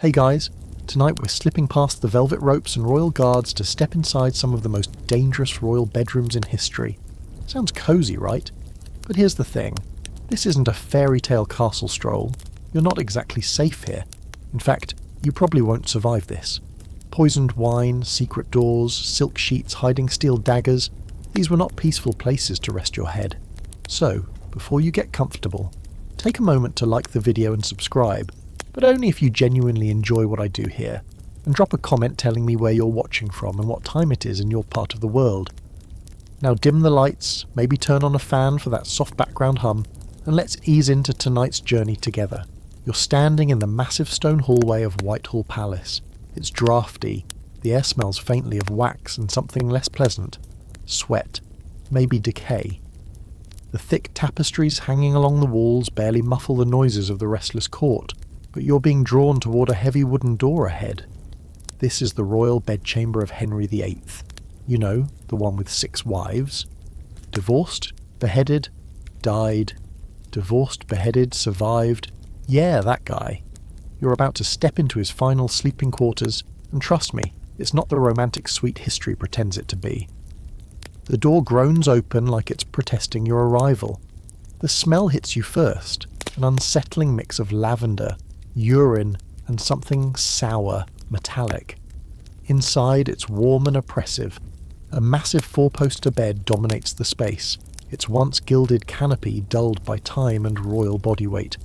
Hey guys, tonight we're slipping past the velvet ropes and royal guards to step inside some of the most dangerous royal bedrooms in history. Sounds cozy, right? But here's the thing. This isn't a fairy tale castle stroll. You're not exactly safe here. In fact, you probably won't survive this. Poisoned wine, secret doors, silk sheets hiding steel daggers, these were not peaceful places to rest your head. So, before you get comfortable, take a moment to like the video and subscribe, but only if you genuinely enjoy what I do here, and drop a comment telling me where you're watching from and what time it is in your part of the world. Now dim the lights, maybe turn on a fan for that soft background hum, and let's ease into tonight's journey together. You're standing in the massive stone hallway of Whitehall Palace. It's drafty, the air smells faintly of wax and something less pleasant. Sweat, maybe decay. The thick tapestries hanging along the walls barely muffle the noises of the restless court, but you're being drawn toward a heavy wooden door ahead. This is the royal bedchamber of Henry VIII. You know, the one with 6 wives. Divorced, beheaded, died. Divorced, beheaded, survived. Yeah, that guy. You're about to step into his final sleeping quarters, and trust me, it's not the romantic sweet history pretends it to be. The door groans open like it's protesting your arrival. The smell hits you first, an unsettling mix of lavender, urine, and something sour, metallic. Inside, it's warm and oppressive. A massive 4-poster bed dominates the space, its once gilded canopy dulled by time and royal body weight.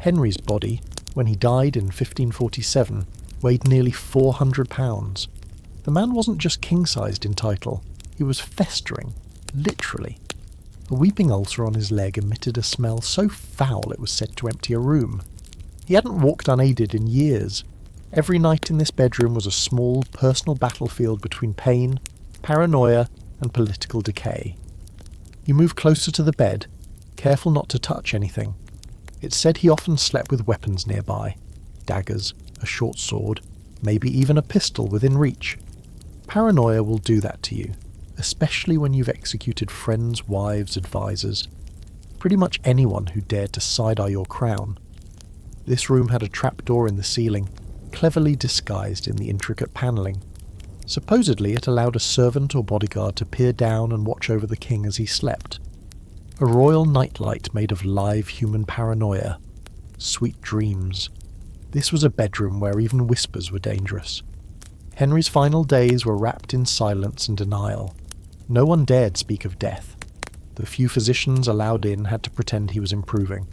Henry's body, when he died in 1547, weighed nearly 400 pounds. The man wasn't just king-sized in title, he was festering, literally. A weeping ulcer on his leg emitted a smell so foul it was said to empty a room. He hadn't walked unaided in years. Every night in this bedroom was a small, personal battlefield between pain, paranoia, and political decay. You move closer to the bed, careful not to touch anything. It's said he often slept with weapons nearby. Daggers, a short sword, maybe even a pistol within reach. Paranoia will do that to you, especially when you've executed friends, wives, advisors. Pretty much anyone who dared to side-eye your crown. This room had a trapdoor in the ceiling, cleverly disguised in the intricate panelling. Supposedly it allowed a servant or bodyguard to peer down and watch over the king as he slept. A royal nightlight made of live human paranoia. Sweet dreams. This was a bedroom where even whispers were dangerous. Henry's final days were wrapped in silence and denial. No one dared speak of death. The few physicians allowed in had to pretend he was improving.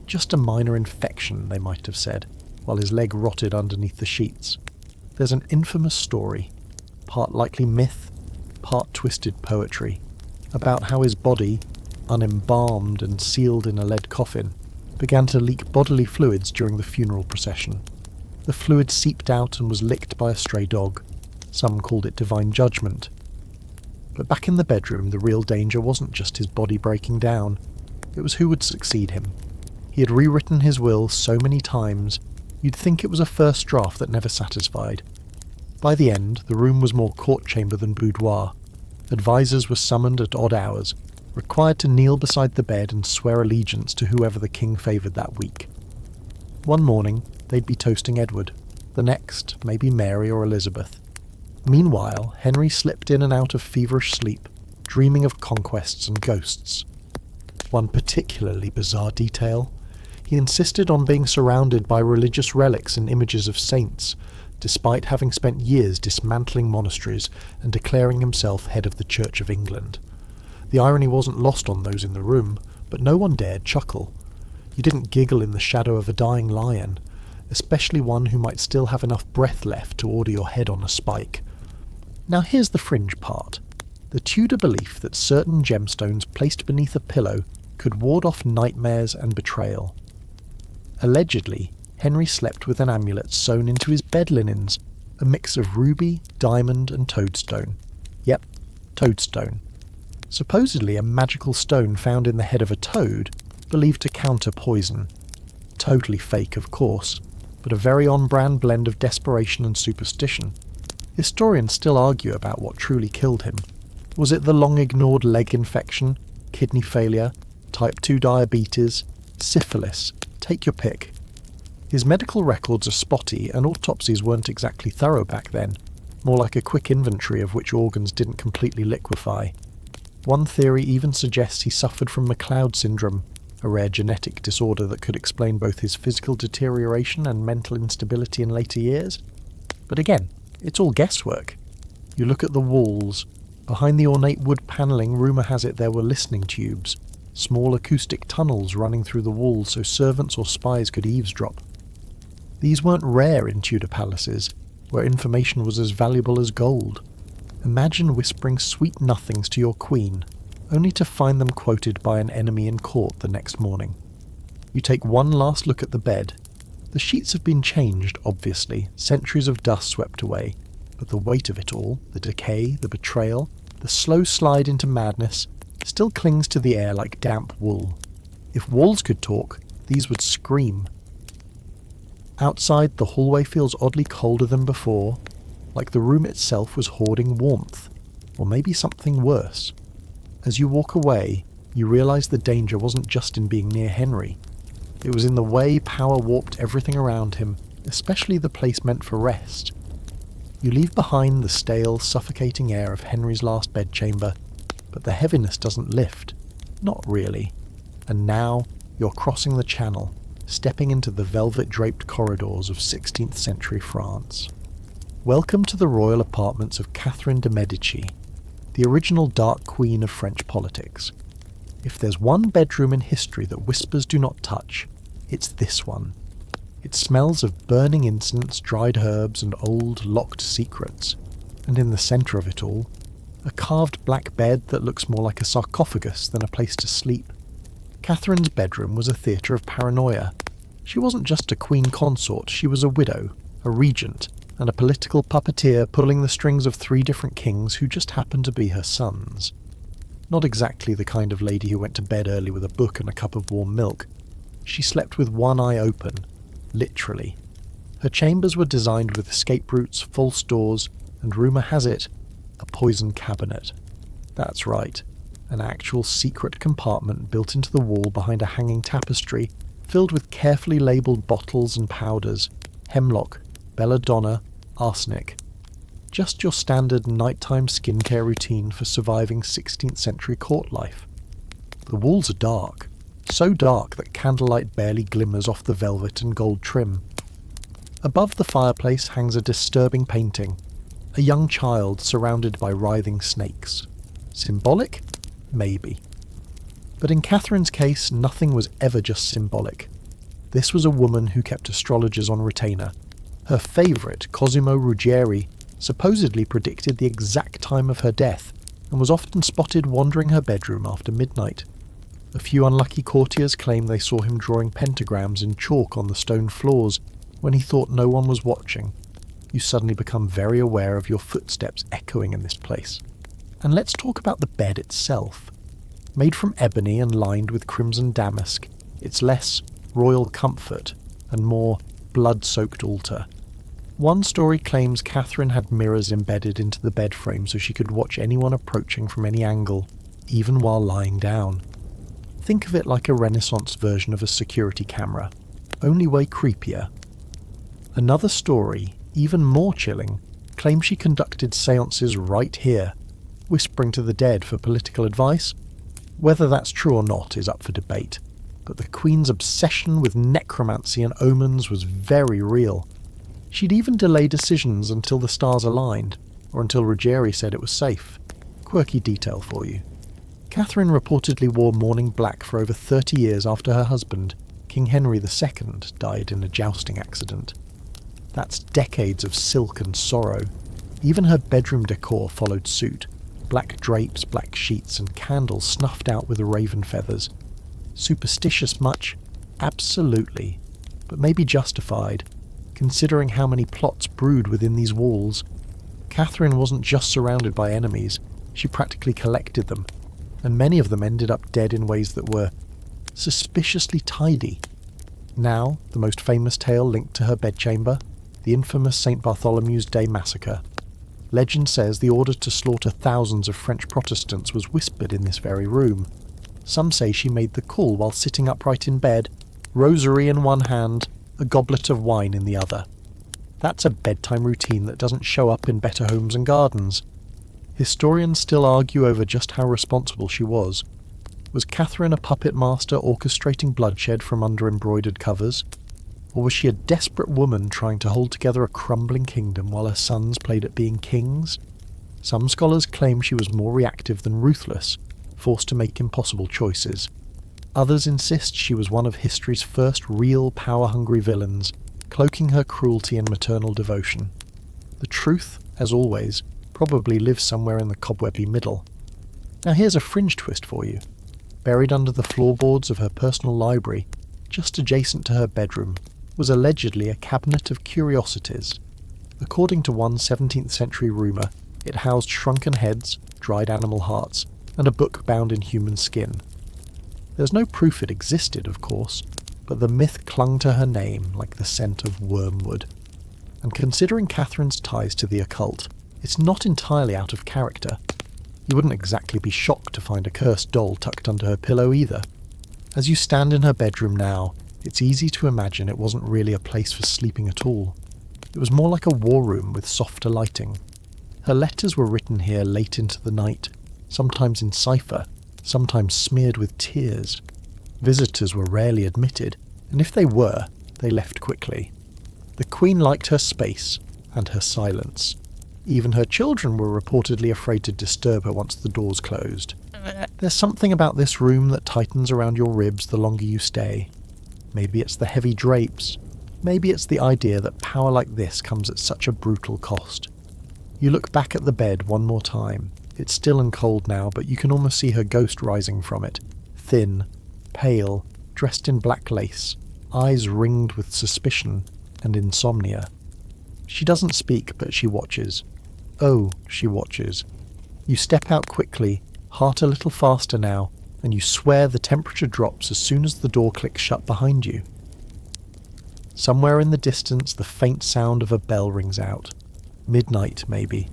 Just a minor infection, they might have said, while his leg rotted underneath the sheets. There's an infamous story, part likely myth, part twisted poetry, about how his body, unembalmed and sealed in a lead coffin, began to leak bodily fluids during the funeral procession. The fluid seeped out and was licked by a stray dog. Some called it divine judgment. But back in the bedroom, the real danger wasn't just his body breaking down. It was who would succeed him. He had rewritten his will so many times, you'd think it was a first draft that never satisfied. By the end, the room was more court chamber than boudoir. Advisors were summoned at odd hours, required to kneel beside the bed and swear allegiance to whoever the king favoured that week. One morning, they'd be toasting Edward. The next, maybe Mary or Elizabeth. Meanwhile, Henry slipped in and out of feverish sleep, dreaming of conquests and ghosts. One particularly bizarre detail. He insisted on being surrounded by religious relics and images of saints, despite having spent years dismantling monasteries and declaring himself head of the Church of England. The irony wasn't lost on those in the room, but no one dared chuckle. You didn't giggle in the shadow of a dying lion, especially one who might still have enough breath left to order your head on a spike. Now here's the fringe part. The Tudor belief that certain gemstones placed beneath a pillow could ward off nightmares and betrayal. Allegedly, Henry slept with an amulet sewn into his bed linens, a mix of ruby, diamond and toadstone. Yep, toadstone. Supposedly a magical stone found in the head of a toad, believed to counter poison. Totally fake, of course, but a very on-brand blend of desperation and superstition. Historians still argue about what truly killed him. Was it the long-ignored leg infection, kidney failure, type 2 diabetes, syphilis? Take your pick. His medical records are spotty, and autopsies weren't exactly thorough back then, more like a quick inventory of which organs didn't completely liquefy. One theory even suggests he suffered from McLeod syndrome, a rare genetic disorder that could explain both his physical deterioration and mental instability in later years. But again, it's all guesswork. You look at the walls. Behind the ornate wood panelling, rumour has it there were listening tubes, small acoustic tunnels running through the walls so servants or spies could eavesdrop. These weren't rare in Tudor palaces, where information was as valuable as gold. Imagine whispering sweet nothings to your queen, only to find them quoted by an enemy in court the next morning. You take one last look at the bed. The sheets have been changed, obviously, centuries of dust swept away, but the weight of it all, the decay, the betrayal, the slow slide into madness, still clings to the air like damp wool. If walls could talk, these would scream. Outside, the hallway feels oddly colder than before, like the room itself was hoarding warmth, or maybe something worse. As you walk away, you realise the danger wasn't just in being near Henry. It was in the way power warped everything around him, especially the place meant for rest. You leave behind the stale, suffocating air of Henry's last bedchamber, but the heaviness doesn't lift. Not really. And now, you're crossing the Channel, stepping into the velvet-draped corridors of 16th century France. Welcome to the royal apartments of Catherine de Medici, the original Dark Queen of French politics. If there's one bedroom in history that whispers do not touch, it's this one. It smells of burning incense, dried herbs, and old, locked secrets. And in the centre of it all, a carved black bed that looks more like a sarcophagus than a place to sleep. Catherine's bedroom was a theatre of paranoia. She wasn't just a queen consort, she was a widow, a regent, and a political puppeteer pulling the strings of 3 different kings who just happened to be her sons. Not exactly the kind of lady who went to bed early with a book and a cup of warm milk. She slept with one eye open, literally. Her chambers were designed with escape routes, false doors, and rumour has it, a poison cabinet. That's right. An actual secret compartment built into the wall behind a hanging tapestry, filled with carefully labelled bottles and powders, hemlock, belladonna, arsenic. Just your standard nighttime skincare routine for surviving 16th century court life. The walls are dark, so dark that candlelight barely glimmers off the velvet and gold trim. Above the fireplace hangs a disturbing painting, a young child surrounded by writhing snakes. Symbolic? Maybe. But in Catherine's case, nothing was ever just symbolic. This was a woman who kept astrologers on retainer. Her favourite, Cosimo Ruggieri, supposedly predicted the exact time of her death, and was often spotted wandering her bedroom after midnight. A few unlucky courtiers claim they saw him drawing pentagrams in chalk on the stone floors when he thought no one was watching. You suddenly become very aware of your footsteps echoing in this place. And let's talk about the bed itself. Made from ebony and lined with crimson damask, it's less royal comfort and more blood-soaked altar. One story claims Catherine had mirrors embedded into the bed frame so she could watch anyone approaching from any angle, even while lying down. Think of it like a Renaissance version of a security camera, only way creepier. Another story, even more chilling, claims she conducted seances right here, whispering to the dead for political advice. Whether that's true or not is up for debate, but the Queen's obsession with necromancy and omens was very real. She'd even delay decisions until the stars aligned, or until Ruggieri said it was safe. Quirky detail for you. Catherine reportedly wore mourning black for over 30 years after her husband, King Henry II, died in a jousting accident. That's decades of silk and sorrow. Even her bedroom decor followed suit. Black drapes, black sheets, and candles snuffed out with raven feathers. Superstitious much? Absolutely. But maybe justified, considering how many plots brewed within these walls. Catherine wasn't just surrounded by enemies, she practically collected them, and many of them ended up dead in ways that were suspiciously tidy. Now, the most famous tale linked to her bedchamber, the infamous St. Bartholomew's Day massacre. Legend says the order to slaughter thousands of French Protestants was whispered in this very room. Some say she made the call while sitting upright in bed, rosary in one hand, a goblet of wine in the other. That's a bedtime routine that doesn't show up in Better Homes and Gardens. Historians still argue over just how responsible she was. Was Catherine a puppet master orchestrating bloodshed from under embroidered covers? Or was she a desperate woman trying to hold together a crumbling kingdom while her sons played at being kings? Some scholars claim she was more reactive than ruthless, forced to make impossible choices. Others insist she was one of history's first real power-hungry villains, cloaking her cruelty in maternal devotion. The truth, as always, probably lives somewhere in the cobwebby middle. Now here's a fringe twist for you. Buried under the floorboards of her personal library, just adjacent to her bedroom, was allegedly a cabinet of curiosities. According to one 17th century rumour, it housed shrunken heads, dried animal hearts, and a book bound in human skin. There's no proof it existed, of course, but the myth clung to her name like the scent of wormwood. And considering Catherine's ties to the occult, it's not entirely out of character. You wouldn't exactly be shocked to find a cursed doll tucked under her pillow either. As you stand in her bedroom now, it's easy to imagine it wasn't really a place for sleeping at all. It was more like a war room with softer lighting. Her letters were written here late into the night, sometimes in cipher, sometimes smeared with tears. Visitors were rarely admitted, and if they were, they left quickly. The Queen liked her space and her silence. Even her children were reportedly afraid to disturb her once the doors closed. There's something about this room that tightens around your ribs the longer you stay. Maybe it's the heavy drapes. Maybe it's the idea that power like this comes at such a brutal cost. You look back at the bed one more time. It's still and cold now, but you can almost see her ghost rising from it. Thin, pale, dressed in black lace, eyes ringed with suspicion and insomnia. She doesn't speak, but she watches. Oh, she watches. You step out quickly, heart a little faster now, and you swear the temperature drops as soon as the door clicks shut behind you. Somewhere in the distance, the faint sound of a bell rings out. Midnight, maybe.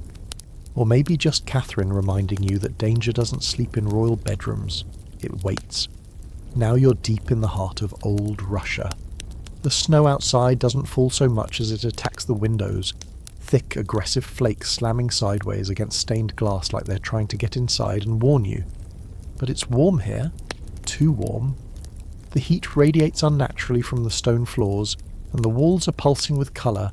Or maybe just Catherine reminding you that danger doesn't sleep in royal bedrooms. It waits. Now you're deep in the heart of old Russia. The snow outside doesn't fall so much as it attacks the windows, thick, aggressive flakes slamming sideways against stained glass like they're trying to get inside and warn you. But it's warm here. Too warm. The heat radiates unnaturally from the stone floors, and the walls are pulsing with colour,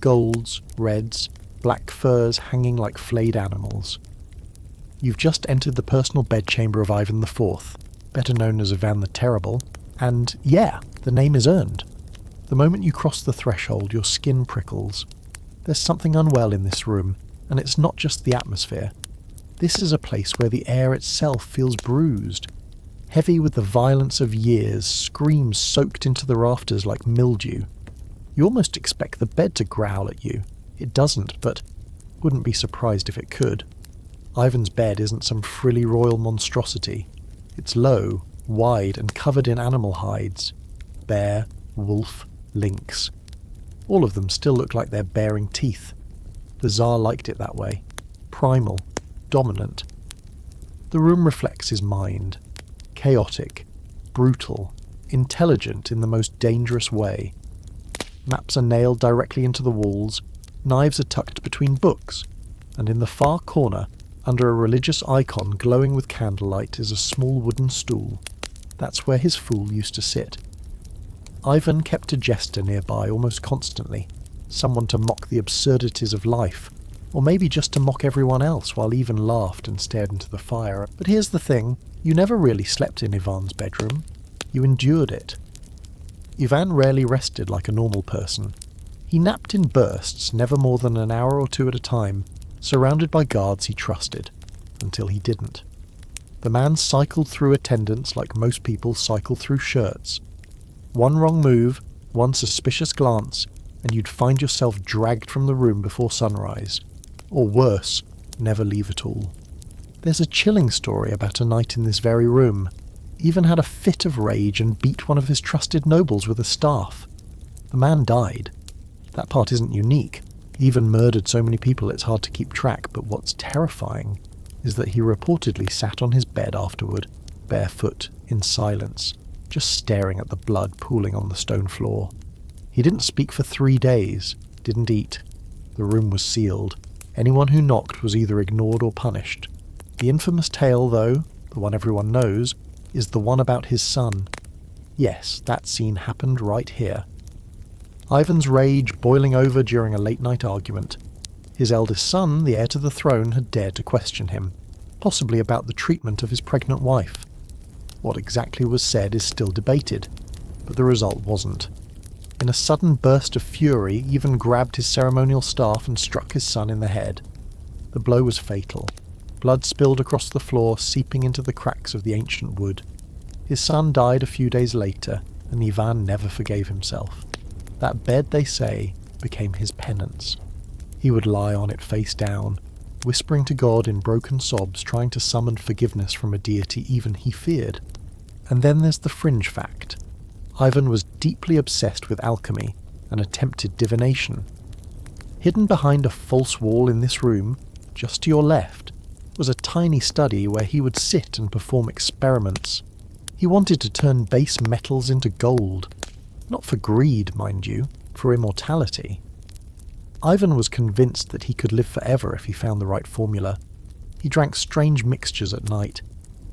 golds, reds, black furs hanging like flayed animals. You've just entered the personal bedchamber of Ivan IV, better known as Ivan the Terrible, and yeah, the name is earned. The moment you cross the threshold, your skin prickles. There's something unwell in this room, and it's not just the atmosphere. This is a place where the air itself feels bruised, heavy with the violence of years, screams soaked into the rafters like mildew. You almost expect the bed to growl at you. It doesn't, but wouldn't be surprised if it could. Ivan's bed isn't some frilly royal monstrosity. It's low, wide, and covered in animal hides. Bear, wolf, lynx. All of them still look like they're baring teeth. The Tsar liked it that way. Primal, dominant. The room reflects his mind. Chaotic, brutal, intelligent in the most dangerous way. Maps are nailed directly into the walls, knives are tucked between books, and in the far corner, under a religious icon glowing with candlelight, is a small wooden stool. That's where his fool used to sit. Ivan kept a jester nearby almost constantly, someone to mock the absurdities of life, or maybe just to mock everyone else while Ivan laughed and stared into the fire. But here's the thing, you never really slept in Ivan's bedroom. You endured it. Ivan rarely rested like a normal person. He napped in bursts, never more than an hour or two at a time, surrounded by guards he trusted, until he didn't. The man cycled through attendance like most people cycle through shirts. One wrong move, one suspicious glance, and you'd find yourself dragged from the room before sunrise. Or worse, never leave at all. There's a chilling story about a night in this very room. Ivan had a fit of rage and beat one of his trusted nobles with a staff. The man died. That part isn't unique. Ivan murdered so many people it's hard to keep track, but what's terrifying is that he reportedly sat on his bed afterward, barefoot, in silence, just staring at the blood pooling on the stone floor. He didn't speak for 3 days, didn't eat. The room was sealed. Anyone who knocked was either ignored or punished. The infamous tale, though, the one everyone knows, is the one about his son. Yes, that scene happened right here. Ivan's rage boiling over during a late-night argument. His eldest son, the heir to the throne, had dared to question him, possibly about the treatment of his pregnant wife. What exactly was said is still debated, but the result wasn't. In a sudden burst of fury, Ivan grabbed his ceremonial staff and struck his son in the head. The blow was fatal. Blood spilled across the floor, seeping into the cracks of the ancient wood. His son died a few days later, and Ivan never forgave himself. That bed, they say, became his penance. He would lie on it face down, whispering to God in broken sobs, trying to summon forgiveness from a deity even he feared. And then there's the fringe fact. Ivan was deeply obsessed with alchemy and attempted divination. Hidden behind a false wall in this room, just to your left, was a tiny study where he would sit and perform experiments. He wanted to turn base metals into gold. Not for greed, mind you, for immortality. Ivan was convinced that he could live forever if he found the right formula. He drank strange mixtures at night.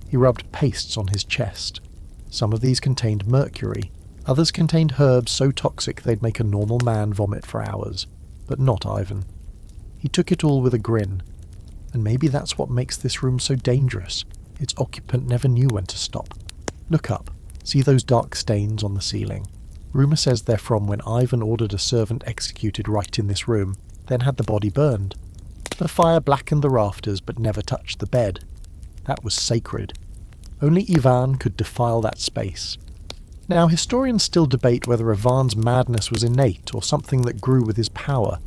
He rubbed pastes on his chest. Some of these contained mercury. Others contained herbs so toxic they'd make a normal man vomit for hours. But not Ivan. He took it all with a grin. And maybe that's what makes this room so dangerous. Its occupant never knew when to stop. Look up. See those dark stains on the ceiling? Rumour says they're from when Ivan ordered a servant executed right in this room, then had the body burned. The fire blackened the rafters but never touched the bed. That was sacred. Only Ivan could defile that space. Now, historians still debate whether Ivan's madness was innate or something that grew with his power.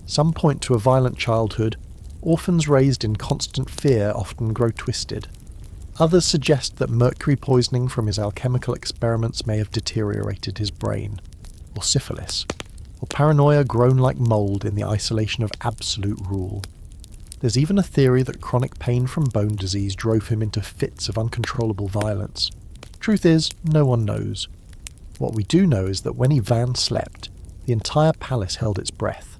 Some point to a violent childhood. Orphans raised in constant fear often grow twisted. Others suggest that mercury poisoning from his alchemical experiments may have deteriorated his brain, or syphilis, or paranoia grown like mould in the isolation of absolute rule. There's even a theory that chronic pain from bone disease drove him into fits of uncontrollable violence. Truth is, no one knows. What we do know is that when Ivan slept, the entire palace held its breath.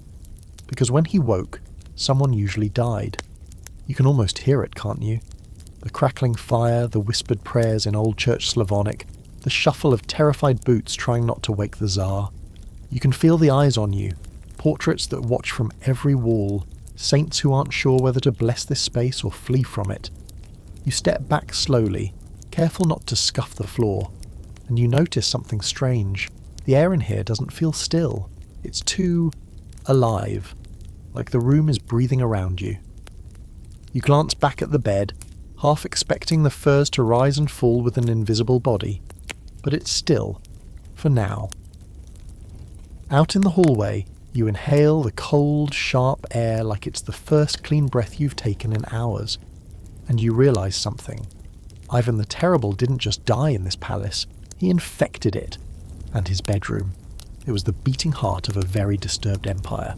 Because when he woke, someone usually died. You can almost hear it, can't you? The crackling fire, the whispered prayers in Old Church Slavonic, the shuffle of terrified boots trying not to wake the Tsar. You can feel the eyes on you, portraits that watch from every wall, saints who aren't sure whether to bless this space or flee from it. You step back slowly, careful not to scuff the floor, and you notice something strange. The air in here doesn't feel still. It's too alive, like the room is breathing around you. You glance back at the bed, half expecting the furs to rise and fall with an invisible body, but it's still, for now. Out in the hallway, you inhale the cold, sharp air like it's the first clean breath you've taken in hours, and you realise something. Ivan the Terrible didn't just die in this palace, he infected it, and his bedroom. It was the beating heart of a very disturbed empire.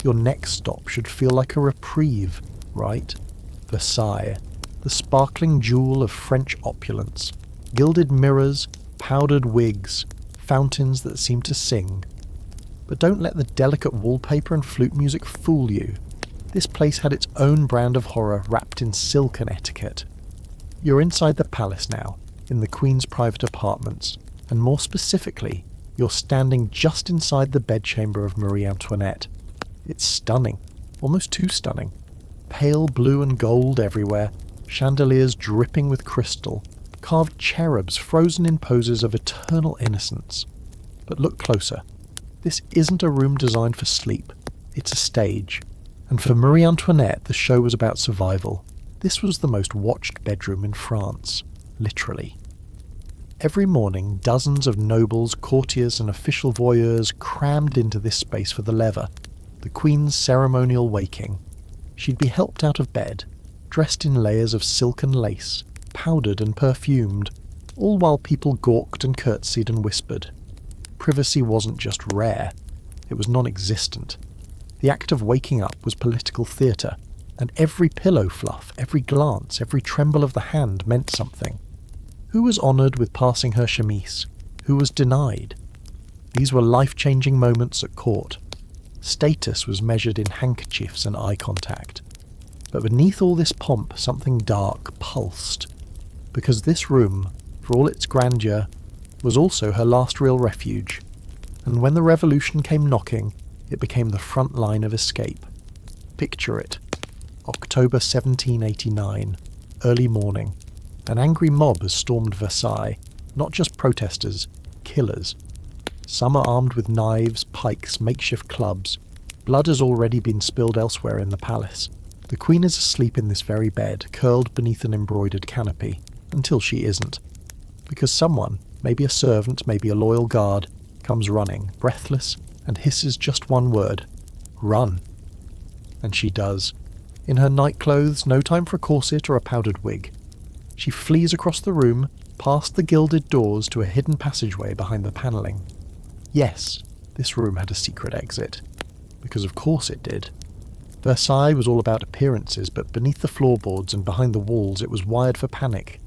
Your next stop should feel like a reprieve, right? Versailles, the sparkling jewel of French opulence. Gilded mirrors, powdered wigs, fountains that seem to sing. But don't let the delicate wallpaper and flute music fool you. This place had its own brand of horror wrapped in silk and etiquette. You're inside the palace now, in the Queen's private apartments, and more specifically, you're standing just inside the bedchamber of Marie Antoinette. It's stunning, almost too stunning. Pale blue and gold everywhere, chandeliers dripping with crystal, carved cherubs frozen in poses of eternal innocence. But look closer. This isn't a room designed for sleep, it's a stage. And for Marie Antoinette, the show was about survival. This was the most watched bedroom in France, literally. Every morning, dozens of nobles, courtiers and official voyeurs crammed into this space for the lever, the Queen's ceremonial waking. She'd be helped out of bed, dressed in layers of silk and lace, powdered and perfumed, all while people gawked and curtsied and whispered. Privacy wasn't just rare, it was non-existent. The act of waking up was political theatre, and every pillow fluff, every glance, every tremble of the hand meant something. Who was honoured with passing her chemise? Who was denied? These were life-changing moments at court. Status was measured in handkerchiefs and eye contact. But beneath all this pomp, something dark pulsed. Because this room, for all its grandeur, was also her last real refuge. And when the revolution came knocking, it became the front line of escape. Picture it. October 1789, early morning. An angry mob has stormed Versailles. Not just protesters, killers. Some are armed with knives, pikes, makeshift clubs. Blood has already been spilled elsewhere in the palace. The Queen is asleep in this very bed, curled beneath an embroidered canopy, until she isn't. Because someone, maybe a servant, maybe a loyal guard, comes running, breathless, and hisses just one word. Run. And she does. In her nightclothes, no time for a corset or a powdered wig. She flees across the room, past the gilded doors to a hidden passageway behind the panelling. Yes, this room had a secret exit. Because of course it did. Versailles was all about appearances, but beneath the floorboards and behind the walls it was wired for panic.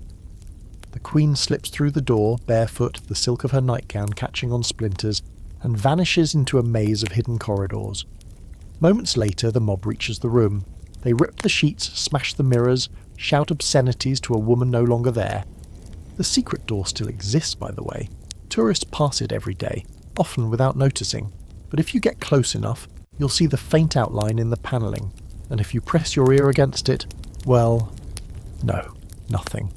The Queen slips through the door, barefoot, the silk of her nightgown catching on splinters, and vanishes into a maze of hidden corridors. Moments later, the mob reaches the room. They rip the sheets, smash the mirrors, shout obscenities to a woman no longer there. The secret door still exists, by the way. Tourists pass it every day, often without noticing, but if you get close enough, you'll see the faint outline in the panelling, and if you press your ear against it, well, no, nothing.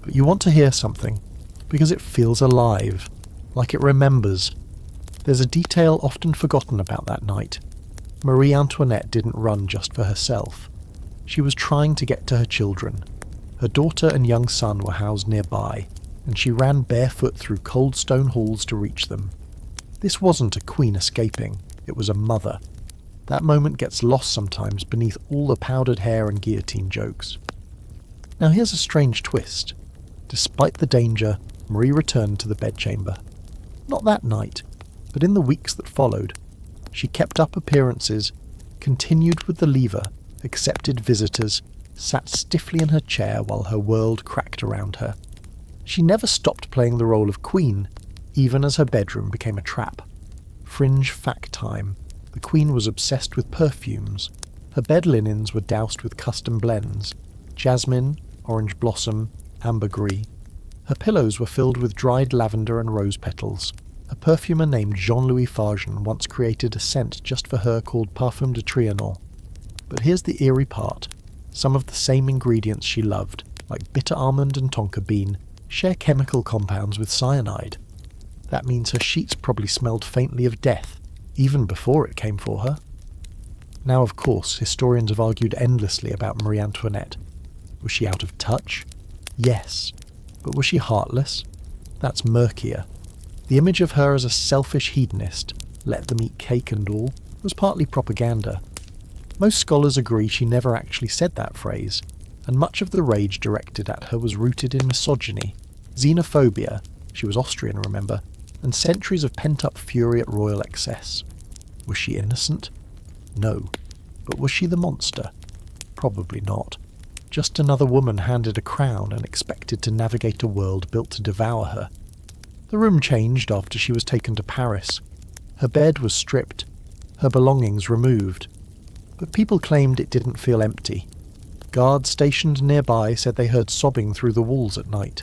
But you want to hear something, because it feels alive, like it remembers. There's a detail often forgotten about that night. Marie Antoinette didn't run just for herself. She was trying to get to her children. Her daughter and young son were housed nearby, and she ran barefoot through cold stone halls to reach them. This wasn't a queen escaping, it was a mother. That moment gets lost sometimes beneath all the powdered hair and guillotine jokes. Now here's a strange twist. Despite the danger, Marie returned to the bedchamber. Not that night, but in the weeks that followed. She kept up appearances, continued with the lever, accepted visitors, sat stiffly in her chair while her world cracked around her. She never stopped playing the role of queen, even as her bedroom became a trap. Fringe fact time. The Queen was obsessed with perfumes. Her bed linens were doused with custom blends. Jasmine, orange blossom, ambergris. Her pillows were filled with dried lavender and rose petals. A perfumer named Jean-Louis Fargen once created a scent just for her called Parfum de Trianon. But here's the eerie part. Some of the same ingredients she loved, like bitter almond and tonka bean, share chemical compounds with cyanide. That means her sheets probably smelled faintly of death, even before it came for her. Now, of course, historians have argued endlessly about Marie Antoinette. Was she out of touch? Yes. But was she heartless? That's murkier. The image of her as a selfish hedonist, let them eat cake and all, was partly propaganda. Most scholars agree she never actually said that phrase, and much of the rage directed at her was rooted in misogyny, xenophobia, she was Austrian, remember, and centuries of pent-up fury at royal excess. Was she innocent? No. But was she the monster? Probably not. Just another woman handed a crown and expected to navigate a world built to devour her. The room changed after she was taken to Paris. Her bed was stripped, her belongings removed. But people claimed it didn't feel empty. Guards stationed nearby said they heard sobbing through the walls at night.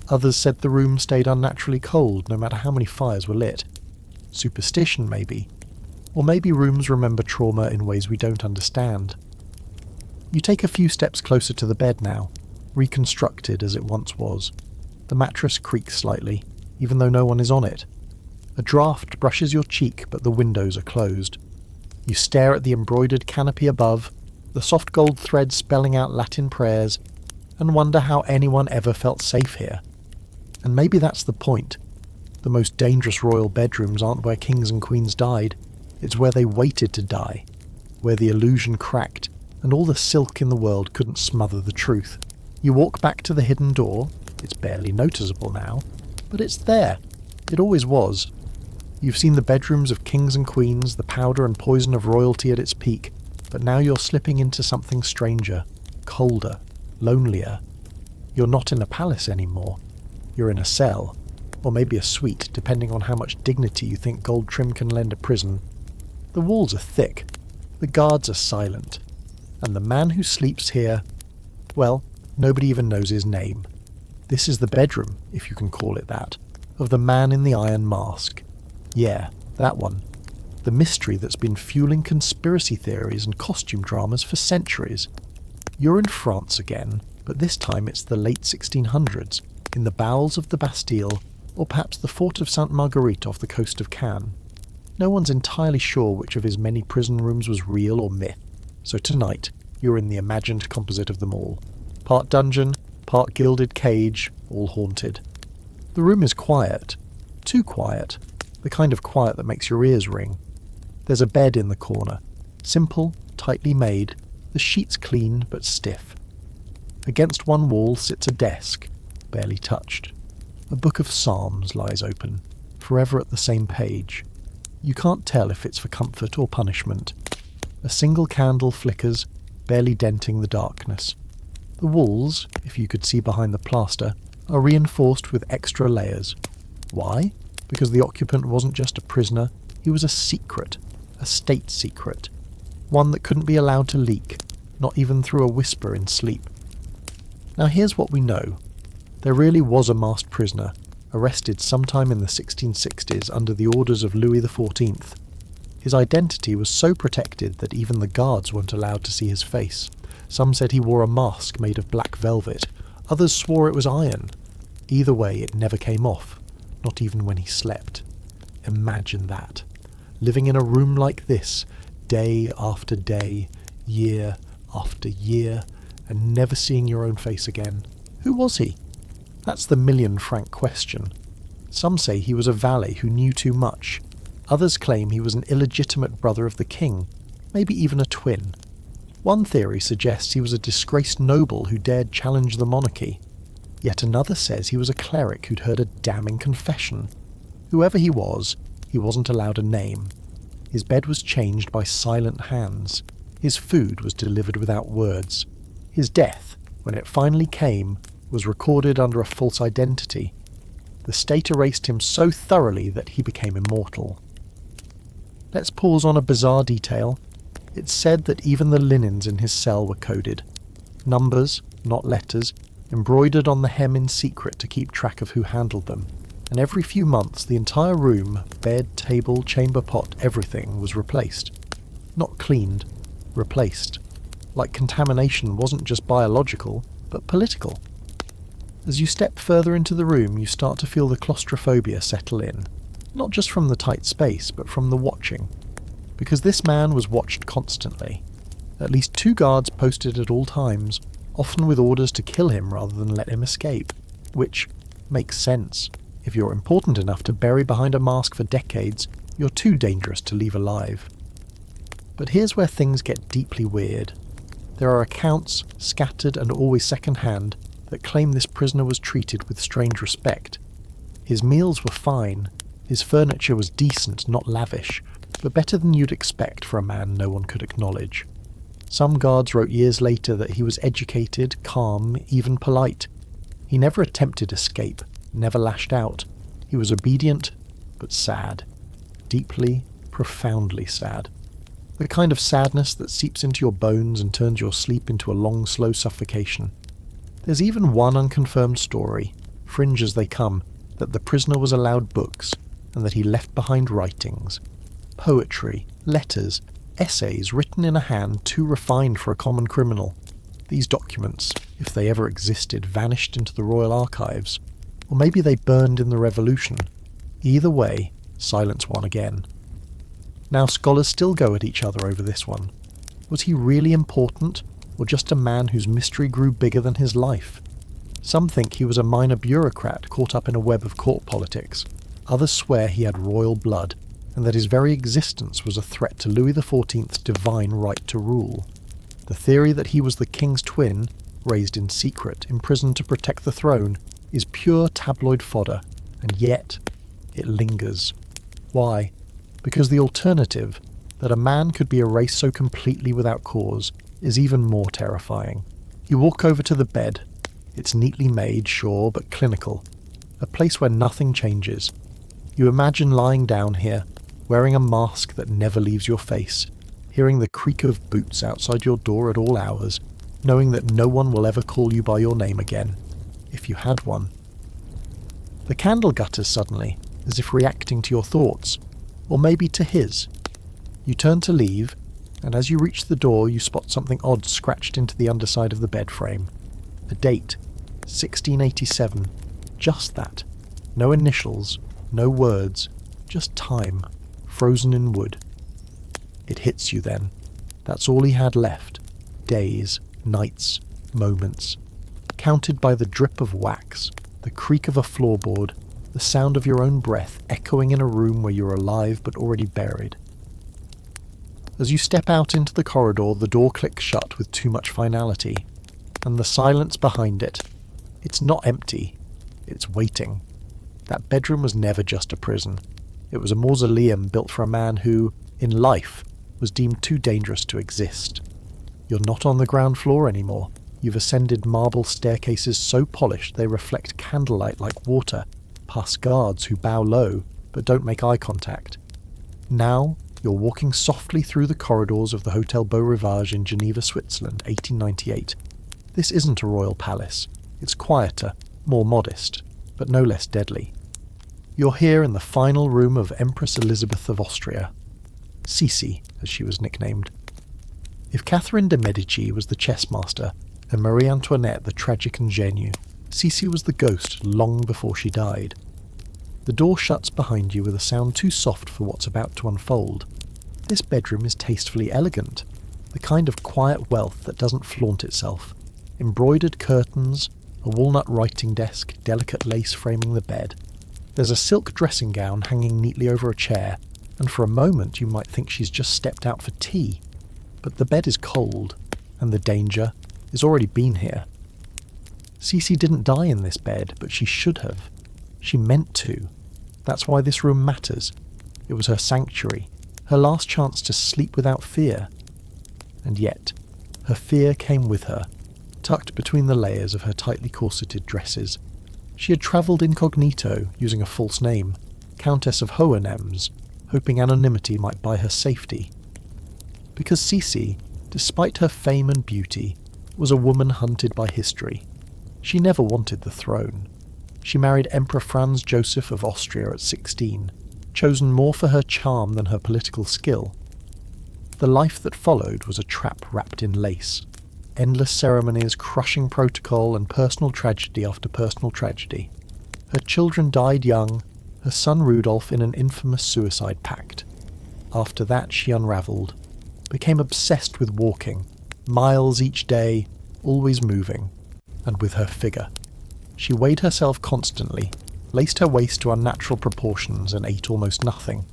Others said the room stayed unnaturally cold no matter how many fires were lit. Superstition, maybe. Or maybe rooms remember trauma in ways we don't understand. You take a few steps closer to the bed now, reconstructed as it once was. The mattress creaks slightly, even though no one is on it. A draft brushes your cheek, but the windows are closed. You stare at the embroidered canopy above, the soft gold thread spelling out Latin prayers, and wonder how anyone ever felt safe here. And maybe that's the point. The most dangerous royal bedrooms aren't where kings and queens died. It's where they waited to die, where the illusion cracked, and all the silk in the world couldn't smother the truth. You walk back to the hidden door. It's barely noticeable now, but it's there. It always was. You've seen the bedrooms of kings and queens, the powder and poison of royalty at its peak, but now you're slipping into something stranger, colder, lonelier. You're not in a palace anymore. You're in a cell. or maybe a suite depending on how much dignity you think gold trim can lend a prison. The walls are thick, the guards are silent, and the man who sleeps here, well, nobody even knows his name. This is the bedroom, if you can call it that, of the man in the iron mask. Yeah, that one. The mystery that's been fueling conspiracy theories and costume dramas for centuries. You're in France again, but this time it's the late 1600s, in the bowels of the Bastille, or perhaps the fort of Sainte Marguerite off the coast of Cannes. No one's entirely sure which of his many prison rooms was real or myth, so tonight you're in the imagined composite of them all. Part dungeon, part gilded cage, all haunted. The room is quiet. Too quiet. The kind of quiet that makes your ears ring. There's a bed in the corner. Simple, tightly made, the sheets clean but stiff. Against one wall sits a desk, barely touched. A book of psalms lies open, forever at the same page. You can't tell if it's for comfort or punishment. A single candle flickers, barely denting the darkness. The walls, if you could see behind the plaster, are reinforced with extra layers. Why? Because the occupant wasn't just a prisoner, he was a secret, a state secret. One that couldn't be allowed to leak, not even through a whisper in sleep. Now here's what we know. There really was a masked prisoner, arrested sometime in the 1660s under the orders of Louis XIV. His identity was so protected that even the guards weren't allowed to see his face. Some said he wore a mask made of black velvet. Others swore it was iron. Either way, it never came off, not even when he slept. Imagine that. Living in a room like this, day after day, year after year, and never seeing your own face again. Who was he? That's the million-franc question. Some say he was a valet who knew too much. Others claim he was an illegitimate brother of the king, maybe even a twin. One theory suggests he was a disgraced noble who dared challenge the monarchy. Yet another says he was a cleric who'd heard a damning confession. Whoever he was, he wasn't allowed a name. His bed was changed by silent hands. His food was delivered without words. His death, when it finally came, was recorded under a false identity. The state erased him so thoroughly that he became immortal. Let's pause on a bizarre detail. It's said that even the linens in his cell were coded. Numbers, not letters, embroidered on the hem in secret to keep track of who handled them. And every few months the entire room, bed, table, chamber pot, everything was replaced. Not cleaned, replaced. Like contamination wasn't just biological, but political. As you step further into the room, you start to feel the claustrophobia settle in. Not just from the tight space, but from the watching. Because this man was watched constantly. At least 2 guards posted at all times, often with orders to kill him rather than let him escape. Which makes sense. If you're important enough to bury behind a mask for decades, you're too dangerous to leave alive. But here's where things get deeply weird. There are accounts, scattered and always second-hand, that claim this prisoner was treated with strange respect. His meals were fine, his furniture was decent, not lavish, but better than you'd expect for a man no one could acknowledge. Some guards wrote years later that he was educated, calm, even polite. He never attempted escape, never lashed out. He was obedient, but sad. Deeply, profoundly sad. The kind of sadness that seeps into your bones and turns your sleep into a long, slow suffocation. There's even one unconfirmed story, fringe as they come, that the prisoner was allowed books, and that he left behind writings. Poetry, letters, essays written in a hand too refined for a common criminal. These documents, if they ever existed, vanished into the royal archives. Or maybe they burned in the revolution. Either way, silence won again. Now scholars still go at each other over this one. Was he really important, or just a man whose mystery grew bigger than his life? Some think he was a minor bureaucrat caught up in a web of court politics. Others swear he had royal blood, and that his very existence was a threat to Louis XIV's divine right to rule. The theory that he was the king's twin, raised in secret, imprisoned to protect the throne, is pure tabloid fodder, and yet it lingers. Why? Because the alternative, that a man could be erased so completely without cause, is even more terrifying. You walk over to the bed. It's neatly made, sure, but clinical. a place where nothing changes. You imagine lying down here, wearing a mask that never leaves your face, hearing the creak of boots outside your door at all hours, knowing that no one will ever call you by your name again, if you had one. The candle gutters suddenly, as if reacting to your thoughts, or maybe to his. You turn to leave, and as you reach the door you spot something odd scratched into the underside of the bed frame. A date, 1687. Just that. No initials, no words, just time, frozen in wood. It hits you then. That's all he had left. Days, nights, moments. Counted by the drip of wax, the creak of a floorboard, the sound of your own breath echoing in a room where you're alive but already buried. As you step out into the corridor, the door clicks shut with too much finality, and the silence behind it. It's not empty, it's waiting. That bedroom was never just a prison. It was a mausoleum built for a man who, in life, was deemed too dangerous to exist. You're not on the ground floor anymore. You've ascended marble staircases so polished they reflect candlelight like water, past guards who bow low but don't make eye contact. Now, you're walking softly through the corridors of the Hotel Beau Rivage in Geneva, Switzerland, 1898. This isn't a royal palace. It's quieter, more modest, but no less deadly. You're here in the final room of Empress Elizabeth of Austria. Sisi, as she was nicknamed. If Catherine de Medici was the chess master and Marie Antoinette the tragic ingénue, Sisi was the ghost long before she died. The door shuts behind you with a sound too soft for what's about to unfold. This bedroom is tastefully elegant, the kind of quiet wealth that doesn't flaunt itself. Embroidered curtains, a walnut writing desk, delicate lace framing the bed. There's a silk dressing gown hanging neatly over a chair, and for a moment you might think she's just stepped out for tea. But the bed is cold, and the danger has already been here. Sisi didn't die in this bed, but she should have. She meant to. That's why this room matters. It was her sanctuary, her last chance to sleep without fear. And yet, her fear came with her, tucked between the layers of her tightly corseted dresses. She had travelled incognito, using a false name, Countess of Hohenems, hoping anonymity might buy her safety. Because Sisi, despite her fame and beauty, was a woman hunted by history. She never wanted the throne. She married Emperor Franz Joseph of Austria at 16, chosen more for her charm than her political skill. The life that followed was a trap wrapped in lace. Endless ceremonies, crushing protocol, and personal tragedy after personal tragedy. Her children died young, her son Rudolph in an infamous suicide pact. After that she unravelled, became obsessed with walking, miles each day, always moving, and with her figure. She weighed herself constantly, laced her waist to unnatural proportions and ate almost nothing.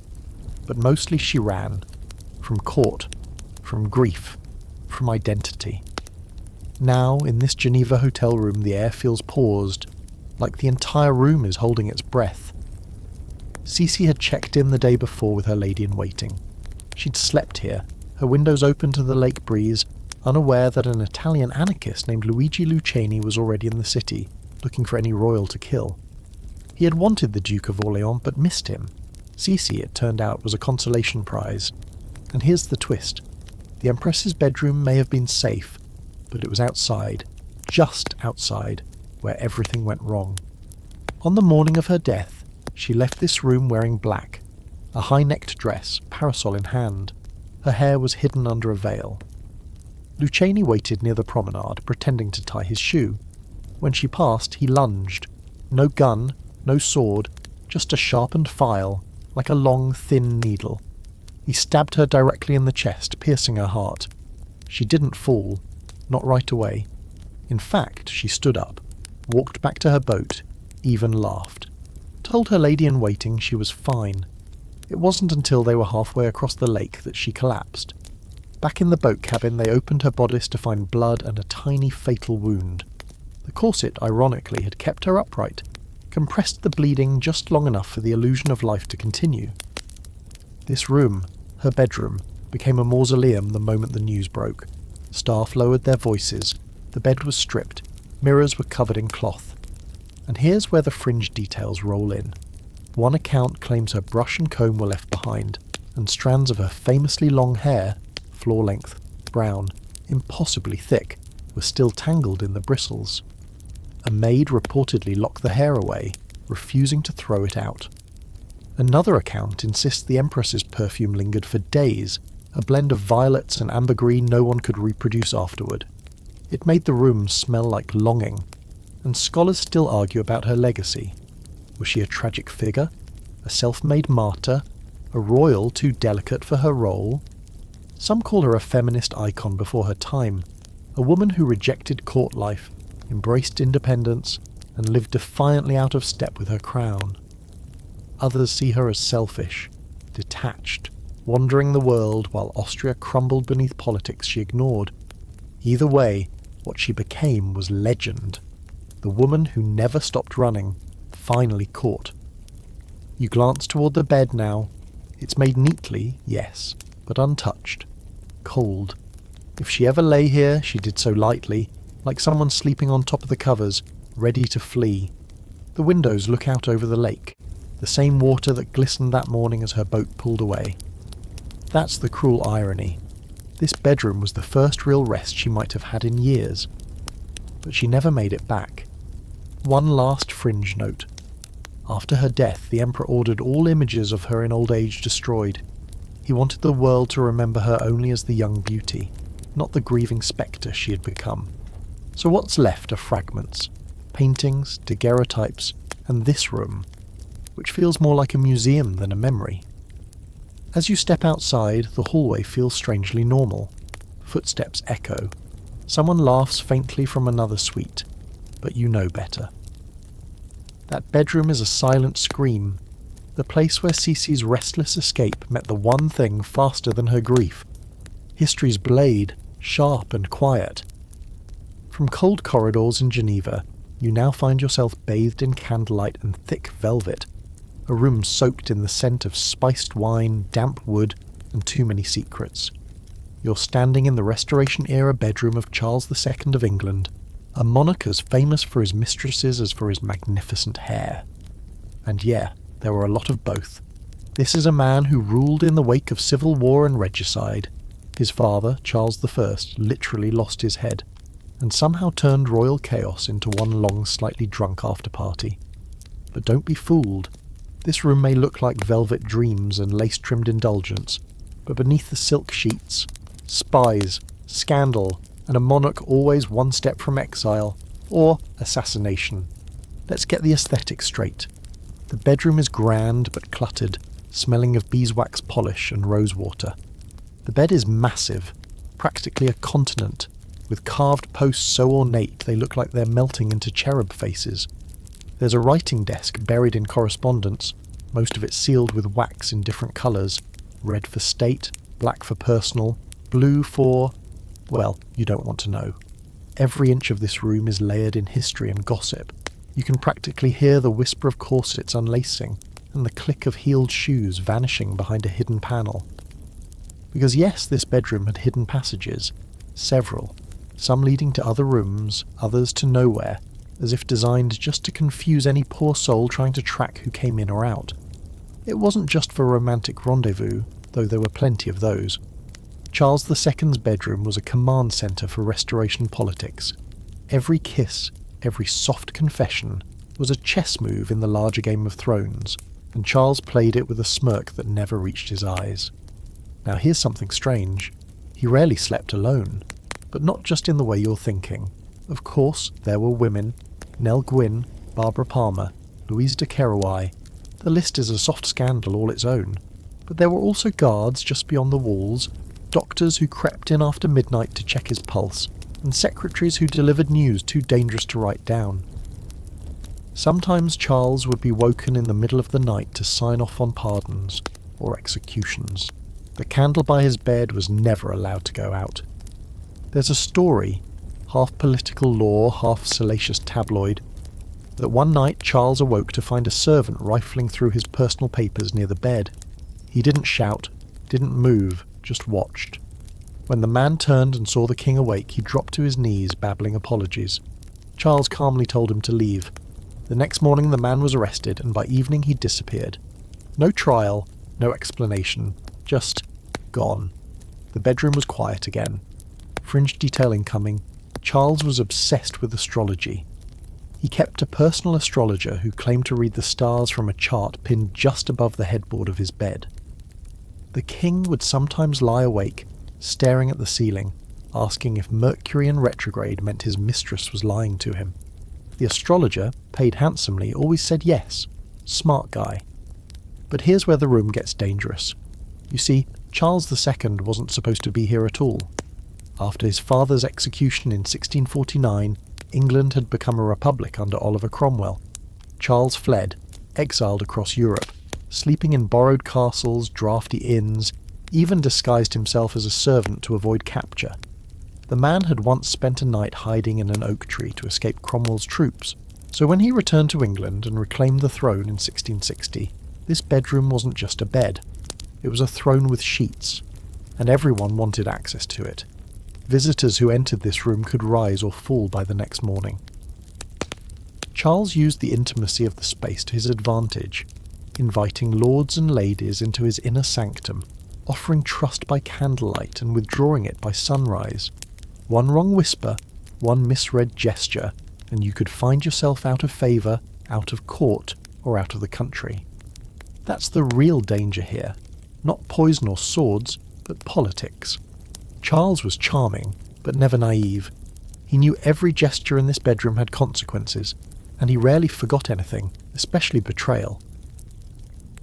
But mostly she ran. From court, from grief, from identity. Now, in this Geneva hotel room, the air feels paused, like the entire room is holding its breath. Sisi had checked in the day before with her lady-in-waiting. She'd slept here, her windows open to the lake breeze, unaware that an Italian anarchist named Luigi Lucchini was already in the city, looking for any royal to kill. He had wanted the Duke of Orleans, but missed him. Sisi, it turned out, was a consolation prize. And here's the twist. The Empress's bedroom may have been safe, but it was outside, just outside, where everything went wrong. On the morning of her death, she left this room wearing black, a high-necked dress, parasol in hand. Her hair was hidden under a veil. Lucchini waited near the promenade, pretending to tie his shoe. When she passed, he lunged. No gun, no sword, just a sharpened file, like a long, thin needle. He stabbed her directly in the chest, piercing her heart. She didn't fall, not right away. In fact, she stood up, walked back to her boat, even laughed. Told her lady-in-waiting she was fine. It wasn't until they were halfway across the lake that she collapsed. Back in the boat cabin, they opened her bodice to find blood and a tiny fatal wound. The corset, ironically, had kept her upright, compressed the bleeding just long enough for the illusion of life to continue. This room, her bedroom, became a mausoleum the moment the news broke. Staff lowered their voices. The bed was stripped. Mirrors were covered in cloth. And here's where the fringe details roll in. One account claims her brush and comb were left behind, and strands of her famously long hair, floor-length, brown, impossibly thick, were still tangled in the bristles. A maid reportedly locked the hair away, refusing to throw it out. Another account insists the Empress's perfume lingered for days, a blend of violets and ambergris no one could reproduce afterward. It made the room smell like longing, and scholars still argue about her legacy. Was she a tragic figure? A self-made martyr? A royal too delicate for her role? Some call her a feminist icon before her time, a woman who rejected court life, embraced independence, and lived defiantly out of step with her crown. Others see her as selfish, detached, wandering the world while Austria crumbled beneath politics she ignored. Either way, what she became was legend. The woman who never stopped running, finally caught. You glance toward the bed now. It's made neatly, yes, but untouched. Cold. If she ever lay here, she did so lightly, like someone sleeping on top of the covers, ready to flee. The windows look out over the lake, the same water that glistened that morning as her boat pulled away. That's the cruel irony. This bedroom was the first real rest she might have had in years. But she never made it back. One last fringe note. After her death, the Emperor ordered all images of her in old age destroyed. He wanted the world to remember her only as the young beauty, not the grieving spectre she had become. So what's left are fragments, paintings, daguerreotypes, and this room, which feels more like a museum than a memory. As you step outside, the hallway feels strangely normal. Footsteps echo. Someone laughs faintly from another suite, but you know better. That bedroom is a silent scream, the place where Cece's restless escape met the one thing faster than her grief. History's blade, sharp and quiet. From cold corridors in Geneva, you now find yourself bathed in candlelight and thick velvet, a room soaked in the scent of spiced wine, damp wood, and too many secrets. You're standing in the Restoration-era bedroom of Charles II of England, a monarch as famous for his mistresses as for his magnificent hair. And yeah, there were a lot of both. This is a man who ruled in the wake of civil war and regicide. His father, Charles I, literally lost his head, and somehow turned royal chaos into one long, slightly drunk after-party. But don't be fooled. This room may look like velvet dreams and lace-trimmed indulgence, but beneath the silk sheets, spies, scandal, and a monarch always one step from exile, or assassination. Let's get the aesthetic straight. The bedroom is grand but cluttered, smelling of beeswax polish and rosewater. The bed is massive, practically a continent, with carved posts so ornate they look like they're melting into cherub faces. There's a writing desk buried in correspondence, most of it sealed with wax in different colours, red for state, black for personal, blue for... well, you don't want to know. Every inch of this room is layered in history and gossip. You can practically hear the whisper of corsets unlacing, and the click of heeled shoes vanishing behind a hidden panel. Because yes, this bedroom had hidden passages, several, some leading to other rooms, others to nowhere, as if designed just to confuse any poor soul trying to track who came in or out. It wasn't just for romantic rendezvous, though there were plenty of those. Charles II's bedroom was a command centre for Restoration politics. Every kiss, every soft confession, was a chess move in the larger Game of Thrones, and Charles played it with a smirk that never reached his eyes. Now here's something strange. He rarely slept alone, but not just in the way you're thinking. Of course, there were women, Nell Gwyn, Barbara Palmer, Louise de Querouaille. The list is a soft scandal all its own. But there were also guards just beyond the walls, doctors who crept in after midnight to check his pulse, and secretaries who delivered news too dangerous to write down. Sometimes Charles would be woken in the middle of the night to sign off on pardons, or executions. The candle by his bed was never allowed to go out. There's a story, half political lore, half salacious tabloid, that one night Charles awoke to find a servant rifling through his personal papers near the bed. He didn't shout, didn't move, just watched. When the man turned and saw the king awake, he dropped to his knees, babbling apologies. Charles calmly told him to leave. The next morning the man was arrested, and by evening he'd disappeared. No trial, no explanation, just gone. The bedroom was quiet again. Fringe detail incoming. Charles was obsessed with astrology. He kept a personal astrologer who claimed to read the stars from a chart pinned just above the headboard of his bed. The king would sometimes lie awake, staring at the ceiling, asking if Mercury in retrograde meant his mistress was lying to him. The astrologer, paid handsomely, always said yes. Smart guy. But here's where the room gets dangerous. You see, Charles II wasn't supposed to be here at all. After his father's execution in 1649, England had become a republic under Oliver Cromwell. Charles fled, exiled across Europe, sleeping in borrowed castles, draughty inns, even disguised himself as a servant to avoid capture. The man had once spent a night hiding in an oak tree to escape Cromwell's troops, so when he returned to England and reclaimed the throne in 1660, this bedroom wasn't just a bed. It was a throne with sheets, and everyone wanted access to it. Visitors who entered this room could rise or fall by the next morning. Charles used the intimacy of the space to his advantage, inviting lords and ladies into his inner sanctum, offering trust by candlelight and withdrawing it by sunrise. One wrong whisper, one misread gesture, and you could find yourself out of favour, out of court, or out of the country. That's the real danger here. Not poison or swords, but politics. Charles was charming, but never naive. He knew every gesture in this bedroom had consequences, and he rarely forgot anything, especially betrayal.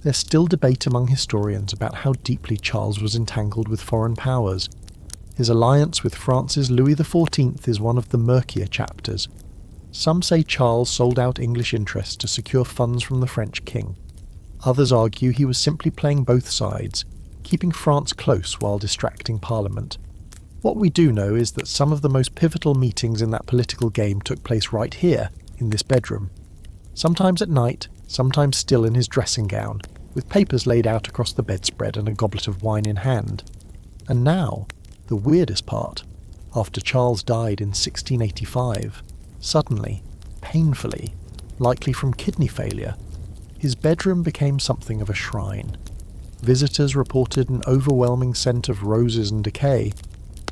There's still debate among historians about how deeply Charles was entangled with foreign powers. His alliance with France's Louis XIV is one of the murkier chapters. Some say Charles sold out English interests to secure funds from the French king. Others argue he was simply playing both sides, keeping France close while distracting Parliament. What we do know is that some of the most pivotal meetings in that political game took place right here, in this bedroom. Sometimes at night, sometimes still in his dressing gown, with papers laid out across the bedspread and a goblet of wine in hand. And now, the weirdest part, after Charles died in 1685, suddenly, painfully, likely from kidney failure, his bedroom became something of a shrine. Visitors reported an overwhelming scent of roses and decay.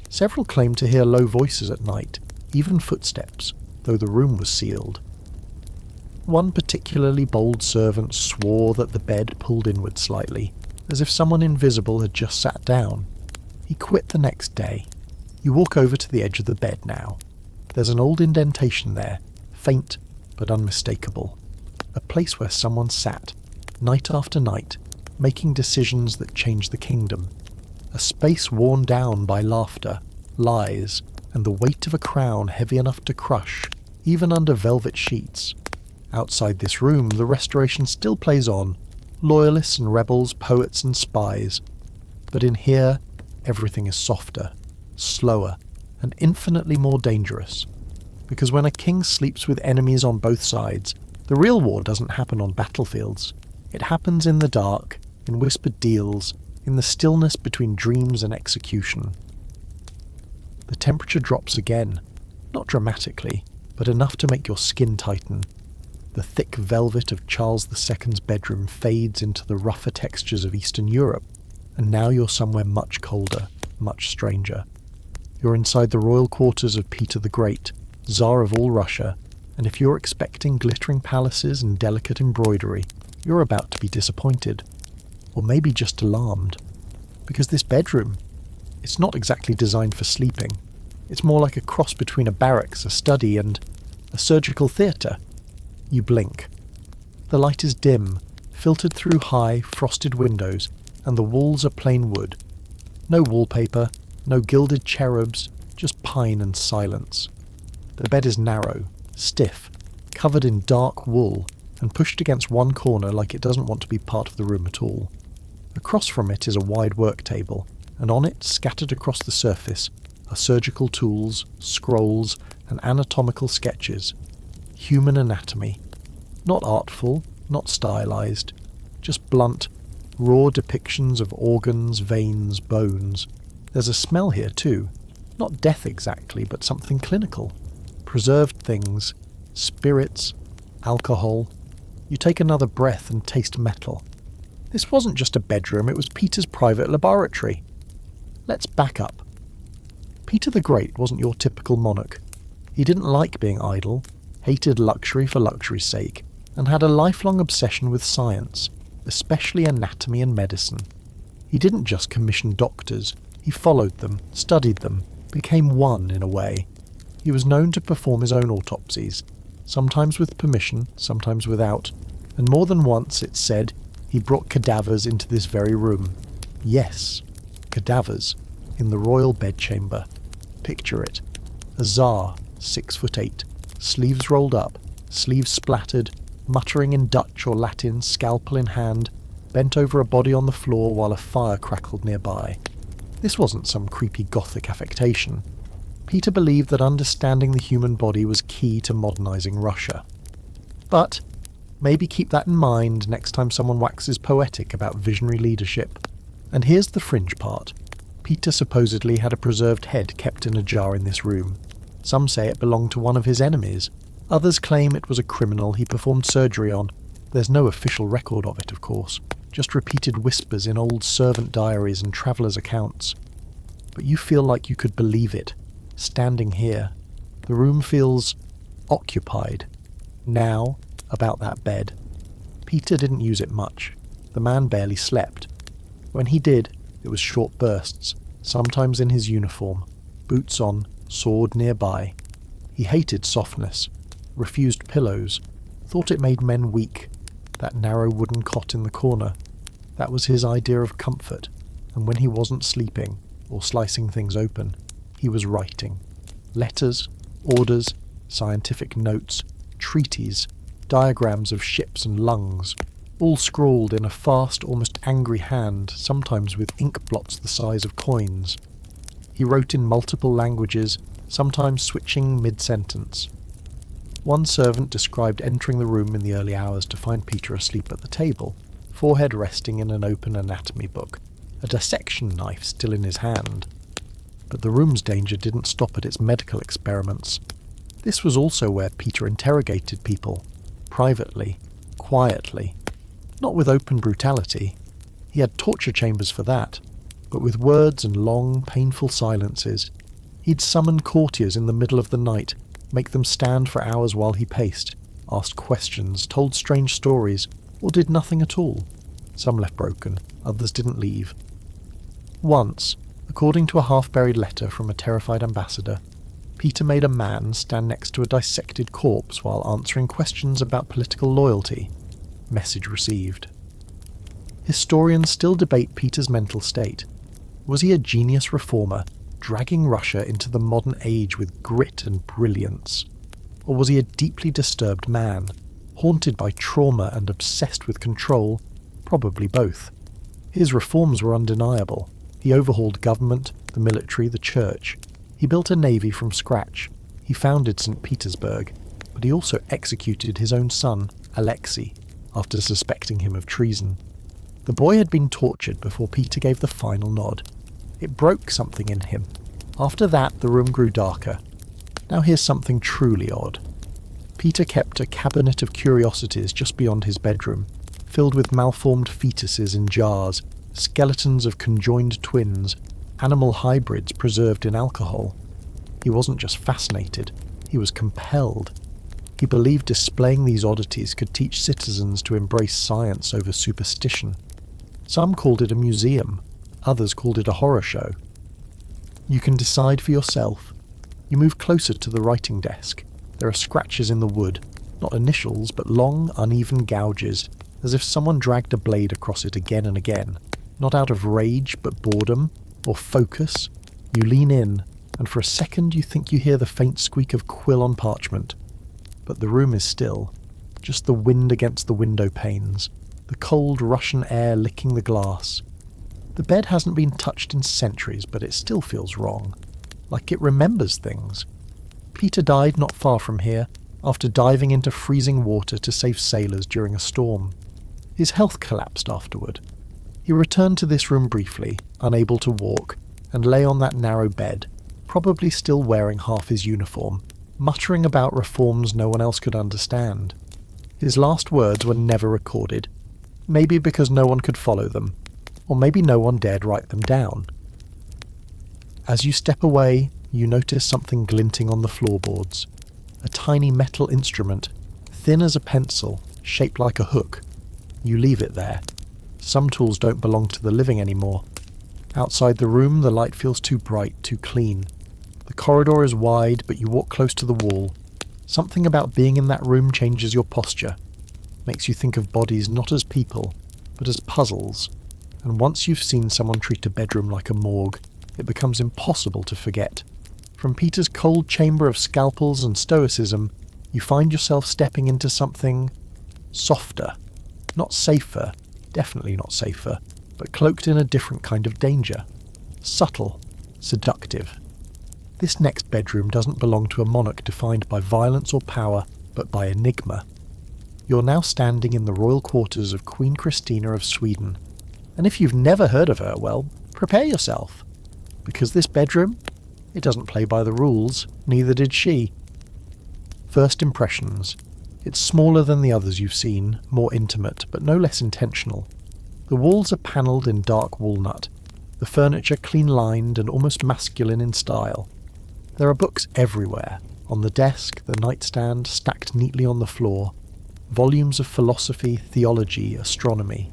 Several claimed to hear low voices at night, even footsteps, though the room was sealed. One particularly bold servant swore that the bed pulled inward slightly, as if someone invisible had just sat down. He quit the next day. You walk over to the edge of the bed now. There's an old indentation there, faint but unmistakable. A place where someone sat, night after night, making decisions that changed the kingdom. A space worn down by laughter, lies, and the weight of a crown heavy enough to crush, even under velvet sheets. Outside this room, the Restoration still plays on, loyalists and rebels, poets and spies. But in here, everything is softer, slower, and infinitely more dangerous. Because when a king sleeps with enemies on both sides, the real war doesn't happen on battlefields. It happens in the dark, in whispered deals, in the stillness between dreams and execution. The temperature drops again, not dramatically, but enough to make your skin tighten. The thick velvet of Charles II's bedroom fades into the rougher textures of Eastern Europe, and now you're somewhere much colder, much stranger. You're inside the royal quarters of Peter the Great, Tsar of all Russia, and if you're expecting glittering palaces and delicate embroidery, you're about to be disappointed. Or maybe just alarmed. Because this bedroom, it's not exactly designed for sleeping. It's more like a cross between a barracks, a study, and a surgical theatre. You blink. The light is dim, filtered through high, frosted windows, and the walls are plain wood. No wallpaper, no gilded cherubs, just pine and silence. The bed is narrow, stiff, covered in dark wool, and pushed against one corner like it doesn't want to be part of the room at all. Across from it is a wide work table, and on it, scattered across the surface, are surgical tools, scrolls, and anatomical sketches. Human anatomy. Not artful, not stylized, just blunt, raw depictions of organs, veins, bones. There's a smell here too. Not death exactly, but something clinical. Preserved things, spirits, alcohol. You take another breath and taste metal. This wasn't just a bedroom, it was Peter's private laboratory. Let's back up. Peter the Great wasn't your typical monarch. He didn't like being idle, hated luxury for luxury's sake, and had a lifelong obsession with science, especially anatomy and medicine. He didn't just commission doctors, he followed them, studied them, became one in a way. He was known to perform his own autopsies, sometimes with permission, sometimes without, and more than once, it's said, he brought cadavers into this very room. Yes, cadavers, in the royal bedchamber. Picture it. A Tsar, 6'8", sleeves rolled up, sleeves splattered, muttering in Dutch or Latin, scalpel in hand, bent over a body on the floor while a fire crackled nearby. This wasn't some creepy Gothic affectation. Peter believed that understanding the human body was key to modernizing Russia. But maybe keep that in mind next time someone waxes poetic about visionary leadership. And here's the fringe part. Peter supposedly had a preserved head kept in a jar in this room. Some say it belonged to one of his enemies. Others claim it was a criminal he performed surgery on. There's no official record of it, of course, just repeated whispers in old servant diaries and travellers' accounts. But you feel like you could believe it, standing here. The room feels occupied. Now, about that bed. Peter didn't use it much. The man barely slept. When he did, it was short bursts, sometimes in his uniform, boots on, sword nearby. He hated softness, refused pillows, thought it made men weak. That narrow wooden cot in the corner, that was his idea of comfort, and when he wasn't sleeping or slicing things open, he was writing. Letters, orders, scientific notes, treaties, diagrams of ships and lungs, all scrawled in a fast, almost angry hand, sometimes with ink blots the size of coins. He wrote in multiple languages, sometimes switching mid-sentence. One servant described entering the room in the early hours to find Peter asleep at the table, forehead resting in an open anatomy book, a dissection knife still in his hand. But the room's danger didn't stop at its medical experiments. This was also where Peter interrogated people, privately, quietly, not with open brutality. He had torture chambers for that, but with words and long, painful silences. He'd summon courtiers in the middle of the night, make them stand for hours while he paced, asked questions, told strange stories, or did nothing at all. Some left broken, others didn't leave. Once, according to a half-buried letter from a terrified ambassador, Peter made a man stand next to a dissected corpse while answering questions about political loyalty. Message received. Historians still debate Peter's mental state. Was he a genius reformer, dragging Russia into the modern age with grit and brilliance? Or was he a deeply disturbed man, haunted by trauma and obsessed with control? Probably both. His reforms were undeniable. He overhauled government, the military, the church. He built a navy from scratch. He founded St. Petersburg, but he also executed his own son, Alexei, after suspecting him of treason. The boy had been tortured before Peter gave the final nod. It broke something in him. After that, the room grew darker. Now here's something truly odd. Peter kept a cabinet of curiosities just beyond his bedroom, filled with malformed fetuses in jars, skeletons of conjoined twins, animal hybrids preserved in alcohol. He wasn't just fascinated, he was compelled. He believed displaying these oddities could teach citizens to embrace science over superstition. Some called it a museum, others called it a horror show. You can decide for yourself. You move closer to the writing desk. There are scratches in the wood, not initials, but long, uneven gouges, as if someone dragged a blade across it again and again. Not out of rage, but boredom, or focus. You lean in, and for a second you think you hear the faint squeak of quill on parchment. But the room is still, just the wind against the window panes, the cold Russian air licking the glass. The bed hasn't been touched in centuries, but it still feels wrong, like it remembers things. Peter died not far from here, after diving into freezing water to save sailors during a storm. His health collapsed afterward. He returned to this room briefly, unable to walk, and lay on that narrow bed, probably still wearing half his uniform, muttering about reforms no one else could understand. His last words were never recorded, maybe because no one could follow them, or maybe no one dared write them down. As you step away, you notice something glinting on the floorboards. A tiny metal instrument, thin as a pencil, shaped like a hook. You leave it there. Some tools don't belong to the living anymore. Outside the room, the light feels too bright, too clean. The corridor is wide, but you walk close to the wall. Something about being in that room changes your posture, makes you think of bodies not as people, but as puzzles. And once you've seen someone treat a bedroom like a morgue, it becomes impossible to forget. From Peter's cold chamber of scalpels and stoicism, you find yourself stepping into something softer. Not safer, definitely not safer, but cloaked in a different kind of danger. Subtle, seductive. This next bedroom doesn't belong to a monarch defined by violence or power, but by enigma. You're now standing in the royal quarters of Queen Christina of Sweden. And if you've never heard of her, well, prepare yourself. Because this bedroom, it doesn't play by the rules, neither did she. First impressions. It's smaller than the others you've seen, more intimate, but no less intentional. The walls are panelled in dark walnut, the furniture clean-lined and almost masculine in style. There are books everywhere, on the desk, the nightstand, stacked neatly on the floor, volumes of philosophy, theology, astronomy.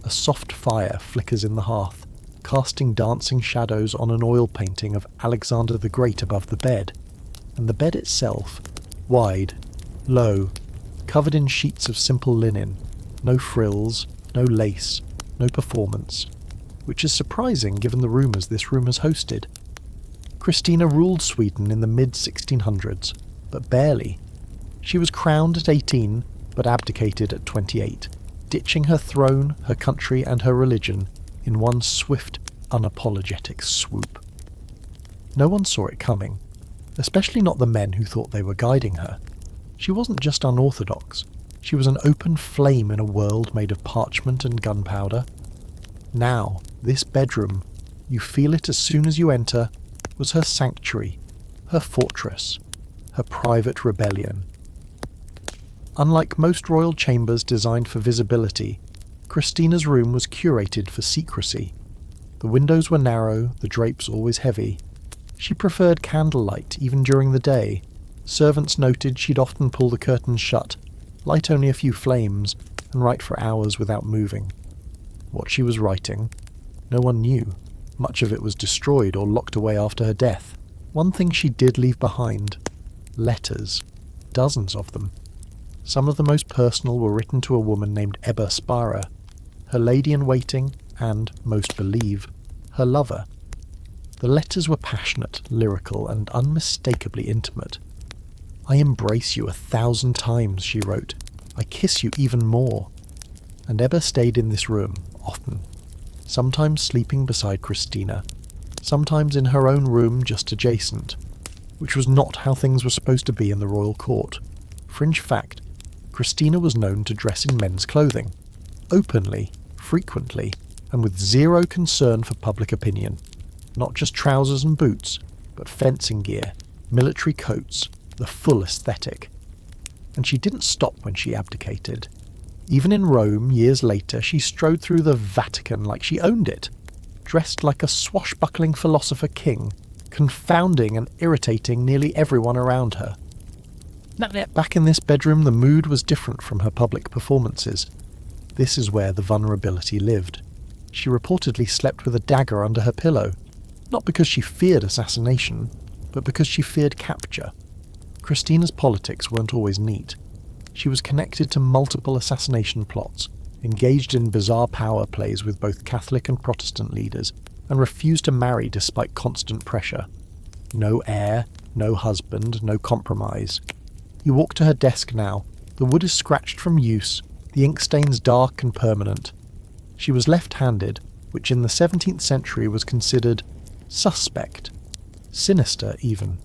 A soft fire flickers in the hearth, casting dancing shadows on an oil painting of Alexander the Great above the bed, and the bed itself, wide, low, covered in sheets of simple linen, no frills, no lace, no performance, which is surprising given the rumours this room has hosted. Christina ruled Sweden in the mid-1600s, but barely. She was crowned at 18, but abdicated at 28, ditching her throne, her country and her religion in one swift, unapologetic swoop. No one saw it coming, especially not the men who thought they were guiding her. She wasn't just unorthodox, she was an open flame in a world made of parchment and gunpowder. Now, this bedroom, you feel it as soon as you enter, was her sanctuary, her fortress, her private rebellion. Unlike most royal chambers designed for visibility, Christina's room was curated for secrecy. The windows were narrow, the drapes always heavy. She preferred candlelight even during the day. Servants noted she'd often pull the curtains shut, light only a few flames, and write for hours without moving. What she was writing, no one knew. Much of it was destroyed or locked away after her death. One thing she did leave behind: letters. Dozens of them. Some of the most personal were written to a woman named Ebba Spara, her lady-in-waiting and, most believe, her lover. The letters were passionate, lyrical, and unmistakably intimate. "I embrace you 1,000 times," she wrote. "I kiss you even more." And Ebba stayed in this room, often, sometimes sleeping beside Christina, sometimes in her own room just adjacent, which was not how things were supposed to be in the royal court. Fringe fact, Christina was known to dress in men's clothing, openly, frequently, and with zero concern for public opinion. Not just trousers and boots, but fencing gear, military coats, the full aesthetic. And she didn't stop when she abdicated. Even in Rome, years later, she strode through the Vatican like she owned it, dressed like a swashbuckling philosopher king, confounding and irritating nearly everyone around her. Back in this bedroom, the mood was different from her public performances. This is where the vulnerability lived. She reportedly slept with a dagger under her pillow, not because she feared assassination, but because she feared capture. Christina's politics weren't always neat. She was connected to multiple assassination plots, engaged in bizarre power plays with both Catholic and Protestant leaders, and refused to marry despite constant pressure. No heir, no husband, no compromise. You walk to her desk now. The wood is scratched from use, the ink stains dark and permanent. She was left-handed, which in the 17th century was considered suspect, sinister even.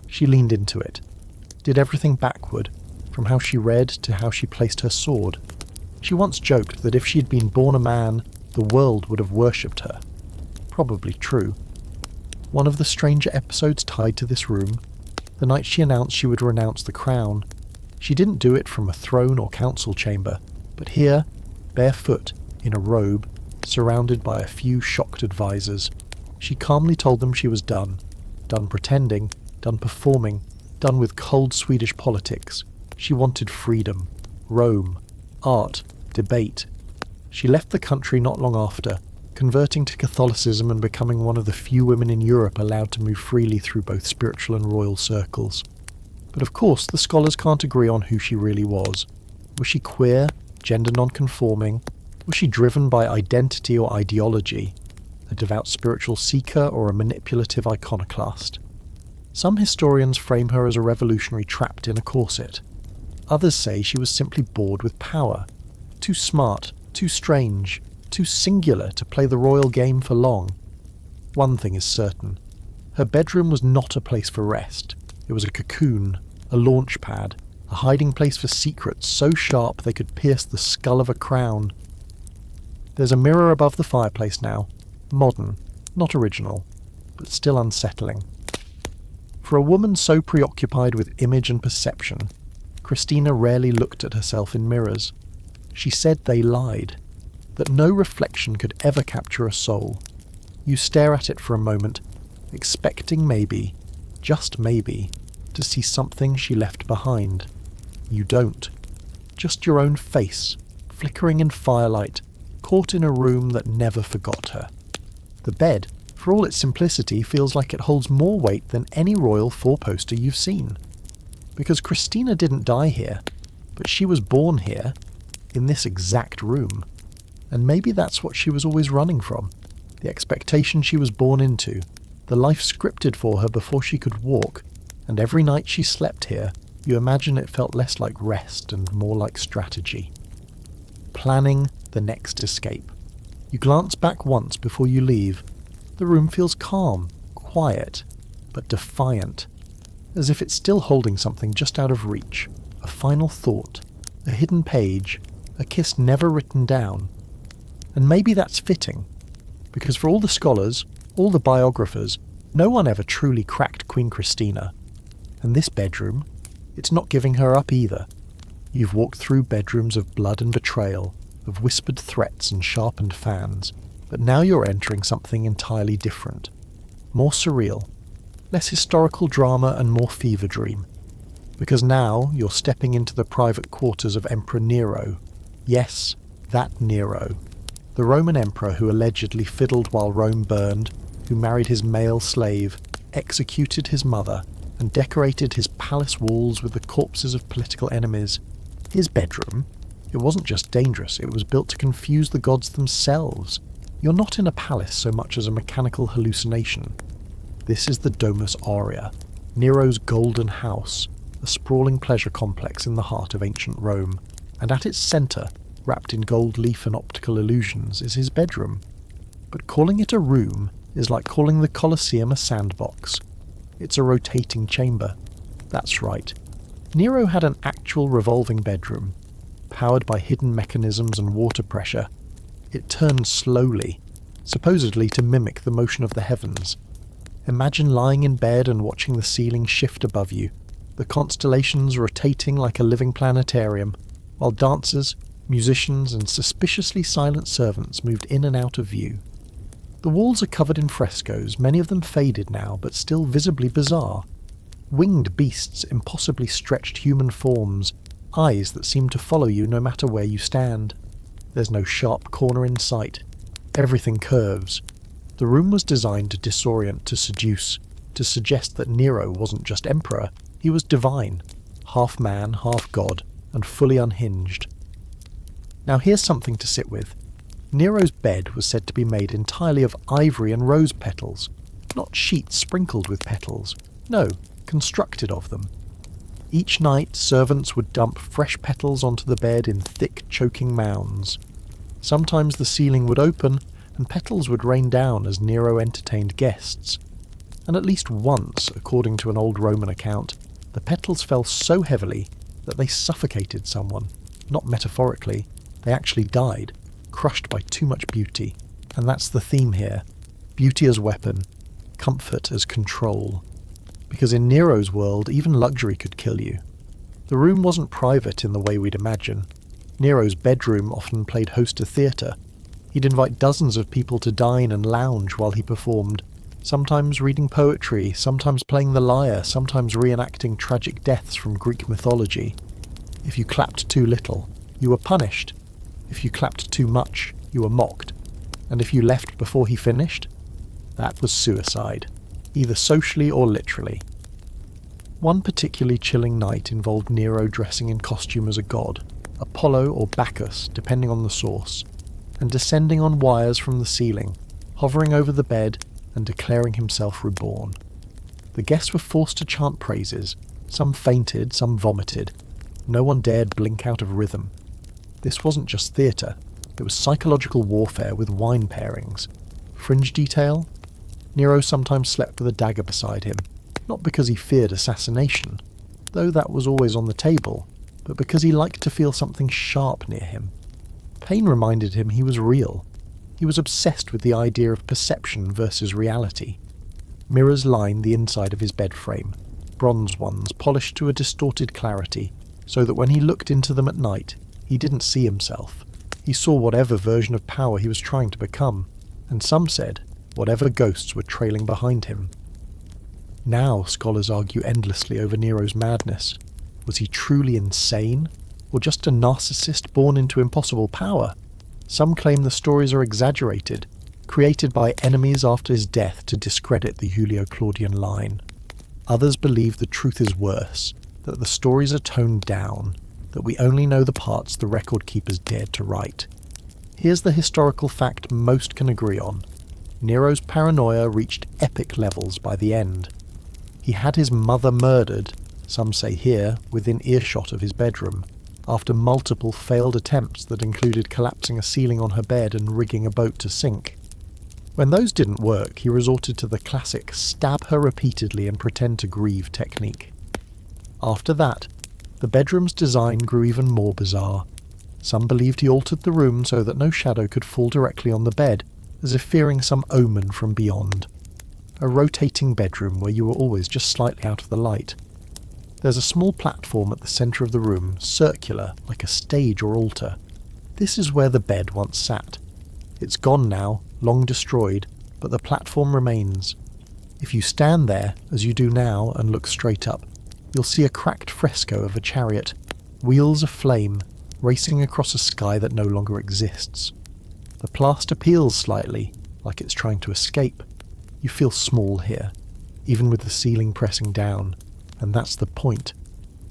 She leaned into it, did everything backward, from how she read to how she placed her sword. She once joked that if she'd been born a man, the world would have worshipped her. Probably true. One of the stranger episodes tied to this room, the night she announced she would renounce the crown, She didn't do it from a throne or council chamber, but here, barefoot, in a robe, surrounded by a few shocked advisors, she calmly told them she was done. Done pretending, done performing, done with cold Swedish politics. She wanted freedom, Rome, art, debate. She left the country not long after, converting to Catholicism and becoming one of the few women in Europe allowed to move freely through both spiritual and royal circles. But of course, the scholars can't agree on who she really was. Was she queer, gender non-conforming? Was she driven by identity or ideology? A devout spiritual seeker or a manipulative iconoclast? Some historians frame her as a revolutionary trapped in a corset. Others say she was simply bored with power. Too smart, too strange, too singular to play the royal game for long. One thing is certain. Her bedroom was not a place for rest. It was a cocoon, a launch pad, a hiding place for secrets so sharp they could pierce the skull of a crown. There's a mirror above the fireplace now. Modern, not original, but still unsettling. For a woman so preoccupied with image and perception, Christina rarely looked at herself in mirrors. She said they lied, that no reflection could ever capture a soul. You stare at it for a moment, expecting maybe, just maybe, to see something she left behind. You don't. Just your own face, flickering in firelight, caught in a room that never forgot her. The bed, for all its simplicity, feels like it holds more weight than any royal four-poster you've seen. Because Christina didn't die here, but she was born here, in this exact room. And maybe that's what she was always running from, the expectation she was born into, the life scripted for her before she could walk, and every night she slept here, you imagine it felt less like rest and more like strategy. Planning the next escape. You glance back once before you leave. The room feels calm, quiet, but defiant, as if it's still holding something just out of reach, a final thought, a hidden page, a kiss never written down. And maybe that's fitting, because for all the scholars, all the biographers, no one ever truly cracked Queen Christina. And this bedroom, it's not giving her up either. You've walked through bedrooms of blood and betrayal, of whispered threats and sharpened fans, but now you're entering something entirely different. More surreal, less historical drama and more fever dream. Because now you're stepping into the private quarters of Emperor Nero. Yes, that Nero. The Roman emperor who allegedly fiddled while Rome burned, who married his male slave, executed his mother, and decorated his palace walls with the corpses of political enemies. His bedroom? It wasn't just dangerous, it was built to confuse the gods themselves. You're not in a palace so much as a mechanical hallucination. This is the Domus Aurea, Nero's golden house, a sprawling pleasure complex in the heart of ancient Rome, and at its centre, wrapped in gold leaf and optical illusions, is his bedroom. But calling it a room is like calling the Colosseum a sandbox. It's a rotating chamber. That's right. Nero had an actual revolving bedroom, powered by hidden mechanisms and water pressure. It turned slowly, supposedly to mimic the motion of the heavens. Imagine lying in bed and watching the ceiling shift above you, the constellations rotating like a living planetarium, while dancers, musicians, and suspiciously silent servants moved in and out of view. The walls are covered in frescoes, many of them faded now, but still visibly bizarre. Winged beasts, impossibly stretched human forms, eyes that seem to follow you no matter where you stand. There's no sharp corner in sight. Everything curves. The room was designed to disorient, to seduce, to suggest that Nero wasn't just emperor, he was divine, half man, half god, and fully unhinged. Now here's something to sit with. Nero's bed was said to be made entirely of ivory and rose petals, not sheets sprinkled with petals, no, constructed of them. Each night, servants would dump fresh petals onto the bed in thick, choking mounds. Sometimes the ceiling would open, and petals would rain down as Nero entertained guests. And at least once, according to an old Roman account, the petals fell so heavily that they suffocated someone. Not metaphorically, they actually died, crushed by too much beauty. And that's the theme here. Beauty as weapon, comfort as control. Because in Nero's world, even luxury could kill you. The room wasn't private in the way we'd imagine. Nero's bedroom often played host to theatre. He'd invite dozens of people to dine and lounge while he performed, sometimes reading poetry, sometimes playing the lyre, sometimes reenacting tragic deaths from Greek mythology. If you clapped too little, you were punished. If you clapped too much, you were mocked. And if you left before he finished, that was suicide, either socially or literally. One particularly chilling night involved Nero dressing in costume as a god, Apollo or Bacchus, depending on the source, and descending on wires from the ceiling, hovering over the bed and declaring himself reborn. The guests were forced to chant praises. Some fainted, some vomited. No one dared blink out of rhythm. This wasn't just theatre, it was psychological warfare with wine pairings. Fringe detail? Nero sometimes slept with a dagger beside him, not because he feared assassination, though that was always on the table, but because he liked to feel something sharp near him. Pain reminded him he was real. He was obsessed with the idea of perception versus reality. Mirrors lined the inside of his bed frame, bronze ones polished to a distorted clarity, so that when he looked into them at night, he didn't see himself. He saw whatever version of power he was trying to become, and some said, whatever ghosts were trailing behind him. Now scholars argue endlessly over Nero's madness. Was he truly insane, or just a narcissist born into impossible power? Some claim the stories are exaggerated, created by enemies after his death to discredit the Julio-Claudian line. Others believe the truth is worse, that the stories are toned down, that we only know the parts the record keepers dared to write. Here's the historical fact most can agree on. Nero's paranoia reached epic levels by the end. He had his mother murdered, some say here, within earshot of his bedroom, after multiple failed attempts that included collapsing a ceiling on her bed and rigging a boat to sink. When those didn't work, he resorted to the classic stab her repeatedly and pretend to grieve technique. After that, the bedroom's design grew even more bizarre. Some believed he altered the room so that no shadow could fall directly on the bed, as if fearing some omen from beyond. A rotating bedroom where you were always just slightly out of the light. There's a small platform at the centre of the room, circular, like a stage or altar. This is where the bed once sat. It's gone now, long destroyed, but the platform remains. If you stand there, as you do now, and look straight up, you'll see a cracked fresco of a chariot, wheels of flame, racing across a sky that no longer exists. The plaster peels slightly, like it's trying to escape. You feel small here, even with the ceiling pressing down, and that's the point.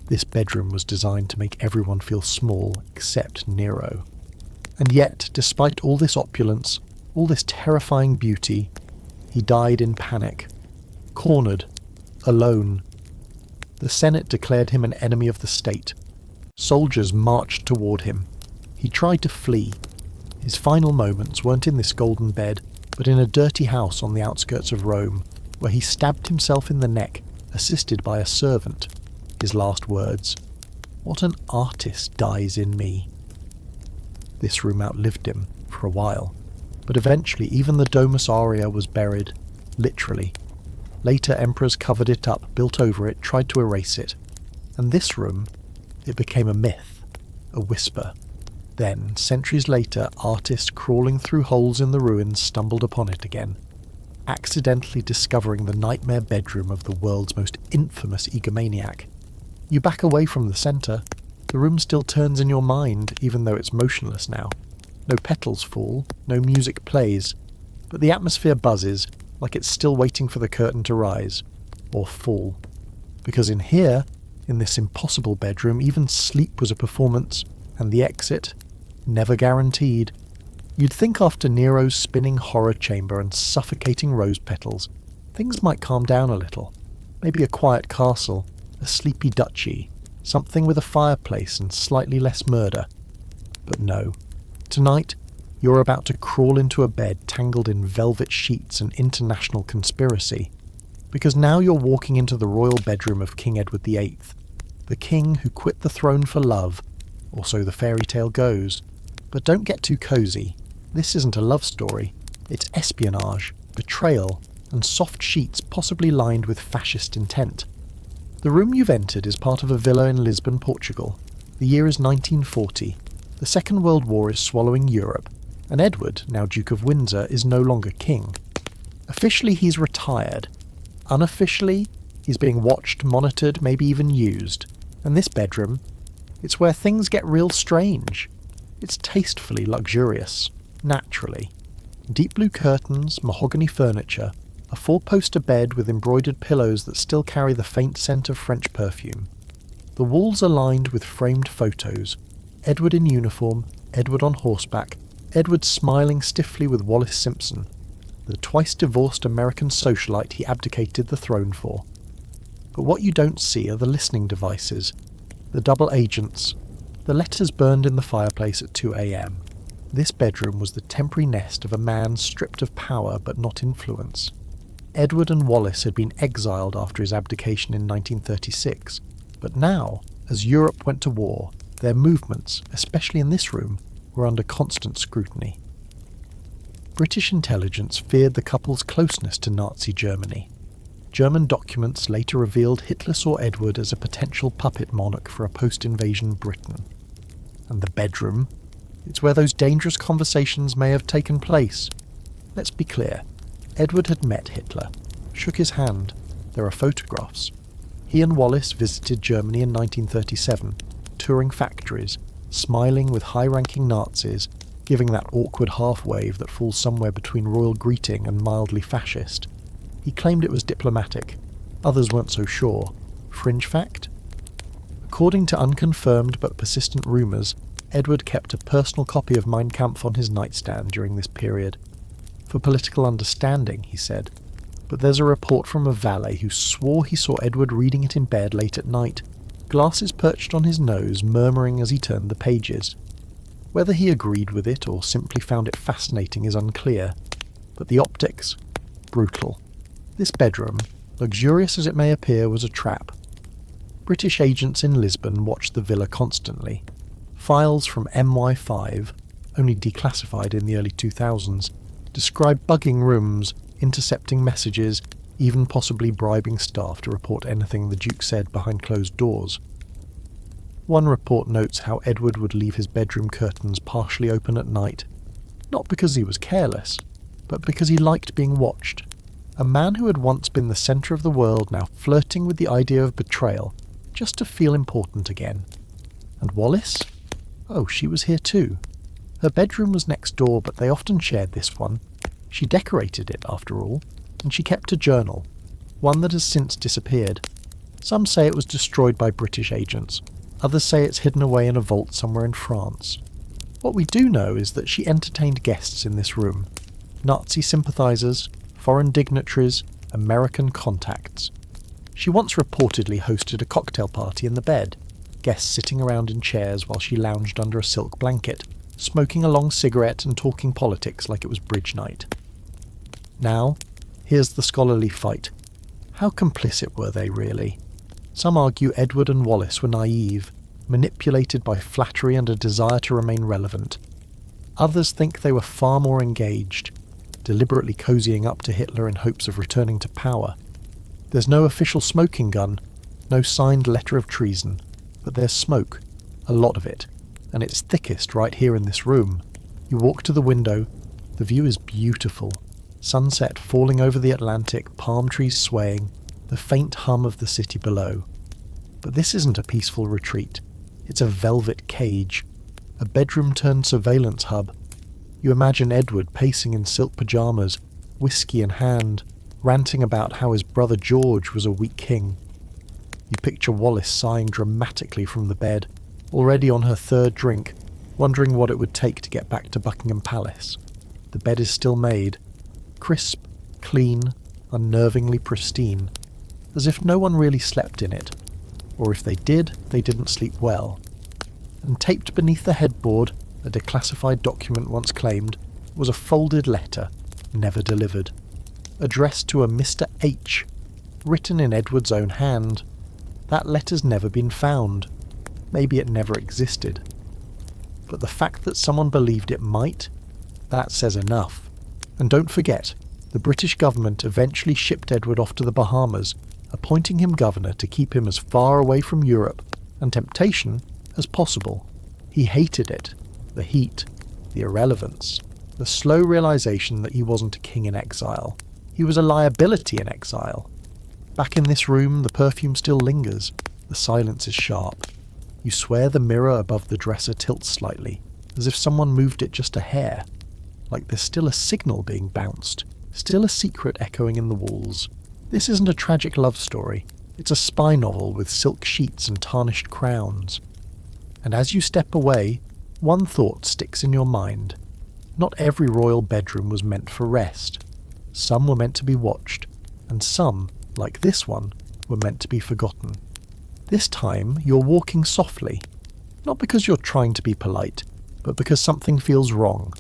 This bedroom was designed to make everyone feel small except Nero. And yet, despite all this opulence, all this terrifying beauty, he died in panic, cornered, alone. The Senate declared him an enemy of the state. Soldiers marched toward him. He tried to flee. His final moments weren't in this golden bed, but in a dirty house on the outskirts of Rome, where he stabbed himself in the neck, assisted by a servant. His last words, "What an artist dies in me." This room outlived him, for a while, but eventually even the Domus Aurea was buried, literally. Later emperors covered it up, built over it, tried to erase it. And this room, it became a myth, a whisper. Then, centuries later, artists crawling through holes in the ruins stumbled upon it again, accidentally discovering the nightmare bedroom of the world's most infamous egomaniac. You back away from the centre, the room still turns in your mind, even though it's motionless now. No petals fall, no music plays, but the atmosphere buzzes, like it's still waiting for the curtain to rise, or fall. Because in here, in this impossible bedroom, even sleep was a performance, and the exit, never guaranteed. You'd think after Nero's spinning horror chamber and suffocating rose petals, things might calm down a little. Maybe a quiet castle, a sleepy duchy, something with a fireplace and slightly less murder. But no. Tonight, you're about to crawl into a bed tangled in velvet sheets and international conspiracy. Because now you're walking into the royal bedroom of King Edward VIII, the king who quit the throne for love, or so the fairy tale goes. But don't get too cozy. This isn't a love story. It's espionage, betrayal, and soft sheets possibly lined with fascist intent. The room you've entered is part of a villa in Lisbon, Portugal. The year is 1940. The Second World War is swallowing Europe, and Edward, now Duke of Windsor, is no longer king. Officially, he's retired. Unofficially, he's being watched, monitored, maybe even used. And this bedroom, it's where things get real strange. It's tastefully luxurious, naturally. Deep blue curtains, mahogany furniture, a four-poster bed with embroidered pillows that still carry the faint scent of French perfume. The walls are lined with framed photos. Edward in uniform, Edward on horseback, Edward smiling stiffly with Wallis Simpson, the twice-divorced American socialite he abdicated the throne for. But what you don't see are the listening devices, the double agents, the letters burned in the fireplace at 2 a.m. This bedroom was the temporary nest of a man stripped of power but not influence. Edward and Wallis had been exiled after his abdication in 1936, but now, as Europe went to war, their movements, especially in this room, were under constant scrutiny. British intelligence feared the couple's closeness to Nazi Germany. German documents later revealed Hitler saw Edward as a potential puppet monarch for a post-invasion Britain. And the bedroom? It's where those dangerous conversations may have taken place. Let's be clear. Edward had met Hitler, shook his hand. There are photographs. He and Wallis visited Germany in 1937, touring factories, smiling with high-ranking Nazis, giving that awkward half-wave that falls somewhere between royal greeting and mildly fascist. He claimed it was diplomatic. Others weren't so sure. Fringe fact? According to unconfirmed but persistent rumours, Edward kept a personal copy of Mein Kampf on his nightstand during this period. For political understanding, he said. But there's a report from a valet who swore he saw Edward reading it in bed late at night, glasses perched on his nose, murmuring as he turned the pages. Whether he agreed with it or simply found it fascinating is unclear. But the optics? Brutal. This bedroom, luxurious as it may appear, was a trap. British agents in Lisbon watched the villa constantly. Files from MI5, only declassified in the early 2000s, describe bugging rooms, intercepting messages, even possibly bribing staff to report anything the Duke said behind closed doors. One report notes how Edward would leave his bedroom curtains partially open at night, not because he was careless, but because he liked being watched. A man who had once been the centre of the world now flirting with the idea of betrayal, just to feel important again. And Wallis? Oh, she was here too. Her bedroom was next door, but they often shared this one. She decorated it, after all, and she kept a journal, one that has since disappeared. Some say it was destroyed by British agents, others say it's hidden away in a vault somewhere in France. What we do know is that she entertained guests in this room. Nazi sympathisers, foreign dignitaries, American contacts. She once reportedly hosted a cocktail party in the bed, guests sitting around in chairs while she lounged under a silk blanket, smoking a long cigarette and talking politics like it was bridge night. Now, here's the scholarly fight. How complicit were they, really? Some argue Edward and Wallis were naive, manipulated by flattery and a desire to remain relevant. Others think they were far more engaged, deliberately cozying up to Hitler in hopes of returning to power. There's no official smoking gun, no signed letter of treason, but there's smoke, a lot of it, and it's thickest right here in this room. You walk to the window, the view is beautiful. Sunset falling over the Atlantic, palm trees swaying, the faint hum of the city below. But this isn't a peaceful retreat. It's a velvet cage, a bedroom-turned surveillance hub. You imagine Edward pacing in silk pyjamas, whiskey in hand, ranting about how his brother George was a weak king. You picture Wallis sighing dramatically from the bed, already on her third drink, wondering what it would take to get back to Buckingham Palace. The bed is still made, crisp, clean, unnervingly pristine, as if no one really slept in it, or if they did, they didn't sleep well. And taped beneath the headboard, a declassified document once claimed, was a folded letter, never delivered, addressed to a Mr. H, written in Edward's own hand. That letter's never been found. Maybe it never existed. But the fact that someone believed it might, that says enough. And don't forget, the British government eventually shipped Edward off to the Bahamas, appointing him governor to keep him as far away from Europe and temptation as possible. He hated it, the heat, the irrelevance, the slow realization that he wasn't a king in exile. He was a liability in exile. Back in this room, the perfume still lingers. The silence is sharp. You swear the mirror above the dresser tilts slightly, as if someone moved it just a hair. Like there's still a signal being bounced, still a secret echoing in the walls. This isn't a tragic love story. It's a spy novel with silk sheets and tarnished crowns. And as you step away, one thought sticks in your mind. Not every royal bedroom was meant for rest. Some were meant to be watched, and some, like this one, were meant to be forgotten. This time, you're walking softly, not because you're trying to be polite, but because something feels wrong,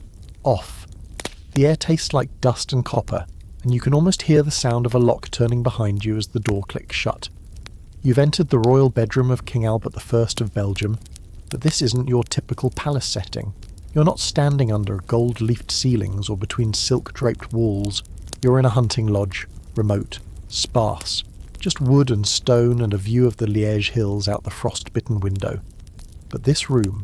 off. The air tastes like dust and copper, and you can almost hear the sound of a lock turning behind you as the door clicks shut. You've entered the royal bedroom of King Albert I of Belgium, but this isn't your typical palace setting. You're not standing under gold-leafed ceilings or between silk-draped walls. You're in a hunting lodge, remote, sparse, just wood and stone and a view of the Liège hills out the frost-bitten window. But this room,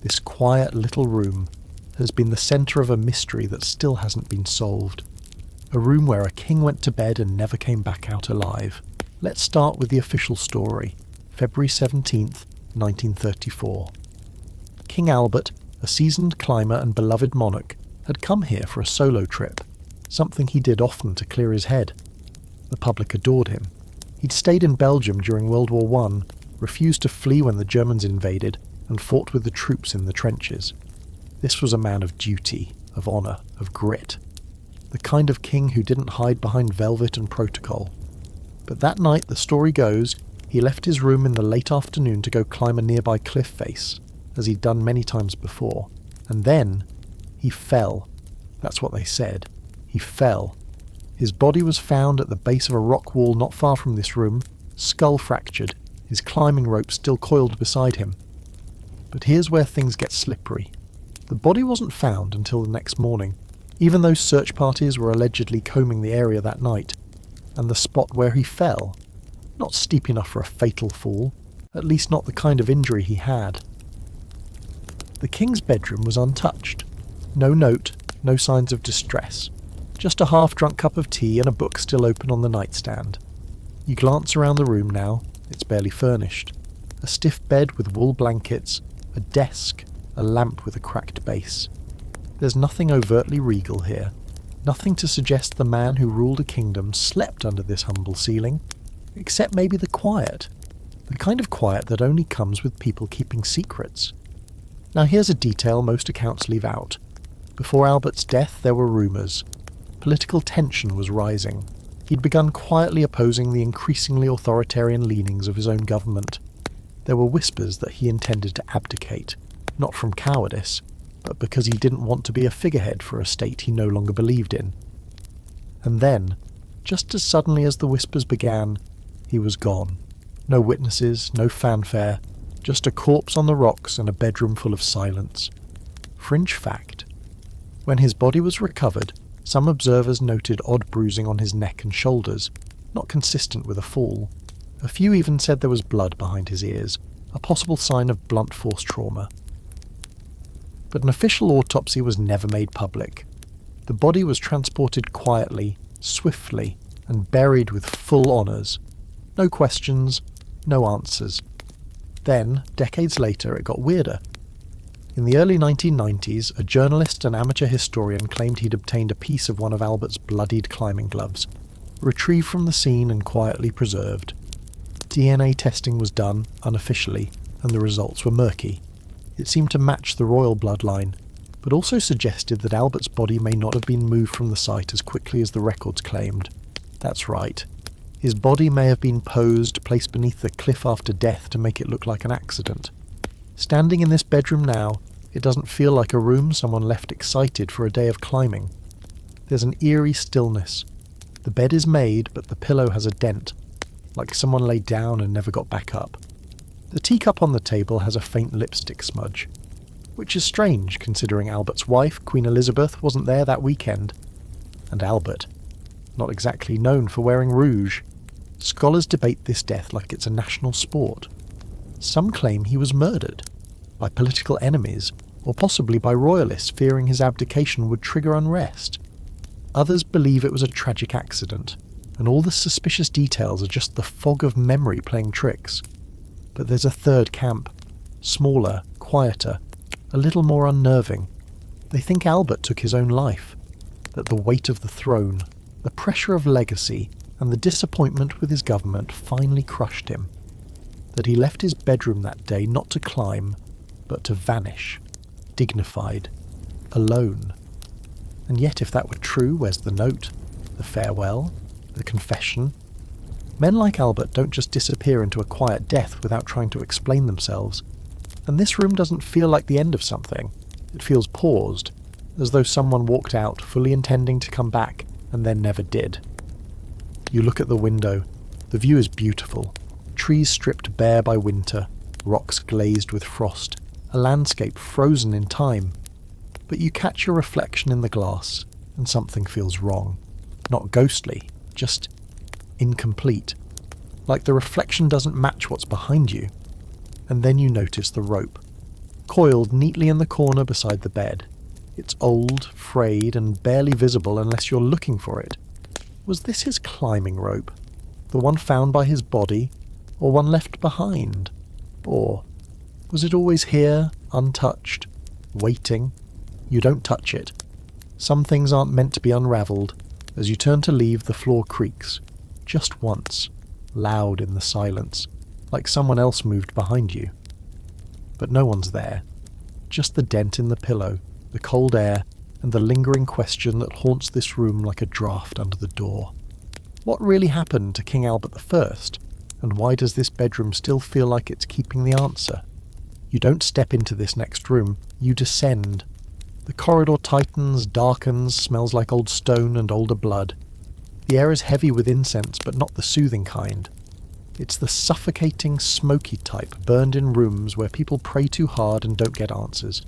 this quiet little room, has been the centre of a mystery that still hasn't been solved. A room where a king went to bed and never came back out alive. Let's start with the official story, February 17th, 1934. King Albert, a seasoned climber and beloved monarch, had come here for a solo trip, something he did often to clear his head. The public adored him. He'd stayed in Belgium during World War I, refused to flee when the Germans invaded, and fought with the troops in the trenches. This was a man of duty, of honour, of grit. The kind of king who didn't hide behind velvet and protocol. But that night, the story goes, he left his room in the late afternoon to go climb a nearby cliff face, as he'd done many times before. And then, he fell. That's what they said. He fell. His body was found at the base of a rock wall not far from this room, skull fractured, his climbing rope still coiled beside him. But here's where things get slippery. The body wasn't found until the next morning, even though search parties were allegedly combing the area that night. And the spot where he fell, not steep enough for a fatal fall, at least not the kind of injury he had. The king's bedroom was untouched. No note, no signs of distress. Just a half-drunk cup of tea and a book still open on the nightstand. You glance around the room now, it's barely furnished. A stiff bed with wool blankets, a desk, a lamp with a cracked base. There's nothing overtly regal here. Nothing to suggest the man who ruled a kingdom slept under this humble ceiling, except maybe the quiet. The kind of quiet that only comes with people keeping secrets. Now here's a detail most accounts leave out. Before Albert's death there were rumours. Political tension was rising. He'd begun quietly opposing the increasingly authoritarian leanings of his own government. There were whispers that he intended to abdicate, not from cowardice, but because he didn't want to be a figurehead for a state he no longer believed in. And then, just as suddenly as the whispers began, he was gone. No witnesses, no fanfare, just a corpse on the rocks and a bedroom full of silence. Fringe fact. When his body was recovered, some observers noted odd bruising on his neck and shoulders, not consistent with a fall. A few even said there was blood behind his ears, a possible sign of blunt force trauma. But an official autopsy was never made public. The body was transported quietly, swiftly, and buried with full honours. No questions, no answers. Then, decades later, it got weirder. In the early 1990s, a journalist and amateur historian claimed he'd obtained a piece of one of Albert's bloodied climbing gloves, retrieved from the scene and quietly preserved. DNA testing was done, unofficially, and the results were murky. It seemed to match the royal bloodline, but also suggested that Albert's body may not have been moved from the site as quickly as the records claimed. That's right. His body may have been posed, placed beneath the cliff after death to make it look like an accident. Standing in this bedroom now, it doesn't feel like a room someone left excited for a day of climbing. There's an eerie stillness. The bed is made, but the pillow has a dent, like someone lay down and never got back up. The teacup on the table has a faint lipstick smudge, which is strange considering Albert's wife, Queen Elizabeth, wasn't there that weekend. And Albert, not exactly known for wearing rouge. Scholars debate this death like it's a national sport. Some claim he was murdered by political enemies, or possibly by royalists fearing his abdication would trigger unrest. Others believe it was a tragic accident, and all the suspicious details are just the fog of memory playing tricks. But there's a third camp, smaller, quieter, a little more unnerving. They think Albert took his own life, that the weight of the throne, the pressure of legacy, and the disappointment with his government finally crushed him. That he left his bedroom that day not to climb, but to vanish, dignified, alone. And yet if that were true, where's the note, the farewell, the confession? Men like Albert don't just disappear into a quiet death without trying to explain themselves. And this room doesn't feel like the end of something. It feels paused, as though someone walked out fully intending to come back and then never did. You look at the window. The view is beautiful. Trees stripped bare by winter, rocks glazed with frost, a landscape frozen in time. But you catch your reflection in the glass, and something feels wrong. Not ghostly, just incomplete. Like the reflection doesn't match what's behind you. And then you notice the rope, coiled neatly in the corner beside the bed. It's old, frayed, and barely visible unless you're looking for it. Was this his climbing rope? The one found by his body? Or one left behind? Or was it always here, untouched, waiting? You don't touch it. Some things aren't meant to be unravelled. As you turn to leave, the floor creaks. Just once, loud in the silence, like someone else moved behind you. But no one's there. Just the dent in the pillow, the cold air, and the lingering question that haunts this room like a draft under the door. What really happened to King Albert I? And why does this bedroom still feel like it's keeping the answer? You don't step into this next room, you descend. The corridor tightens, darkens, smells like old stone and older blood. The air is heavy with incense, but not the soothing kind. It's the suffocating, smoky type burned in rooms where people pray too hard and don't get answers.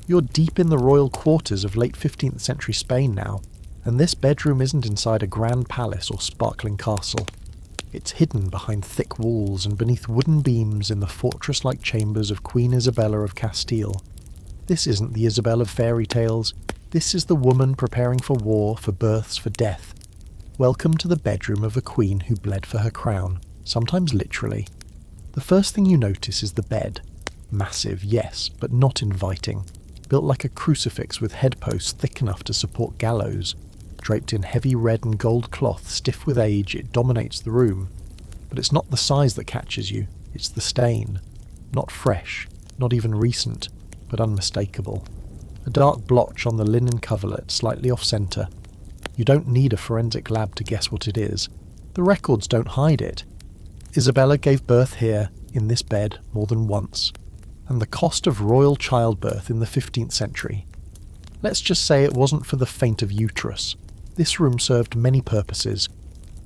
You're deep in the royal quarters of late 15th century Spain now, and this bedroom isn't inside a grand palace or sparkling castle. It's hidden behind thick walls and beneath wooden beams in the fortress-like chambers of Queen Isabella of Castile. This isn't the Isabel of fairy tales. This is the woman preparing for war, for births, for death. Welcome to the bedroom of a queen who bled for her crown, sometimes literally. The first thing you notice is the bed. Massive, yes, but not inviting. Built like a crucifix with headposts thick enough to support gallows. Draped in heavy red and gold cloth, stiff with age, it dominates the room. But it's not the size that catches you, it's the stain. Not fresh, not even recent, but unmistakable. A dark blotch on the linen coverlet, slightly off-centre. You don't need a forensic lab to guess what it is. The records don't hide it. Isabella gave birth here, in this bed, more than once. And the cost of royal childbirth in the 15th century. Let's just say it wasn't for the faint of uterus. This room served many purposes.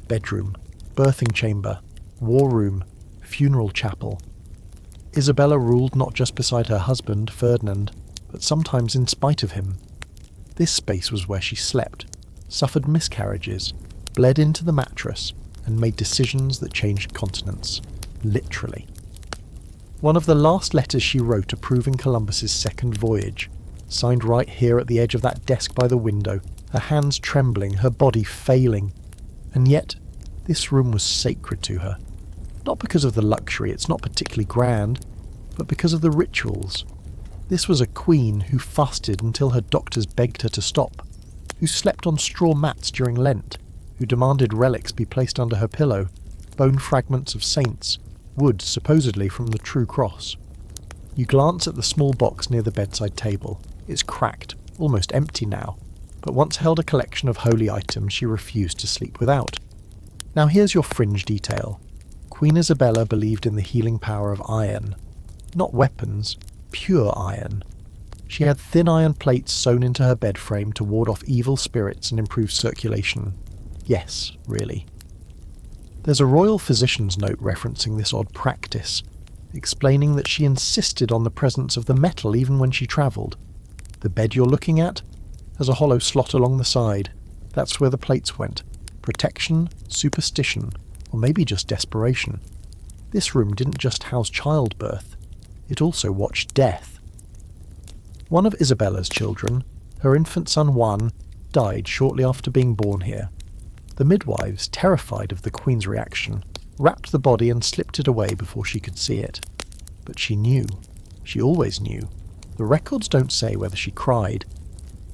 Bedroom, birthing chamber, war room, funeral chapel. Isabella ruled not just beside her husband, Ferdinand, but sometimes in spite of him. This space was where she slept, suffered miscarriages, bled into the mattress, and made decisions that changed continents. Literally. One of the last letters she wrote approving Columbus's second voyage, signed right here at the edge of that desk by the window, her hands trembling, her body failing. And yet, this room was sacred to her. Not because of the luxury, it's not particularly grand, but because of the rituals. This was a queen who fasted until her doctors begged her to stop, who slept on straw mats during Lent, who demanded relics be placed under her pillow, bone fragments of saints, wood supposedly from the true cross. You glance at the small box near the bedside table. It's cracked, almost empty now, but once held a collection of holy items she refused to sleep without. Now here's your fringe detail. Queen Isabella believed in the healing power of iron. Not weapons, pure iron. She had thin iron plates sewn into her bed frame to ward off evil spirits and improve circulation. Yes, really. There's a royal physician's note referencing this odd practice, explaining that she insisted on the presence of the metal even when she travelled. The bed you're looking at has a hollow slot along the side. That's where the plates went. Protection, superstition, Or maybe just desperation. This room didn't just house childbirth, it also watched death. One of Isabella's children, her infant son Juan, died shortly after being born here. The midwives, terrified of the Queen's reaction, wrapped the body and slipped it away before she could see it. But she knew. She always knew. The records don't say whether she cried,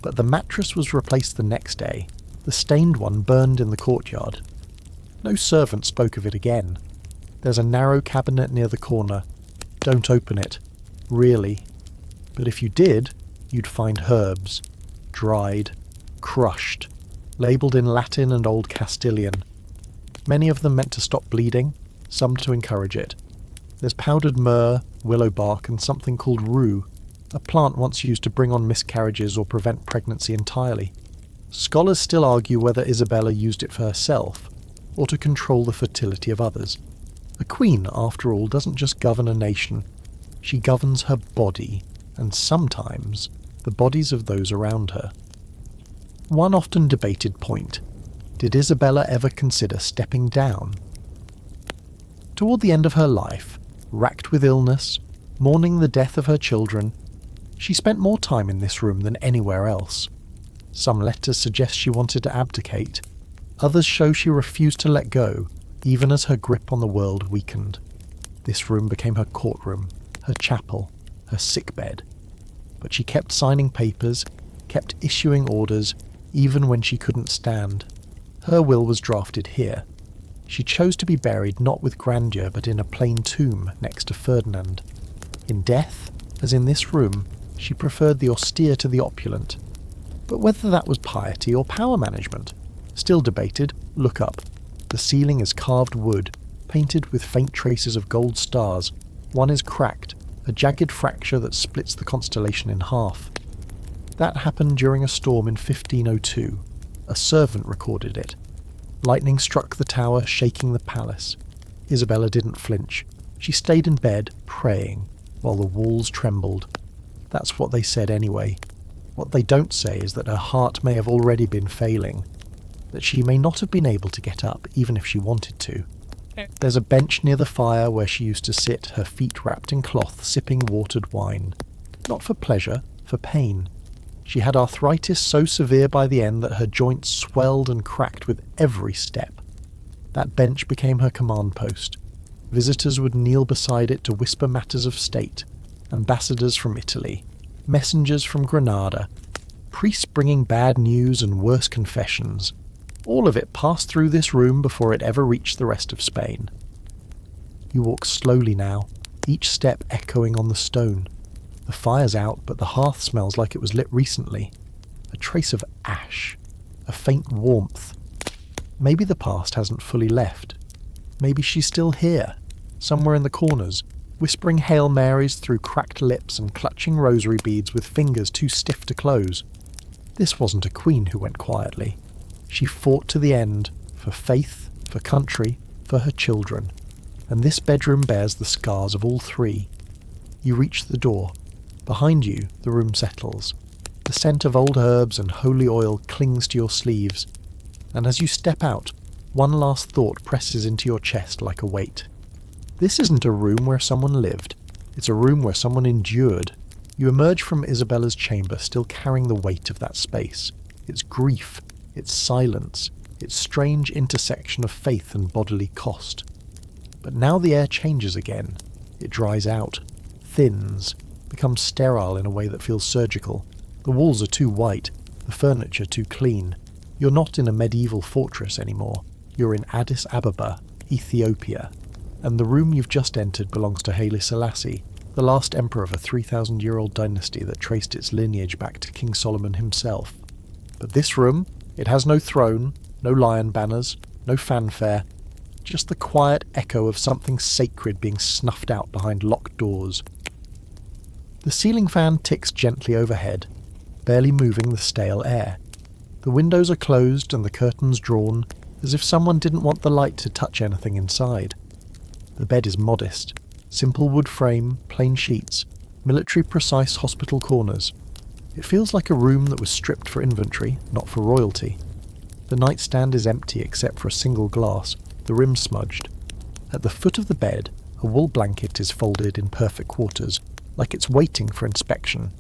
but the mattress was replaced the next day. The stained one burned in the courtyard. No servant spoke of it again. There's a narrow cabinet near the corner. Don't open it. Really. But if you did, you'd find herbs. Dried. Crushed. Labelled in Latin and Old Castilian. Many of them meant to stop bleeding, some to encourage it. There's powdered myrrh, willow bark, and something called rue, a plant once used to bring on miscarriages or prevent pregnancy entirely. Scholars still argue whether Isabella used it for herself, or to control the fertility of others. A queen, after all, doesn't just govern a nation. She governs her body, and sometimes the bodies of those around her. One often debated point: did Isabella ever consider stepping down? Toward the end of her life, racked with illness, mourning the death of her children, she spent more time in this room than anywhere else. Some letters suggest she wanted to abdicate. Others show she refused to let go, even as her grip on the world weakened. This room became her courtroom, her chapel, her sickbed. But she kept signing papers, kept issuing orders, even when she couldn't stand. Her will was drafted here. She chose to be buried not with grandeur but in a plain tomb next to Ferdinand. In death, as in this room, she preferred the austere to the opulent. But whether that was piety or power management, still debated. Look up. The ceiling is carved wood, painted with faint traces of gold stars. One is cracked, a jagged fracture that splits the constellation in half. That happened during a storm in 1502. A servant recorded it. Lightning struck the tower, shaking the palace. Isabella didn't flinch. She stayed in bed, praying, while the walls trembled. That's what they said anyway. What they don't say is that her heart may have already been failing, that she may not have been able to get up even if she wanted to. There's a bench near the fire where she used to sit, her feet wrapped in cloth, sipping watered wine. Not for pleasure, for pain. She had arthritis so severe by the end that her joints swelled and cracked with every step. That bench became her command post. Visitors would kneel beside it to whisper matters of state. Ambassadors from Italy, messengers from Granada, priests bringing bad news and worse confessions. All of it passed through this room before it ever reached the rest of Spain. You walk slowly now, each step echoing on the stone. The fire's out, but the hearth smells like it was lit recently. A trace of ash, a faint warmth. Maybe the past hasn't fully left. Maybe she's still here, somewhere in the corners, whispering Hail Marys through cracked lips and clutching rosary beads with fingers too stiff to close. This wasn't a queen who went quietly. She fought to the end, for faith, for country, for her children. And this bedroom bears the scars of all three. You reach the door. Behind you, the room settles. The scent of old herbs and holy oil clings to your sleeves. And as you step out, one last thought presses into your chest like a weight. This isn't a room where someone lived. It's a room where someone endured. You emerge from Isabella's chamber still carrying the weight of that space. Its grief, its silence, its strange intersection of faith and bodily cost. But now the air changes again. It dries out, thins, becomes sterile in a way that feels surgical. The walls are too white, the furniture too clean. You're not in a medieval fortress anymore. You're in Addis Ababa, Ethiopia. And the room you've just entered belongs to Haile Selassie, the last emperor of a 3,000-year-old dynasty that traced its lineage back to King Solomon himself. But this room, it has no throne, no lion banners, no fanfare, just the quiet echo of something sacred being snuffed out behind locked doors. The ceiling fan ticks gently overhead, barely moving the stale air. The windows are closed and the curtains drawn, as if someone didn't want the light to touch anything inside. The bed is modest. Simple wood frame, plain sheets, military-precise hospital corners. It feels like a room that was stripped for inventory, not for royalty. The nightstand is empty except for a single glass, the rim smudged. At the foot of the bed, a wool blanket is folded in perfect quarters, like it's waiting for inspection.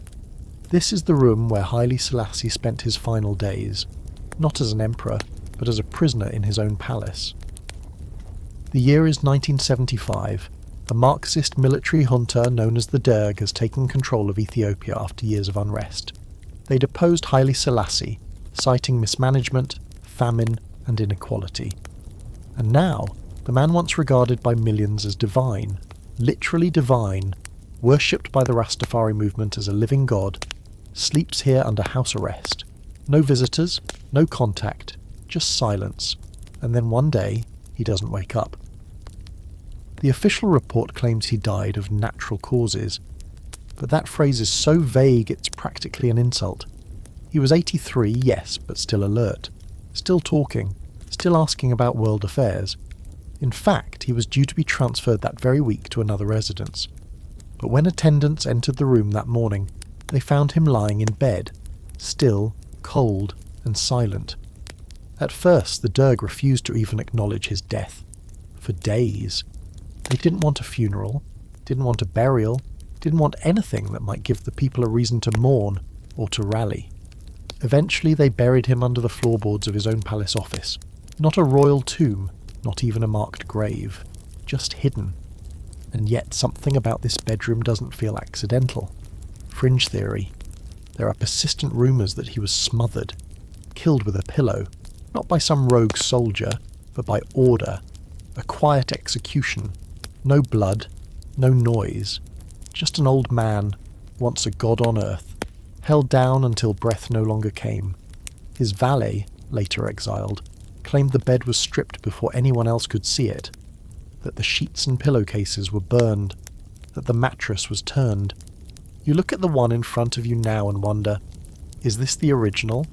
This is the room where Haile Selassie spent his final days, not as an emperor, but as a prisoner in his own palace. The year is 1975. A Marxist military junta known as the Derg has taken control of Ethiopia after years of unrest. They deposed Haile Selassie, citing mismanagement, famine, and inequality. And now, the man once regarded by millions as divine, literally divine, worshipped by the Rastafari movement as a living god, sleeps here under house arrest. No visitors, no contact, just silence, and then one day he doesn't wake up. The official report claims he died of natural causes, but that phrase is so vague it's practically an insult. He was 83, yes, but still alert, still talking, still asking about world affairs. In fact, he was due to be transferred that very week to another residence. But when attendants entered the room that morning, they found him lying in bed, still, cold, and silent. At first, the Derg refused to even acknowledge his death. For days. They didn't want a funeral, didn't want a burial, didn't want anything that might give the people a reason to mourn or to rally. Eventually they buried him under the floorboards of his own palace office. Not a royal tomb, not even a marked grave, just hidden. And yet something about this bedroom doesn't feel accidental. Fringe theory. There are persistent rumours that he was smothered, killed with a pillow, not by some rogue soldier, but by order. A quiet execution. No blood, no noise. Just an old man, once a god on earth, held down until breath no longer came. His valet, later exiled, claimed the bed was stripped before anyone else could see it, that the sheets and pillowcases were burned, that the mattress was turned. You look at the one in front of you now and wonder, is this the original,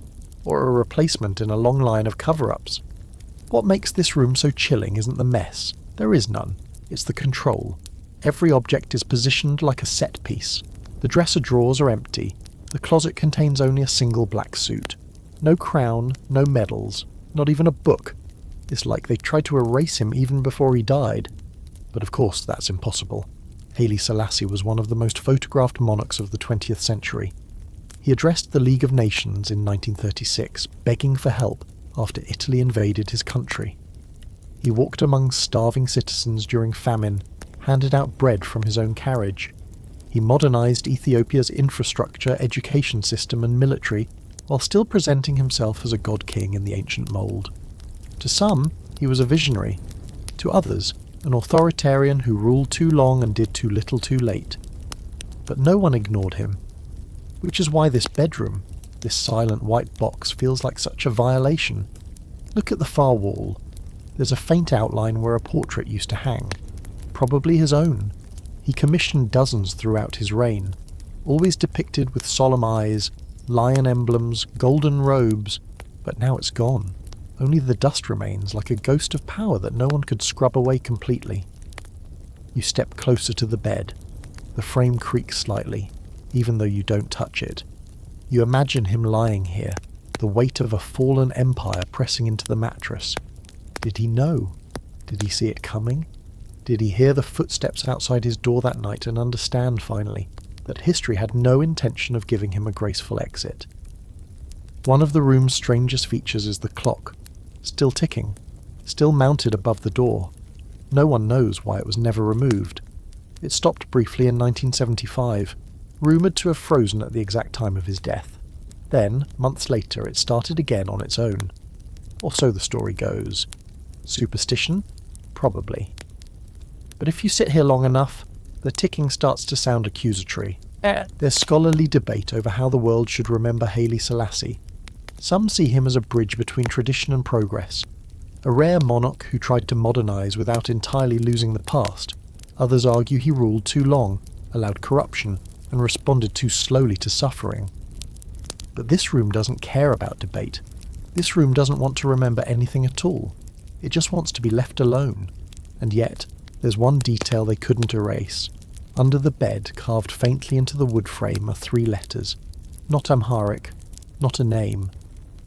or a replacement in a long line of cover-ups? What makes this room so chilling isn't the mess. There is none. It's the control. Every object is positioned like a set piece. The dresser drawers are empty. The closet contains only a single black suit. No crown, no medals, not even a book. It's like they tried to erase him even before he died. But of course that's impossible. Haile Selassie was one of the most photographed monarchs of the 20th century. He addressed the League of Nations in 1936, begging for help after Italy invaded his country. He walked among starving citizens during famine, handed out bread from his own carriage. He modernized Ethiopia's infrastructure, education system and military, while still presenting himself as a god-king in the ancient mould. To some, he was a visionary. To others, an authoritarian who ruled too long and did too little too late. But no one ignored him. Which is why this bedroom, this silent white box, feels like such a violation. Look at the far wall. There's a faint outline where a portrait used to hang. Probably his own. He commissioned dozens throughout his reign, always depicted with solemn eyes, lion emblems, golden robes, but now it's gone. Only the dust remains, like a ghost of power that no one could scrub away completely. You step closer to the bed. The frame creaks slightly, even though you don't touch it. You imagine him lying here, the weight of a fallen empire pressing into the mattress. Did he know? Did he see it coming? Did he hear the footsteps outside his door that night and understand, finally, that history had no intention of giving him a graceful exit? One of the room's strangest features is the clock, still ticking, still mounted above the door. No one knows why it was never removed. It stopped briefly in 1975, rumoured to have frozen at the exact time of his death. Then, months later, it started again on its own. Or so the story goes. Superstition? Probably. But if you sit here long enough, the ticking starts to sound accusatory. There's scholarly debate over how the world should remember Haile Selassie. Some see him as a bridge between tradition and progress, a rare monarch who tried to modernise without entirely losing the past. Others argue he ruled too long, allowed corruption, and responded too slowly to suffering. But this room doesn't care about debate. This room doesn't want to remember anything at all. It just wants to be left alone. And yet, there's one detail they couldn't erase. Under the bed, carved faintly into the wood frame, are 3 letters. Not Amharic, not a name.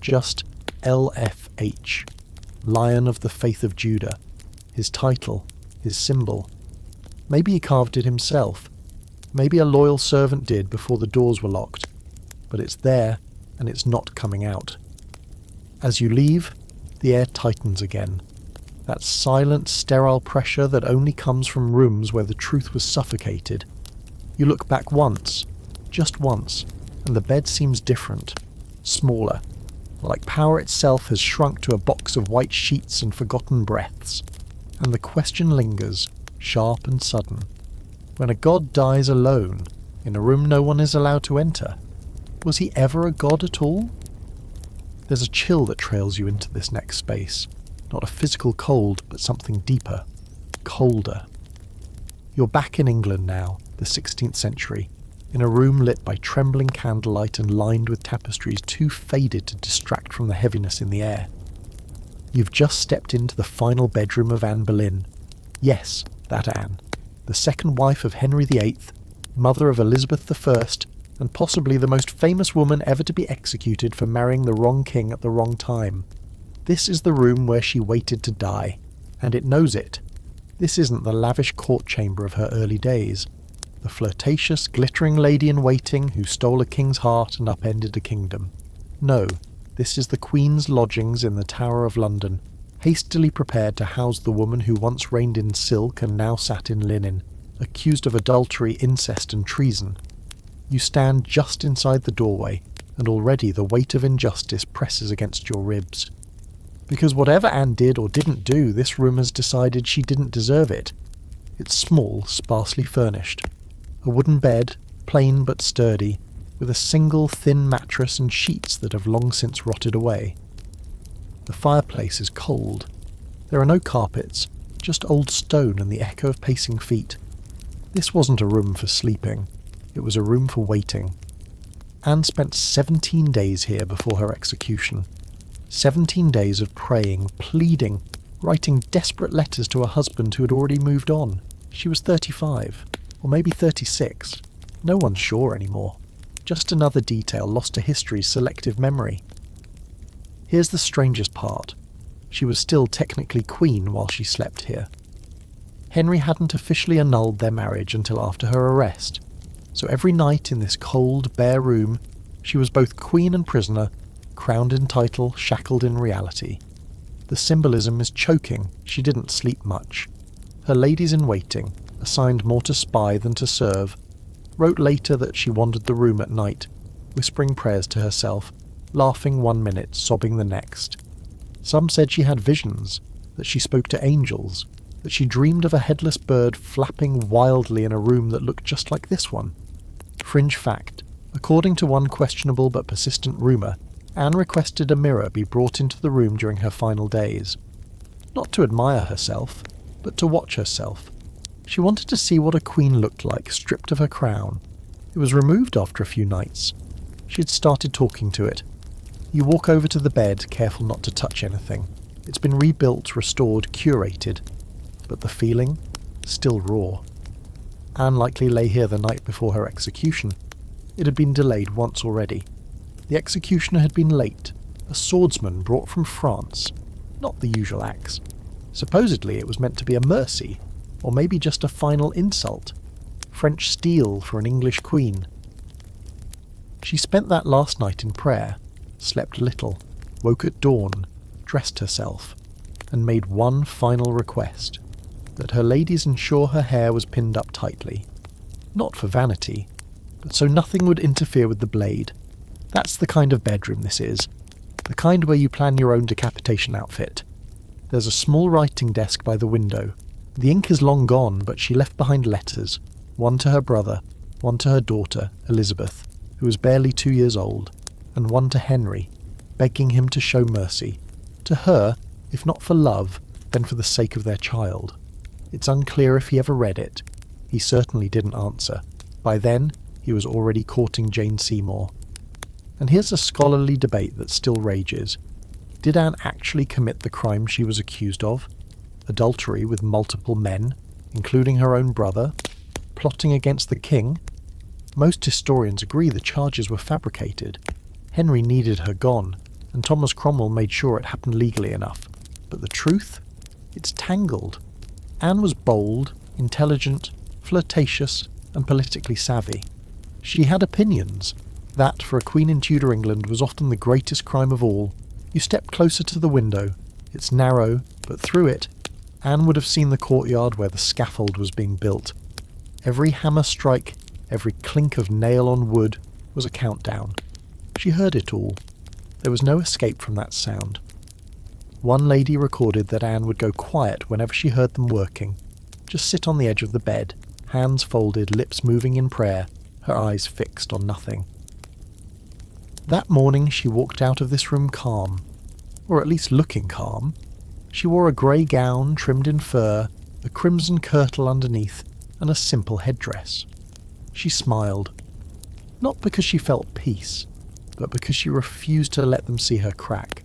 Just LFH. Lion of the Faith of Judah. his title, his symbol. Maybe he carved it himself. Maybe a loyal servant did before the doors were locked. But it's there, and it's not coming out. As you leave, the air tightens again. That silent, sterile pressure that only comes from rooms where the truth was suffocated. You look back once, just once, and the bed seems different, smaller, like power itself has shrunk to a box of white sheets and forgotten breaths. And the question lingers, sharp and sudden. When a god dies alone, in a room no one is allowed to enter, was he ever a god at all? There's a chill that trails you into this next space. Not a physical cold, but something deeper, colder. You're back in England now, the 16th century, in a room lit by trembling candlelight and lined with tapestries too faded to distract from the heaviness in the air. You've just stepped into the final bedroom of Anne Boleyn. Yes, that Anne, the second wife of Henry VIII, mother of Elizabeth I, and possibly the most famous woman ever to be executed for marrying the wrong king at the wrong time. This is the room where she waited to die, and it knows it. This isn't the lavish court chamber of her early days, the flirtatious, glittering lady-in-waiting who stole a king's heart and upended a kingdom. No, this is the Queen's lodgings in the Tower of London, hastily prepared to house the woman who once reigned in silk and now sat in linen, accused of adultery, incest and treason. You stand just inside the doorway, and already the weight of injustice presses against your ribs. Because whatever Anne did or didn't do, this room has decided she didn't deserve it. It's small, sparsely furnished. A wooden bed, plain but sturdy, with a single thin mattress and sheets that have long since rotted away. The fireplace is cold. There are no carpets, just old stone and the echo of pacing feet. This wasn't a room for sleeping. It was a room for waiting. Anne spent 17 days here before her execution. 17 days of praying, pleading, writing desperate letters to a husband who had already moved on. She was 35, or maybe 36. No one's sure anymore. Just another detail lost to history's selective memory. Here's the strangest part. She was still technically queen while she slept here. Henry hadn't officially annulled their marriage until after her arrest, so every night in this cold, bare room, she was both queen and prisoner, crowned in title, shackled in reality. The symbolism is choking. She didn't sleep much. Her ladies-in-waiting, assigned more to spy than to serve, wrote later that she wandered the room at night, whispering prayers to herself, laughing 1 minute, sobbing the next. Some said she had visions, that she spoke to angels, that she dreamed of a headless bird flapping wildly in a room that looked just like this one. Fringe fact, according to one questionable but persistent rumour, Anne requested a mirror be brought into the room during her final days. Not to admire herself, but to watch herself. She wanted to see what a queen looked like, stripped of her crown. It was removed after a few nights. She'd started talking to it. You walk over to the bed, careful not to touch anything. It's been rebuilt, restored, curated. But the feeling? Still raw. Anne likely lay here the night before her execution. It had been delayed once already. The executioner had been late. A swordsman brought from France. Not the usual axe. Supposedly it was meant to be a mercy, or maybe just a final insult. French steel for an English queen. She spent that last night in prayer, slept little, woke at dawn, dressed herself, and made one final request, that her ladies ensure her hair was pinned up tightly. Not for vanity, but so nothing would interfere with the blade. That's the kind of bedroom this is, the kind where you plan your own decapitation outfit. There's a small writing desk by the window. The ink is long gone, but she left behind letters, one to her brother, one to her daughter, Elizabeth, who was barely 2 years old, and one to Henry, begging him to show mercy. To her, if not for love, then for the sake of their child. It's unclear if he ever read it. He certainly didn't answer. By then, he was already courting Jane Seymour. And here's a scholarly debate that still rages. Did Anne actually commit the crime she was accused of? Adultery with multiple men, including her own brother? Plotting against the king? Most historians agree the charges were fabricated. Henry needed her gone, and Thomas Cromwell made sure it happened legally enough. But the truth? It's tangled, Anne was bold, intelligent, flirtatious, and politically savvy. She had opinions. That, for a queen in Tudor England, was often the greatest crime of all. You step closer to the window. It's narrow, but through it, Anne would have seen the courtyard where the scaffold was being built. Every hammer strike, every clink of nail on wood was a countdown. She heard it all. There was no escape from that sound. One lady recorded that Anne would go quiet whenever she heard them working. Just sit on the edge of the bed, hands folded, lips moving in prayer, her eyes fixed on nothing. That morning she walked out of this room calm, or at least looking calm. She wore a grey gown trimmed in fur, a crimson kirtle underneath, and a simple headdress. She smiled, not because she felt peace, but because she refused to let them see her crack.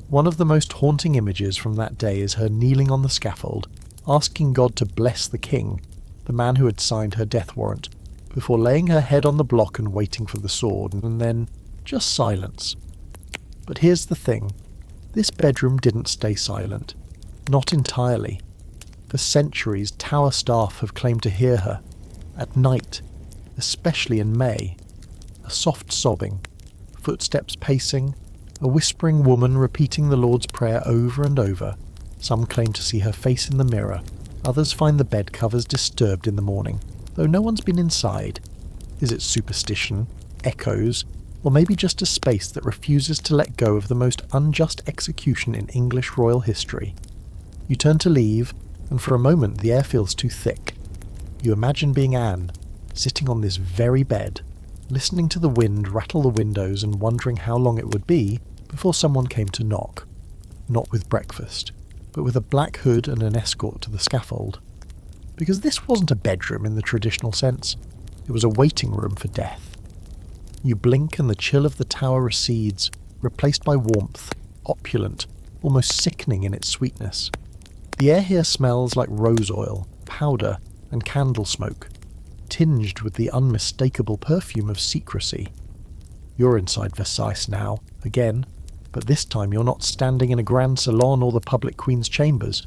One of the most haunting images from that day is her kneeling on the scaffold, asking God to bless the king, the man who had signed her death warrant, before laying her head on the block and waiting for the sword, and then just silence. But here's the thing. This bedroom didn't stay silent. Not entirely. For centuries, tower staff have claimed to hear her. At night, especially in May. A soft sobbing, footsteps pacing, a whispering woman repeating the Lord's Prayer over and over. Some claim to see her face in the mirror. Others find the bed covers disturbed in the morning, though no one's been inside. Is it superstition, echoes, or maybe just a space that refuses to let go of the most unjust execution in English royal history? You turn to leave, and for a moment the air feels too thick. You imagine being Anne, sitting on this very bed, listening to the wind rattle the windows and wondering how long it would be before someone came to knock. Not with breakfast, but with a black hood and an escort to the scaffold. Because this wasn't a bedroom in the traditional sense. It was a waiting room for death. You blink and the chill of the tower recedes, replaced by warmth, opulent, almost sickening in its sweetness. The air here smells like rose oil, powder, and candle smoke, tinged with the unmistakable perfume of secrecy. You're inside Versailles now, again, but this time you're not standing in a grand salon or the public queen's chambers.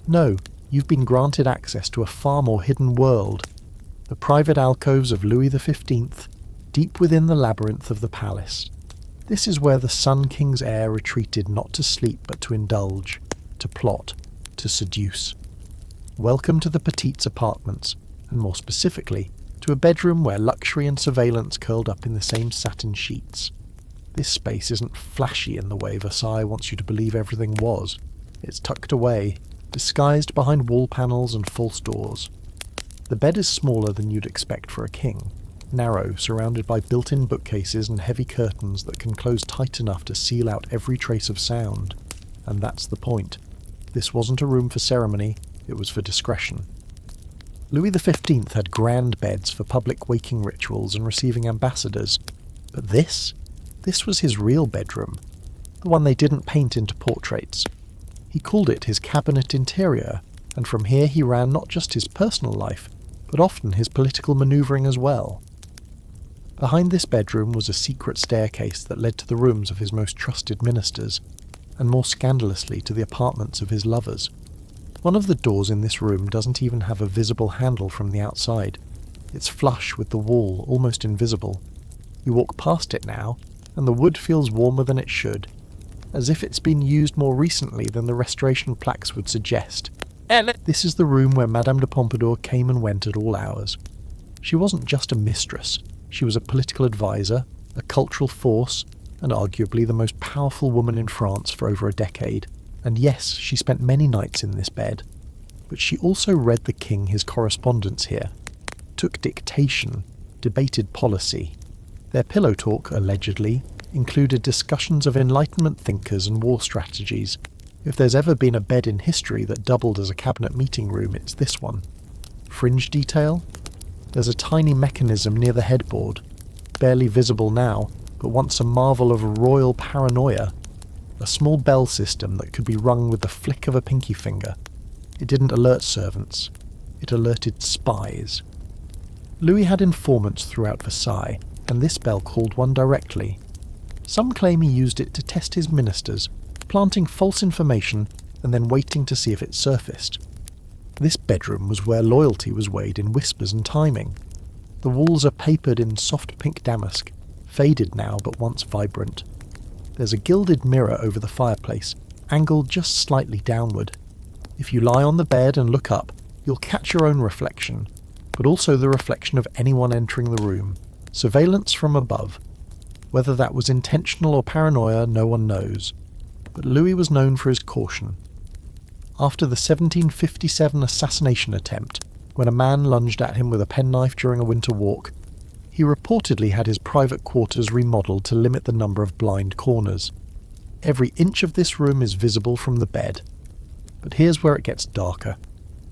No, you've been granted access to a far more hidden world, the private alcoves of Louis XV, deep within the labyrinth of the palace. This is where the Sun King's heir retreated not to sleep but to indulge, to plot, to seduce. Welcome to the Petite's apartments, and more specifically, to a bedroom where luxury and surveillance curled up in the same satin sheets. This space isn't flashy in the way Versailles wants you to believe everything was. It's tucked away, disguised behind wall panels and false doors. The bed is smaller than you'd expect for a king, narrow, surrounded by built-in bookcases and heavy curtains that can close tight enough to seal out every trace of sound. And that's the point. This wasn't a room for ceremony, it was for discretion. Louis XV had grand beds for public waking rituals and receiving ambassadors, but this was his real bedroom, the one they didn't paint into portraits. He called it his cabinet interior, and from here he ran not just his personal life, but often his political manoeuvring as well. Behind this bedroom was a secret staircase that led to the rooms of his most trusted ministers, and more scandalously to the apartments of his lovers. One of the doors in this room doesn't even have a visible handle from the outside. It's flush with the wall, almost invisible. You walk past it now, and the wood feels warmer than it should, as if it's been used more recently than the restoration plaques would suggest. This is the room where Madame de Pompadour came and went at all hours. She wasn't just a mistress, she was a political advisor, a cultural force, and arguably the most powerful woman in France for over a decade. And yes, she spent many nights in this bed. But she also read the king his correspondence here, took dictation, debated policy. Their pillow talk, allegedly, included discussions of Enlightenment thinkers and war strategies. If there's ever been a bed in history that doubled as a cabinet meeting room, it's this one. Fringe detail? There's a tiny mechanism near the headboard, barely visible now, but once a marvel of royal paranoia. A small bell system that could be rung with the flick of a pinky finger. It didn't alert servants. It alerted spies. Louis had informants throughout Versailles, and this bell called one directly. Some claim he used it to test his ministers, planting false information and then waiting to see if it surfaced. This bedroom was where loyalty was weighed in whispers and timing. The walls are papered in soft pink damask, faded now but once vibrant. There's a gilded mirror over the fireplace, angled just slightly downward. If you lie on the bed and look up, you'll catch your own reflection, but also the reflection of anyone entering the room. Surveillance from above. Whether that was intentional or paranoia, no one knows. But Louis was known for his caution. After the 1757 assassination attempt, when a man lunged at him with a penknife during a winter walk, he reportedly had his private quarters remodelled to limit the number of blind corners. Every inch of this room is visible from the bed. But here's where it gets darker.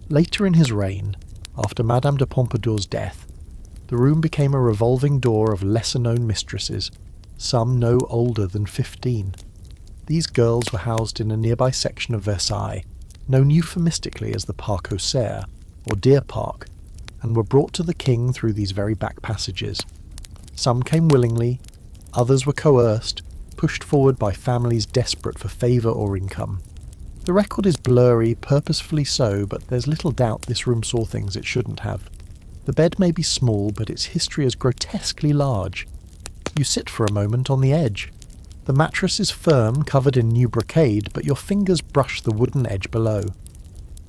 Later in his reign, after Madame de Pompadour's death, the room became a revolving door of lesser-known mistresses, some no older than 15. These girls were housed in a nearby section of Versailles, known euphemistically as the Parc aux Cerfs, or Deer Park, and were brought to the king through these very back passages. Some came willingly, others were coerced, pushed forward by families desperate for favour or income. The record is blurry, purposefully so, but there's little doubt this room saw things it shouldn't have. The bed may be small, but its history is grotesquely large. You sit for a moment on the edge. The mattress is firm, covered in new brocade, but your fingers brush the wooden edge below.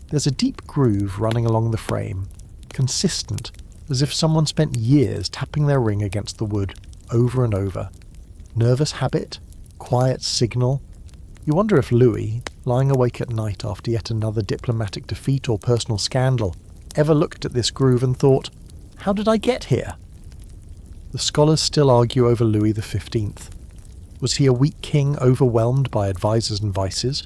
There's a deep groove running along the frame, consistent, as if someone spent years tapping their ring against the wood, over and over. Nervous habit? Quiet signal? You wonder if Louis, lying awake at night after yet another diplomatic defeat or personal scandal, ever looked at this groove and thought, "How did I get here?" The scholars still argue over Louis XV. Was he a weak king overwhelmed by advisers and vices?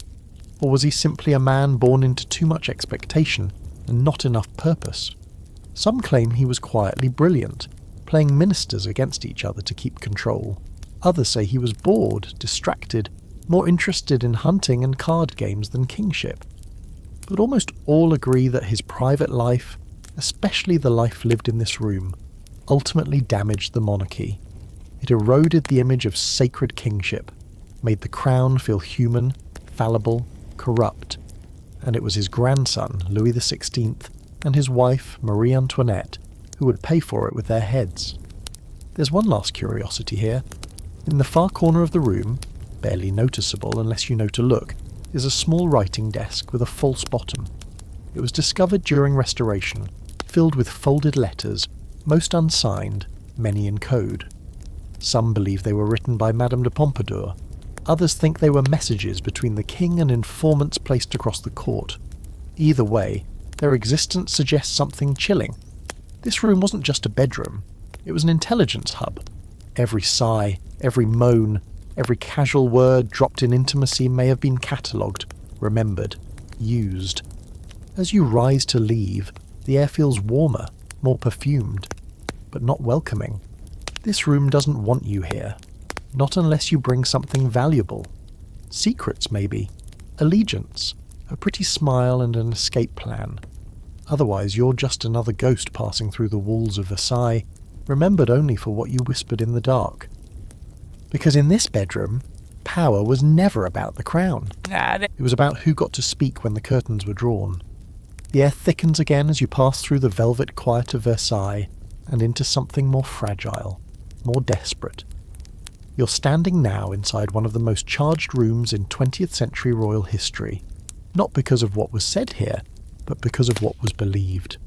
Or was he simply a man born into too much expectation and not enough purpose? Some claim he was quietly brilliant, playing ministers against each other to keep control. Others say he was bored, distracted, more interested in hunting and card games than kingship. But almost all agree that his private life, especially the life lived in this room, ultimately damaged the monarchy. It eroded the image of sacred kingship, made the crown feel human, fallible, corrupt, and it was his grandson, Louis XVI, and his wife, Marie Antoinette, who would pay for it with their heads. There's one last curiosity here. In the far corner of the room, barely noticeable unless you know to look, is a small writing desk with a false bottom. It was discovered during restoration, filled with folded letters, most unsigned, many in code. Some believe they were written by Madame de Pompadour. Others think they were messages between the king and informants placed across the court. Either way, their existence suggests something chilling. This room wasn't just a bedroom, it was an intelligence hub. Every sigh, every moan, every casual word dropped in intimacy may have been catalogued, remembered, used. As you rise to leave, the air feels warmer, more perfumed, but not welcoming. This room doesn't want you here, not unless you bring something valuable. Secrets, maybe. Allegiance, a pretty smile and an escape plan. Otherwise, you're just another ghost passing through the walls of Versailles, remembered only for what you whispered in the dark. Because in this bedroom, power was never about the crown. It was about who got to speak when the curtains were drawn. The air thickens again as you pass through the velvet quiet of Versailles and into something more fragile, more desperate. You're standing now inside one of the most charged rooms in 20th century royal history, not because of what was said here, but because of what was believed.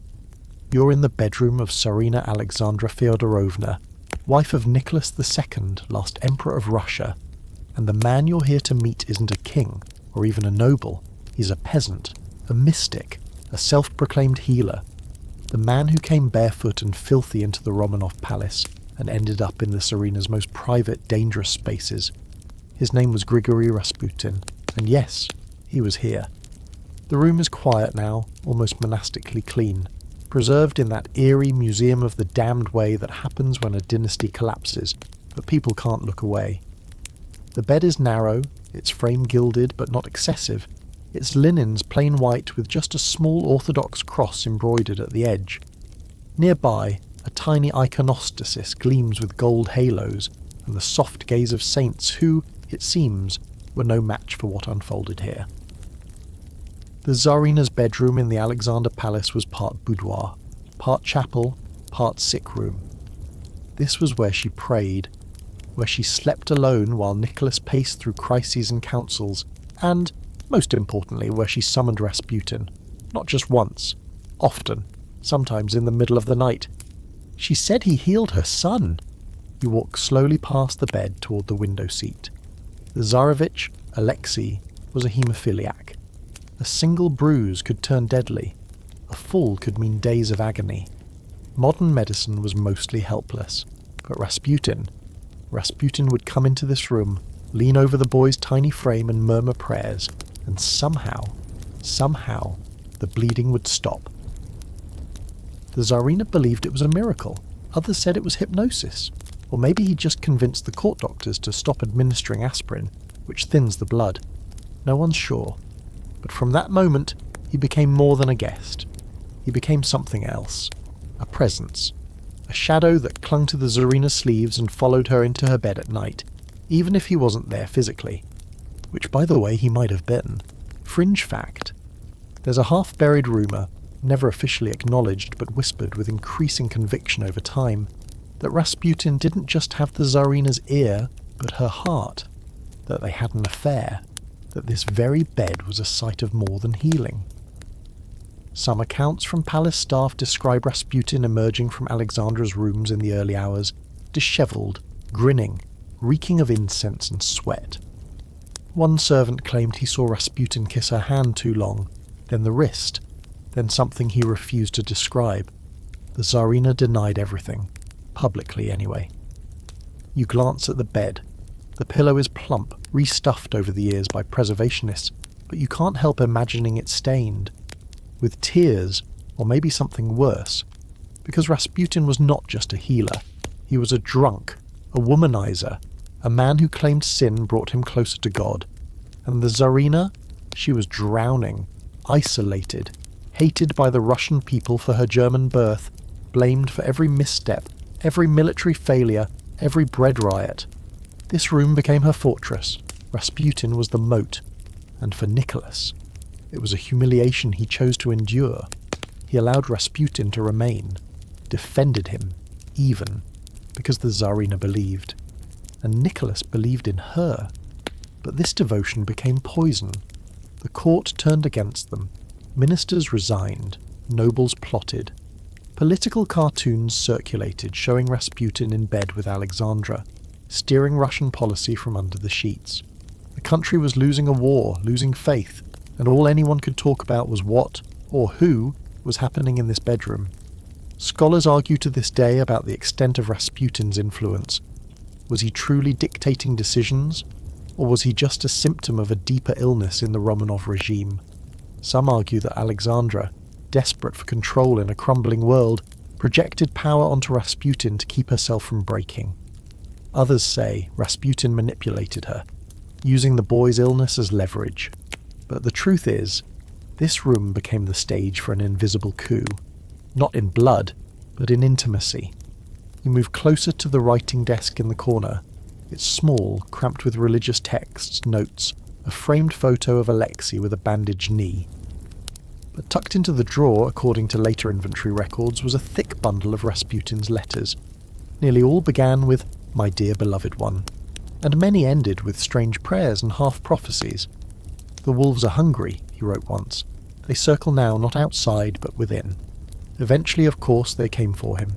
You're in the bedroom of Tsarina Alexandra Feodorovna, wife of Nicholas II, last Emperor of Russia, and the man you're here to meet isn't a king, or even a noble. He's a peasant, a mystic, a self-proclaimed healer, the man who came barefoot and filthy into the Romanov palace and ended up in the Tsarina's most private, dangerous spaces. His name was Grigory Rasputin, and yes, he was here. The room is quiet now, almost monastically clean, preserved in that eerie museum of the damned way that happens when a dynasty collapses, but people can't look away. The bed is narrow, its frame gilded but not excessive, its linens plain white with just a small Orthodox cross embroidered at the edge. Nearby, a tiny iconostasis gleams with gold halos and the soft gaze of saints who, it seems, were no match for what unfolded here. The Tsarina's bedroom in the Alexander Palace was part boudoir, part chapel, part sick room. This was where she prayed, where she slept alone while Nicholas paced through crises and councils, and, most importantly, where she summoned Rasputin, not just once, often, sometimes in the middle of the night. She said he healed her son. He walked slowly past the bed toward the window seat. The Tsarevich, Alexei, was a haemophiliac. A single bruise could turn deadly. A fall could mean days of agony. Modern medicine was mostly helpless. But Rasputin would come into this room, lean over the boy's tiny frame and murmur prayers, and somehow, the bleeding would stop. The Tsarina believed it was a miracle. Others said it was hypnosis. Or maybe he just convinced the court doctors to stop administering aspirin, which thins the blood. No one's sure. But from that moment, he became more than a guest. He became something else. A presence. A shadow that clung to the Tsarina's sleeves and followed her into her bed at night, even if he wasn't there physically. Which, by the way, he might have been. Fringe fact. There's a half-buried rumour, never officially acknowledged but whispered with increasing conviction over time, that Rasputin didn't just have the Tsarina's ear, but her heart. That they had an affair. That this very bed was a site of more than healing. Some accounts from palace staff describe Rasputin emerging from Alexandra's rooms in the early hours, dishevelled, grinning, reeking of incense and sweat. One servant claimed he saw Rasputin kiss her hand too long, then the wrist, then something he refused to describe. The Tsarina denied everything, publicly anyway. You glance at the bed. The pillow is plump, restuffed over the years by preservationists, but you can't help imagining it stained. With tears, or maybe something worse. Because Rasputin was not just a healer. He was a drunk, a womanizer, a man who claimed sin brought him closer to God. And the Tsarina? She was drowning, isolated, hated by the Russian people for her German birth, blamed for every misstep, every military failure, every bread riot. This room became her fortress. Rasputin was the moat. And for Nicholas, it was a humiliation he chose to endure. He allowed Rasputin to remain, defended him, even, because the Tsarina believed. And Nicholas believed in her. But this devotion became poison. The court turned against them. Ministers resigned. Nobles plotted. Political cartoons circulated showing Rasputin in bed with Alexandra, steering Russian policy from under the sheets. The country was losing a war, losing faith, and all anyone could talk about was what, or who, was happening in this bedroom. Scholars argue to this day about the extent of Rasputin's influence. Was he truly dictating decisions, or was he just a symptom of a deeper illness in the Romanov regime? Some argue that Alexandra, desperate for control in a crumbling world, projected power onto Rasputin to keep herself from breaking. Others say Rasputin manipulated her, using the boy's illness as leverage. But the truth is, this room became the stage for an invisible coup. Not in blood, but in intimacy. You move closer to the writing desk in the corner. It's small, cramped with religious texts, notes, a framed photo of Alexei with a bandaged knee. But tucked into the drawer, according to later inventory records, was a thick bundle of Rasputin's letters. Nearly all began with, "My dear beloved one," and many ended with strange prayers and half-prophecies. "The wolves are hungry," he wrote once. "They circle now not outside but within." Eventually, of course, they came for him.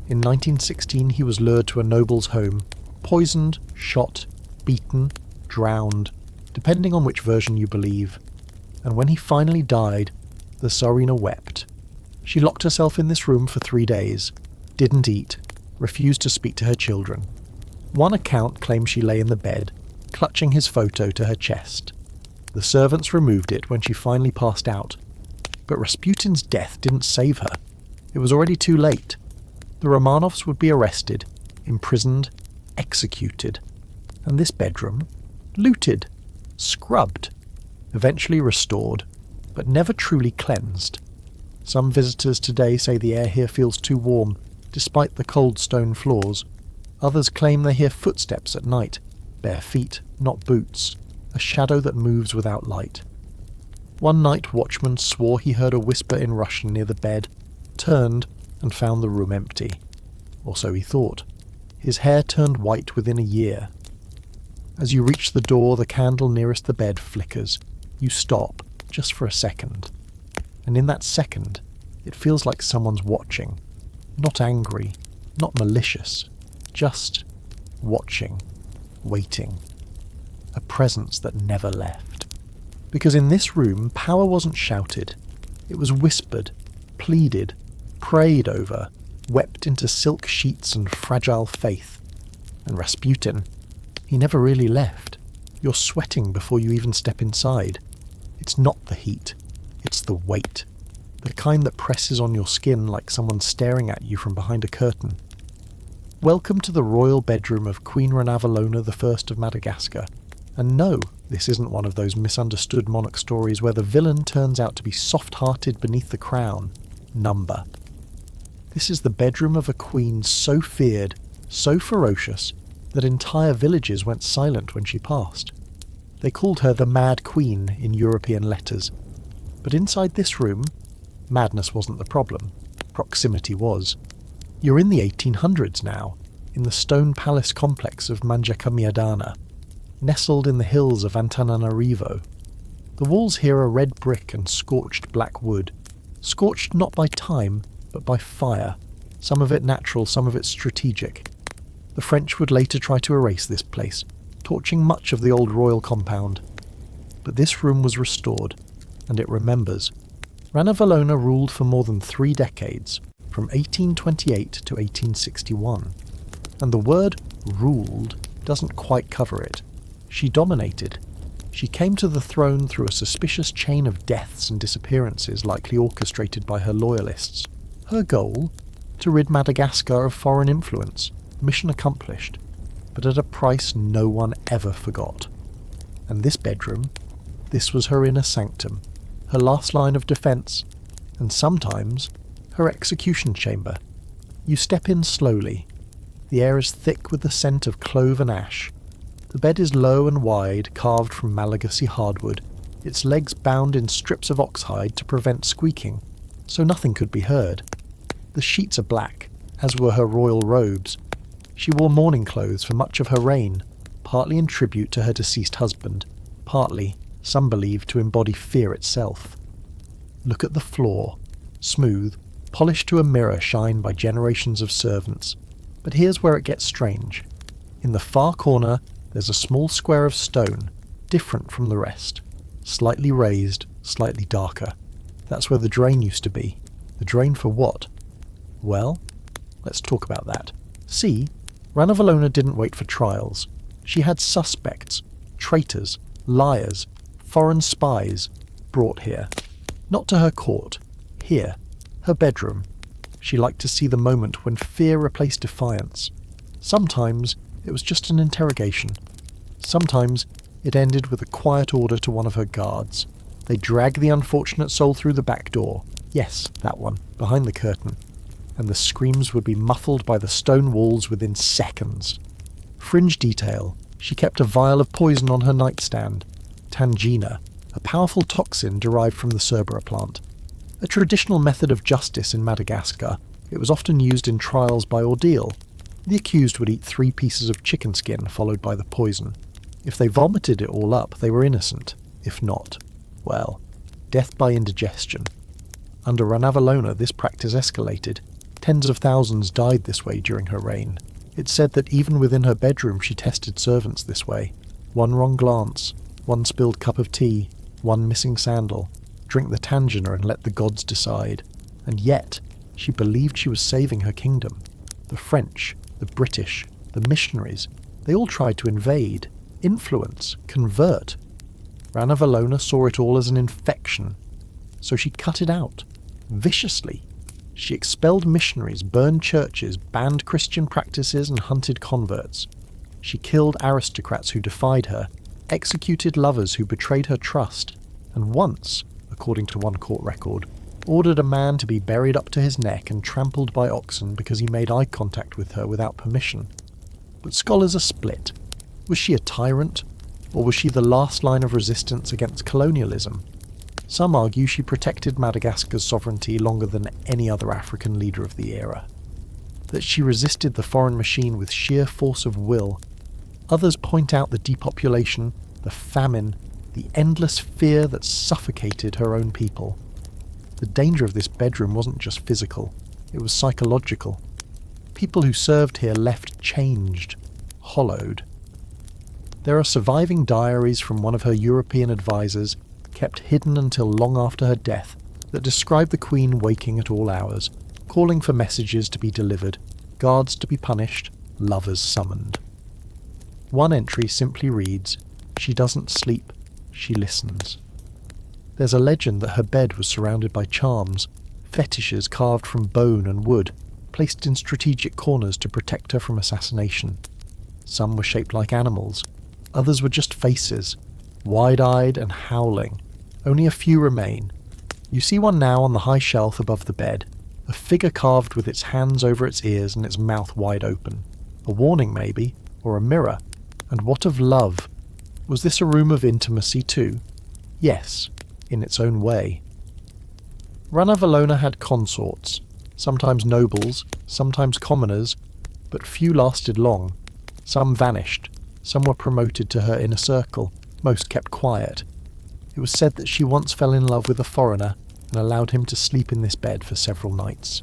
In 1916 he was lured to a noble's home, poisoned, shot, beaten, drowned, depending on which version you believe. And when he finally died, the Tsarina wept. She locked herself in this room for 3 days, didn't eat, refused to speak to her children. One account claims she lay in the bed, clutching his photo to her chest. The servants removed it when she finally passed out. But Rasputin's death didn't save her. It was already too late. The Romanovs would be arrested, imprisoned, executed. And this bedroom? Looted, scrubbed, eventually restored, but never truly cleansed. Some visitors today say the air here feels too warm, despite the cold stone floors. Others claim they hear footsteps at night, bare feet, not boots, a shadow that moves without light. One night watchman swore he heard a whisper in Russian near the bed, turned, and found the room empty. Or so he thought. His hair turned white within a year. As you reach the door, the candle nearest the bed flickers. You stop, just for a second. And in that second, it feels like someone's watching. Not angry, not malicious, just watching, waiting. A presence that never left. Because in this room, power wasn't shouted. It was whispered, pleaded, prayed over, wept into silk sheets and fragile faith. And Rasputin, he never really left. You're sweating before you even step inside. It's not the heat, it's the weight. The kind that presses on your skin like someone staring at you from behind a curtain. Welcome to the royal bedroom of Queen Ranavalona I of Madagascar. And no, this isn't one of those misunderstood monarch stories where the villain turns out to be soft-hearted beneath the crown. Number. This is the bedroom of a queen so feared, so ferocious, that entire villages went silent when she passed. They called her the Mad Queen in European letters. But inside this room, madness wasn't the problem. Proximity was. You're in the 1800s now, in the stone palace complex of Manjakamyadana, nestled in the hills of Antananarivo. The walls here are red brick and scorched black wood. Scorched not by time, but by fire. Some of it natural, some of it strategic. The French would later try to erase this place, torching much of the old royal compound. But this room was restored, and it remembers. Ranavalona ruled for more than 3 decades, from 1828 to 1861. And the word ruled doesn't quite cover it. She dominated. She came to the throne through a suspicious chain of deaths and disappearances likely orchestrated by her loyalists. Her goal? To rid Madagascar of foreign influence. Mission accomplished. But at a price no one ever forgot. And this bedroom, this was her inner sanctum, her last line of defence, and sometimes her execution chamber. You step in slowly. The air is thick with the scent of clove and ash. The bed is low and wide, carved from Malagasy hardwood, its legs bound in strips of oxhide to prevent squeaking, so nothing could be heard. The sheets are black, as were her royal robes. She wore mourning clothes for much of her reign, partly in tribute to her deceased husband, partly, some believe, to embody fear itself. Look at the floor, smooth, polished to a mirror shined by generations of servants. But here's where it gets strange. In the far corner, there's a small square of stone, different from the rest. Slightly raised, slightly darker. That's where the drain used to be. The drain for what? Well, let's talk about that. See, Ranavalona didn't wait for trials. She had suspects, traitors, liars, foreign spies, brought here. Not to her court. Here. Her bedroom. She liked to see the moment when fear replaced defiance. Sometimes it was just an interrogation. Sometimes it ended with a quiet order to one of her guards. They dragged the unfortunate soul through the back door. Yes, that one, behind the curtain. And the screams would be muffled by the stone walls within seconds. Fringe detail. She kept a vial of poison on her nightstand. Tangina, a powerful toxin derived from the Cerbera plant. A traditional method of justice in Madagascar, it was often used in trials by ordeal. The accused would eat 3 pieces of chicken skin followed by the poison. If they vomited it all up, they were innocent. If not, well, death by indigestion. Under Ranavalona, this practice escalated. Tens of thousands died this way during her reign. It's said that even within her bedroom she tested servants this way. One wrong glance, one spilled cup of tea, one missing sandal. Drink the tangina and let the gods decide. And yet, she believed she was saving her kingdom. The French, the British, the missionaries, they all tried to invade, influence, convert. Ranavalona saw it all as an infection. So she cut it out, viciously. She expelled missionaries, burned churches, banned Christian practices and hunted converts. She killed aristocrats who defied her, executed lovers who betrayed her trust, and once, according to one court record, ordered a man to be buried up to his neck and trampled by oxen because he made eye contact with her without permission. But scholars are split. Was she a tyrant, or was she the last line of resistance against colonialism? Some argue she protected Madagascar's sovereignty longer than any other African leader of the era. That she resisted the foreign machine with sheer force of will. Others point out the depopulation, the famine, the endless fear that suffocated her own people. The danger of this bedroom wasn't just physical, it was psychological. People who served here left changed, hollowed. There are surviving diaries from one of her European advisors, kept hidden until long after her death, that describe the Queen waking at all hours, calling for messages to be delivered, guards to be punished, lovers summoned. One entry simply reads, "She doesn't sleep, she listens." There's a legend that her bed was surrounded by charms, fetishes carved from bone and wood, placed in strategic corners to protect her from assassination. Some were shaped like animals, others were just faces, wide-eyed and howling. Only a few remain. You see one now on the high shelf above the bed, a figure carved with its hands over its ears and its mouth wide open. A warning maybe, or a mirror. And what of love? Was this a room of intimacy too? Yes, in its own way. Ranavalona had consorts, sometimes nobles, sometimes commoners, but few lasted long. Some vanished, some were promoted to her inner circle, most kept quiet. It was said that she once fell in love with a foreigner and allowed him to sleep in this bed for several nights.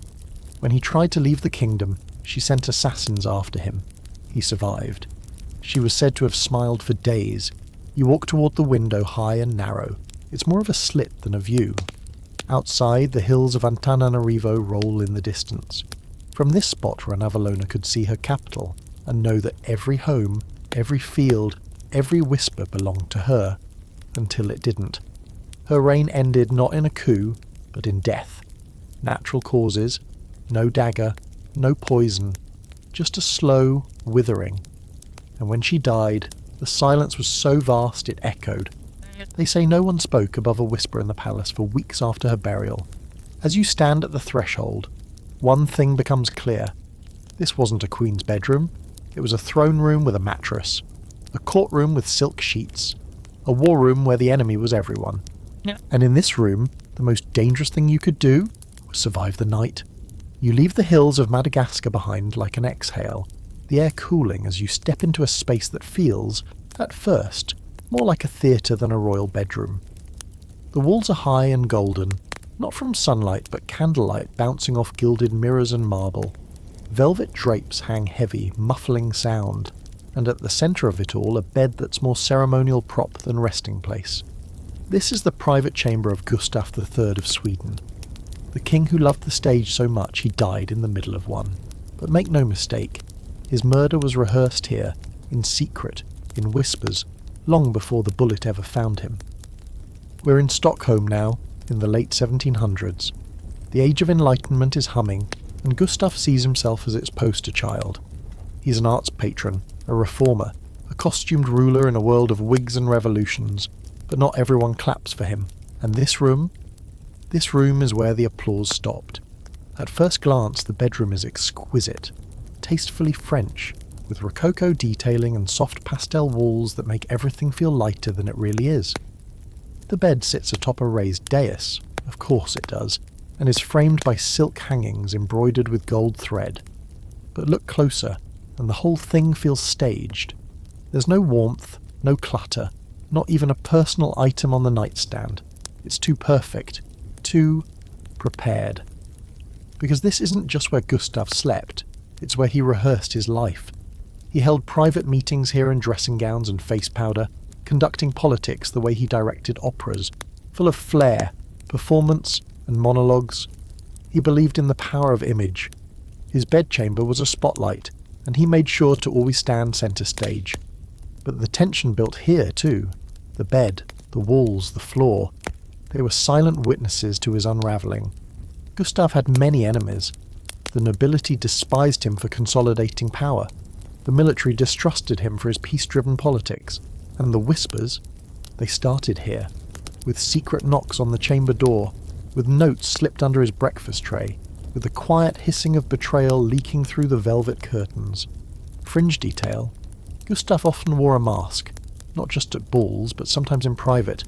When he tried to leave the kingdom, she sent assassins after him. He survived. She was said to have smiled for days. You walk toward the window high and narrow. It's more of a slit than a view. Outside, the hills of Antananarivo roll in the distance. From this spot, Ranavalona could see her capital and know that every home, every field, every whisper belonged to her, until it didn't. Her reign ended not in a coup, but in death. Natural causes, no dagger, no poison, just a slow withering. And when she died, the silence was so vast it echoed. They say no one spoke above a whisper in the palace for weeks after her burial. As you stand at the threshold, one thing becomes clear. This wasn't a queen's bedroom. It was a throne room with a mattress, a courtroom with silk sheets, a war room where the enemy was everyone. Yeah. And in this room, the most dangerous thing you could do was survive the night. You leave the hills of Madagascar behind like an exhale, the air cooling as you step into a space that feels, at first, more like a theatre than a royal bedroom. The walls are high and golden, not from sunlight but candlelight bouncing off gilded mirrors and marble. Velvet drapes hang heavy, muffling sound, and at the centre of it all a bed that's more ceremonial prop than resting place. This is the private chamber of Gustav III of Sweden. The king who loved the stage so much he died in the middle of one. But make no mistake, his murder was rehearsed here, in secret, in whispers, long before the bullet ever found him. We're in Stockholm now, in the late 1700s. The Age of Enlightenment is humming, and Gustav sees himself as its poster child. He's an arts patron, a reformer, a costumed ruler in a world of wigs and revolutions, but not everyone claps for him. And this room is where the applause stopped. At first glance, the bedroom is exquisite, tastefully French, with rococo detailing and soft pastel walls that make everything feel lighter than it really is. The bed sits atop a raised dais, of course it does, and is framed by silk hangings embroidered with gold thread. But look closer, and the whole thing feels staged. There's no warmth, no clutter, not even a personal item on the nightstand. It's too perfect, too prepared. Because this isn't just where Gustav slept, it's where he rehearsed his life. He held private meetings here in dressing gowns and face powder, conducting politics the way he directed operas, full of flair, performance, and monologues. He believed in the power of image. His bedchamber was a spotlight, and he made sure to always stand centre stage. But the tension built here too. The bed, the walls, the floor. They were silent witnesses to his unravelling. Gustav had many enemies. The nobility despised him for consolidating power. The military distrusted him for his peace-driven politics. And the whispers, they started here, with secret knocks on the chamber door, with notes slipped under his breakfast tray, with the quiet hissing of betrayal leaking through the velvet curtains. Fringe detail. Gustav often wore a mask, not just at balls, but sometimes in private.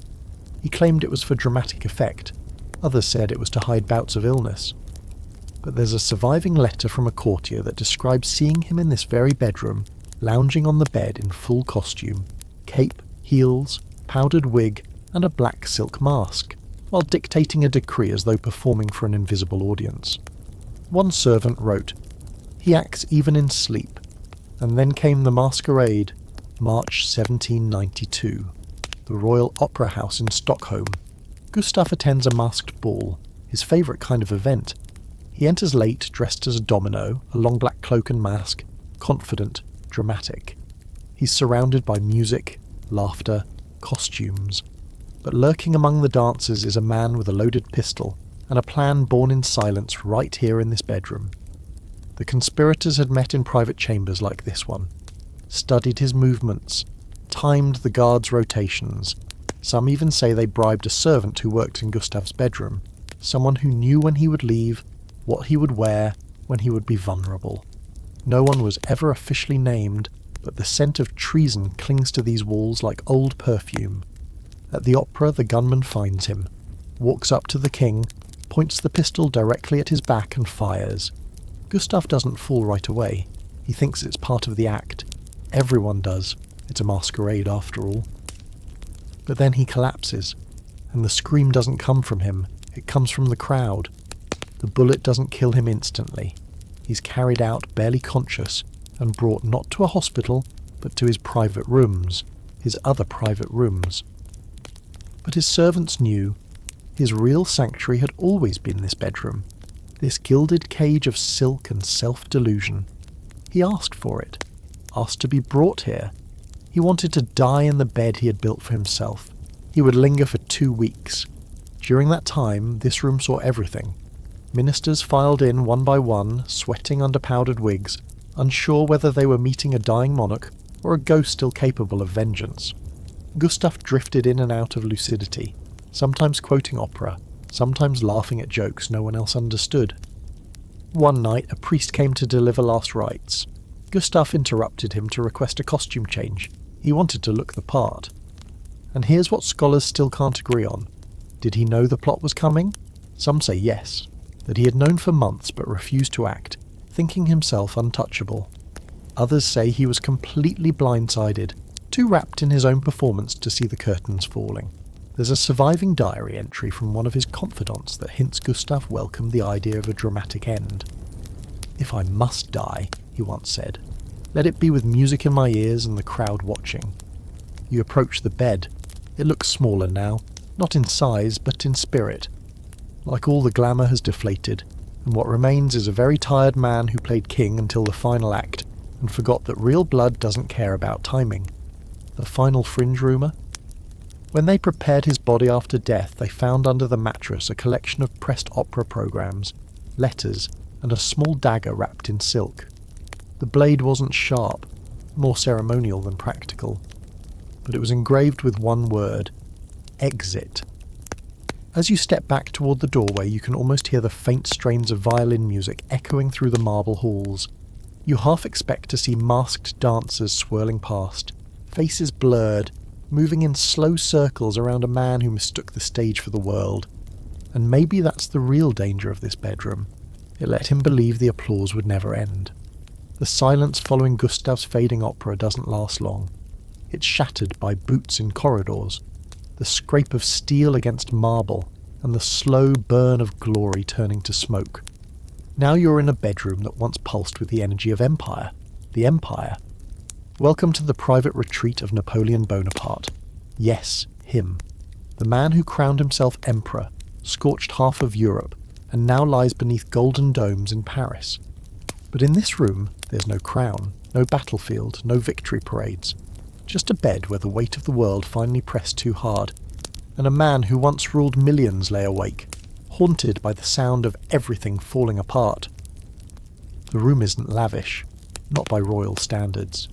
He claimed it was for dramatic effect. Others said it was to hide bouts of illness. But there's a surviving letter from a courtier that describes seeing him in this very bedroom, lounging on the bed in full costume, cape, heels, powdered wig, and a black silk mask, while dictating a decree as though performing for an invisible audience. One servant wrote, "He acts even in sleep." And then came the masquerade, March 1792. The Royal Opera House in Stockholm. Gustav attends a masked ball, his favourite kind of event. He enters late, dressed as a domino, a long black cloak and mask, confident, dramatic. He's surrounded by music, laughter, costumes. But lurking among the dancers is a man with a loaded pistol, and a plan born in silence right here in this bedroom. The conspirators had met in private chambers like this one, studied his movements, timed the guards' rotations. Some even say they bribed a servant who worked in Gustav's bedroom, someone who knew when he would leave, what he would wear, when he would be vulnerable. No one was ever officially named, but the scent of treason clings to these walls like old perfume. At the opera, the gunman finds him, walks up to the king, points the pistol directly at his back and fires. Gustav doesn't fall right away. He thinks it's part of the act. Everyone does. It's a masquerade after all. But then he collapses, and the scream doesn't come from him, it comes from the crowd. The bullet doesn't kill him instantly. He's carried out barely conscious, and brought not to a hospital, but to his private rooms, his other private rooms. But his servants knew his real sanctuary had always been this bedroom, this gilded cage of silk and self-delusion. He asked for it, asked to be brought here. He wanted to die in the bed he had built for himself. He would linger for 2 weeks. During that time, this room saw everything. Ministers filed in one by one, sweating under powdered wigs, unsure whether they were meeting a dying monarch or a ghost still capable of vengeance. Gustav drifted in and out of lucidity, sometimes quoting opera, sometimes laughing at jokes no one else understood. One night, a priest came to deliver last rites. Gustav interrupted him to request a costume change. He wanted to look the part. And here's what scholars still can't agree on. Did he know the plot was coming? Some say yes, that he had known for months but refused to act, thinking himself untouchable. Others say he was completely blindsided, too wrapped in his own performance to see the curtains falling. There's a surviving diary entry from one of his confidants that hints Gustav welcomed the idea of a dramatic end. "If I must die," he once said, "let it be with music in my ears and the crowd watching." You approach the bed. It looks smaller now, not in size, but in spirit. Like all the glamour has deflated, and what remains is a very tired man who played king until the final act, and forgot that real blood doesn't care about timing. The final fringe rumour? When they prepared his body after death, they found under the mattress a collection of pressed opera programmes, letters, and a small dagger wrapped in silk. The blade wasn't sharp, more ceremonial than practical, but it was engraved with one word: exit. As you step back toward the doorway, you can almost hear the faint strains of violin music echoing through the marble halls. You half expect to see masked dancers swirling past, faces blurred, moving in slow circles around a man who mistook the stage for the world. And maybe that's the real danger of this bedroom. It let him believe the applause would never end. The silence following Gustav's fading opera doesn't last long. It's shattered by boots in corridors, the scrape of steel against marble, and the slow burn of glory turning to smoke. Now you're in a bedroom that once pulsed with the energy of empire. The empire. Welcome to the private retreat of Napoleon Bonaparte. Yes, him. The man who crowned himself emperor, scorched half of Europe, and now lies beneath golden domes in Paris. But in this room, there's no crown, no battlefield, no victory parades. Just a bed where the weight of the world finally pressed too hard, and a man who once ruled millions lay awake, haunted by the sound of everything falling apart. The room isn't lavish, not by royal standards.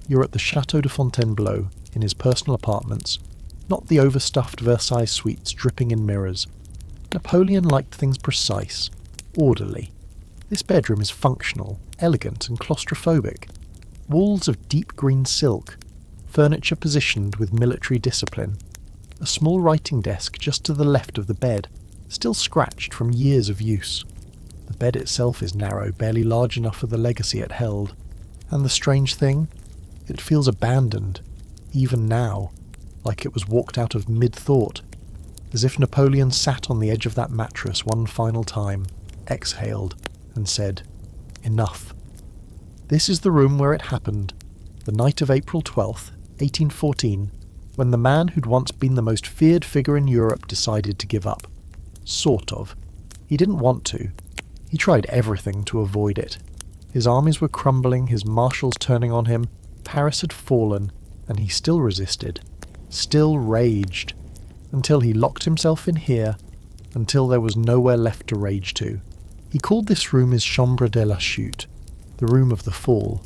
You're at the Château de Fontainebleau, in his personal apartments, not the overstuffed Versailles suites dripping in mirrors. Napoleon liked things precise, orderly. This bedroom is functional, elegant and claustrophobic. Walls of deep green silk, furniture positioned with military discipline. a small writing desk just to the left of the bed, still scratched from years of use. The bed itself is narrow, barely large enough for the legacy it held. And the strange thing? It feels abandoned, even now, like it was walked out of mid-thought, as if Napoleon sat on the edge of that mattress one final time, exhaled, and said, "Enough." This is the room where it happened, the night of April 12th, 1814, when the man who'd once been the most feared figure in Europe decided to give up. Sort of. He didn't want to. He tried everything to avoid it. His armies were crumbling, his marshals turning on him, Paris had fallen, and he still resisted, still raged, until he locked himself in here, until there was nowhere left to rage to. He called this room his chambre de la chute, the room of the fall.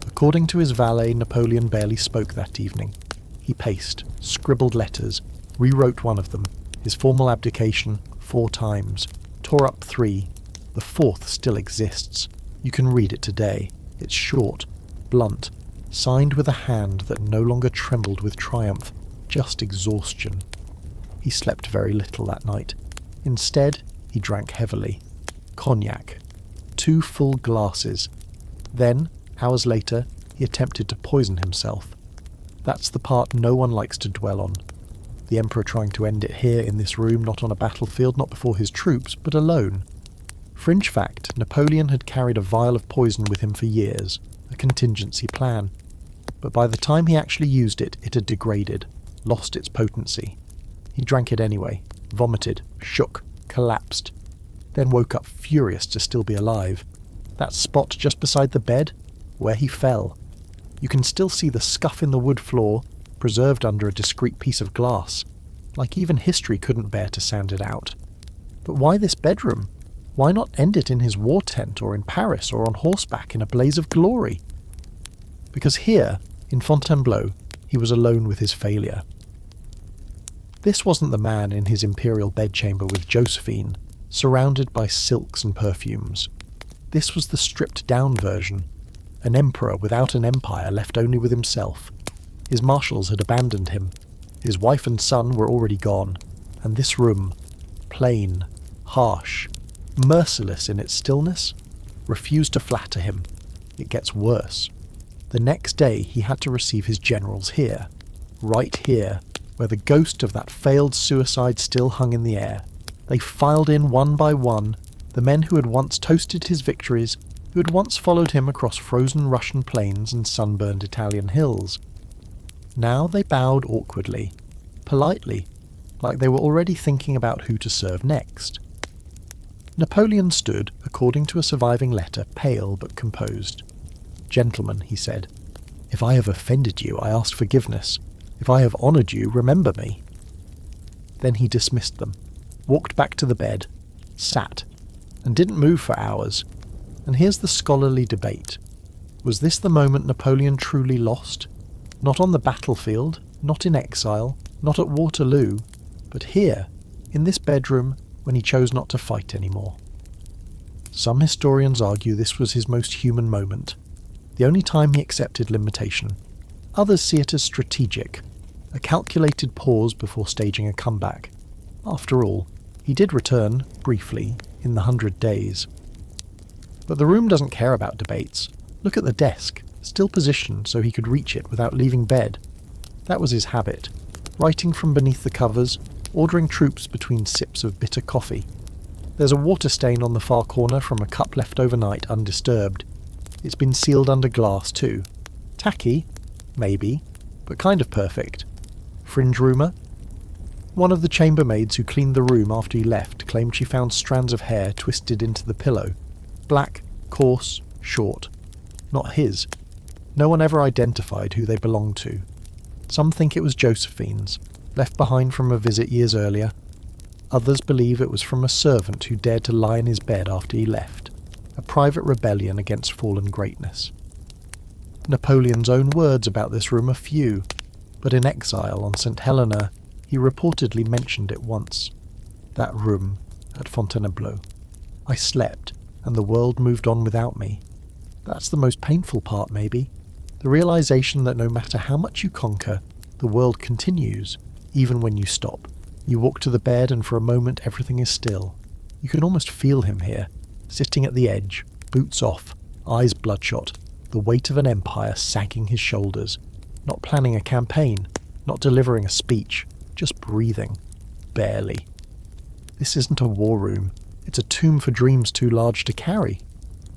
According to his valet, Napoleon barely spoke that evening. He paced, scribbled letters, rewrote one of them, his formal abdication, 4 times, tore up 3. The 4th still exists. You can read it today. It's short, blunt, signed with a hand that no longer trembled with triumph, just exhaustion. He slept very little that night. Instead, he drank heavily. Cognac. 2 full glasses. Then, hours later, he attempted to poison himself. That's the part no one likes to dwell on. The Emperor trying to end it here in this room, not on a battlefield, not before his troops, but alone. Fringe fact, Napoleon had carried a vial of poison with him for years, a contingency plan. But by the time he actually used it, it had degraded, lost its potency. He drank it anyway, vomited, shook, collapsed, then woke up furious to still be alive. That spot just beside the bed, where he fell. You can still see the scuff in the wood floor, preserved under a discreet piece of glass, like even history couldn't bear to sand it out. But why this bedroom? Why not end it in his war tent, or in Paris, or on horseback in a blaze of glory? Because here, in Fontainebleau, he was alone with his failure. This wasn't the man in his imperial bedchamber with Josephine, surrounded by silks and perfumes. This was the stripped-down version, an emperor without an empire, left only with himself. His marshals had abandoned him. His wife and son were already gone, and this room, plain, harsh, merciless in its stillness, refused to flatter him. It gets worse. The next day he had to receive his generals here, right here, where the ghost of that failed suicide still hung in the air. They filed in one by one, the men who had once toasted his victories, who had once followed him across frozen Russian plains and sunburned Italian hills. Now they bowed awkwardly, politely, like they were already thinking about who to serve next. Napoleon stood, according to a surviving letter, pale but composed. "Gentlemen," he said, "if I have offended you, I ask forgiveness. If I have honoured you, remember me." Then he dismissed them, walked back to the bed, sat, and didn't move for hours. And here's the scholarly debate. Was this the moment Napoleon truly lost? Not on the battlefield, not in exile, not at Waterloo, but here, in this bedroom, when he chose not to fight anymore. Some historians argue this was his most human moment, the only time he accepted limitation. Others see it as strategic, a calculated pause before staging a comeback. After all, he did return, briefly, in the 100 Days. But the room doesn't care about debates. Look at the desk, still positioned so he could reach it without leaving bed. That was his habit, writing from beneath the covers, ordering troops between sips of bitter coffee. There's a water stain on the far corner from a cup left overnight undisturbed. It's been sealed under glass too. Tacky? Maybe, but kind of perfect. Fringe rumour? One of the chambermaids who cleaned the room after he left claimed she found strands of hair twisted into the pillow. Black, coarse, short. Not his. No one ever identified who they belonged to. Some think it was Josephine's, left behind from a visit years earlier. Others believe it was from a servant who dared to lie in his bed after he left. A private rebellion against fallen greatness. Napoleon's own words about this room are few, but in exile on St. Helena, he reportedly mentioned it once. That room at Fontainebleau. I slept, and the world moved on without me. That's the most painful part, maybe. The realization that no matter how much you conquer, the world continues, even when you stop. You walk to the bed and for a moment everything is still. You can almost feel him here, sitting at the edge, boots off, eyes bloodshot, the weight of an empire sagging his shoulders, not planning a campaign, not delivering a speech, just breathing. Barely. This isn't a war room. It's a tomb for dreams too large to carry.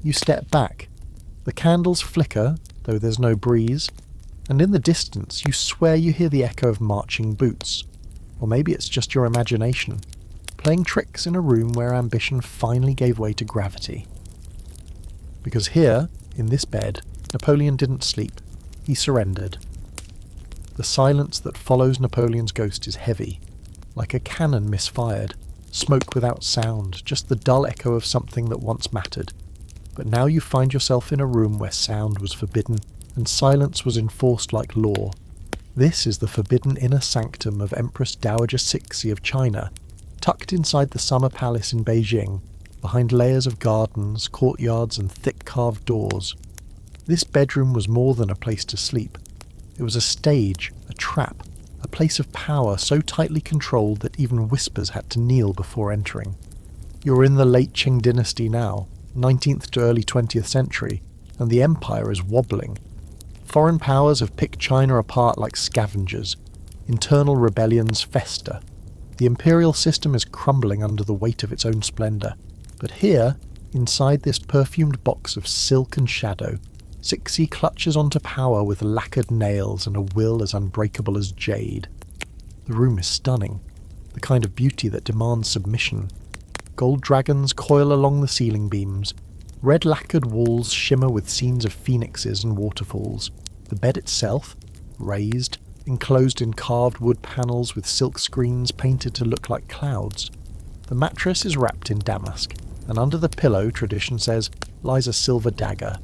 You step back. The candles flicker, though there's no breeze, and in the distance you swear you hear the echo of marching boots. Or maybe it's just your imagination, playing tricks in a room where ambition finally gave way to gravity. Because here, in this bed, Napoleon didn't sleep. He surrendered. The silence that follows Napoleon's ghost is heavy, like a cannon misfired, smoke without sound, just the dull echo of something that once mattered. But now you find yourself in a room where sound was forbidden, and silence was enforced like law. This is the forbidden inner sanctum of Empress Dowager Cixi of China, tucked inside the summer palace in Beijing, behind layers of gardens, courtyards and thick carved doors. This bedroom was more than a place to sleep. It was a stage, a trap, a place of power so tightly controlled that even whispers had to kneel before entering. You're in the late Qing dynasty now, 19th to early 20th century, and the empire is wobbling. Foreign powers have picked China apart like scavengers. Internal rebellions fester. The imperial system is crumbling under the weight of its own splendour. But here, inside this perfumed box of silk and shadow, Cixi clutches onto power with lacquered nails and a will as unbreakable as jade. The room is stunning, the kind of beauty that demands submission. Gold dragons coil along the ceiling beams. Red lacquered walls shimmer with scenes of phoenixes and waterfalls. The bed itself, raised, enclosed in carved wood panels with silk screens painted to look like clouds. The mattress is wrapped in damask, and under the pillow, tradition says, lies a silver dagger.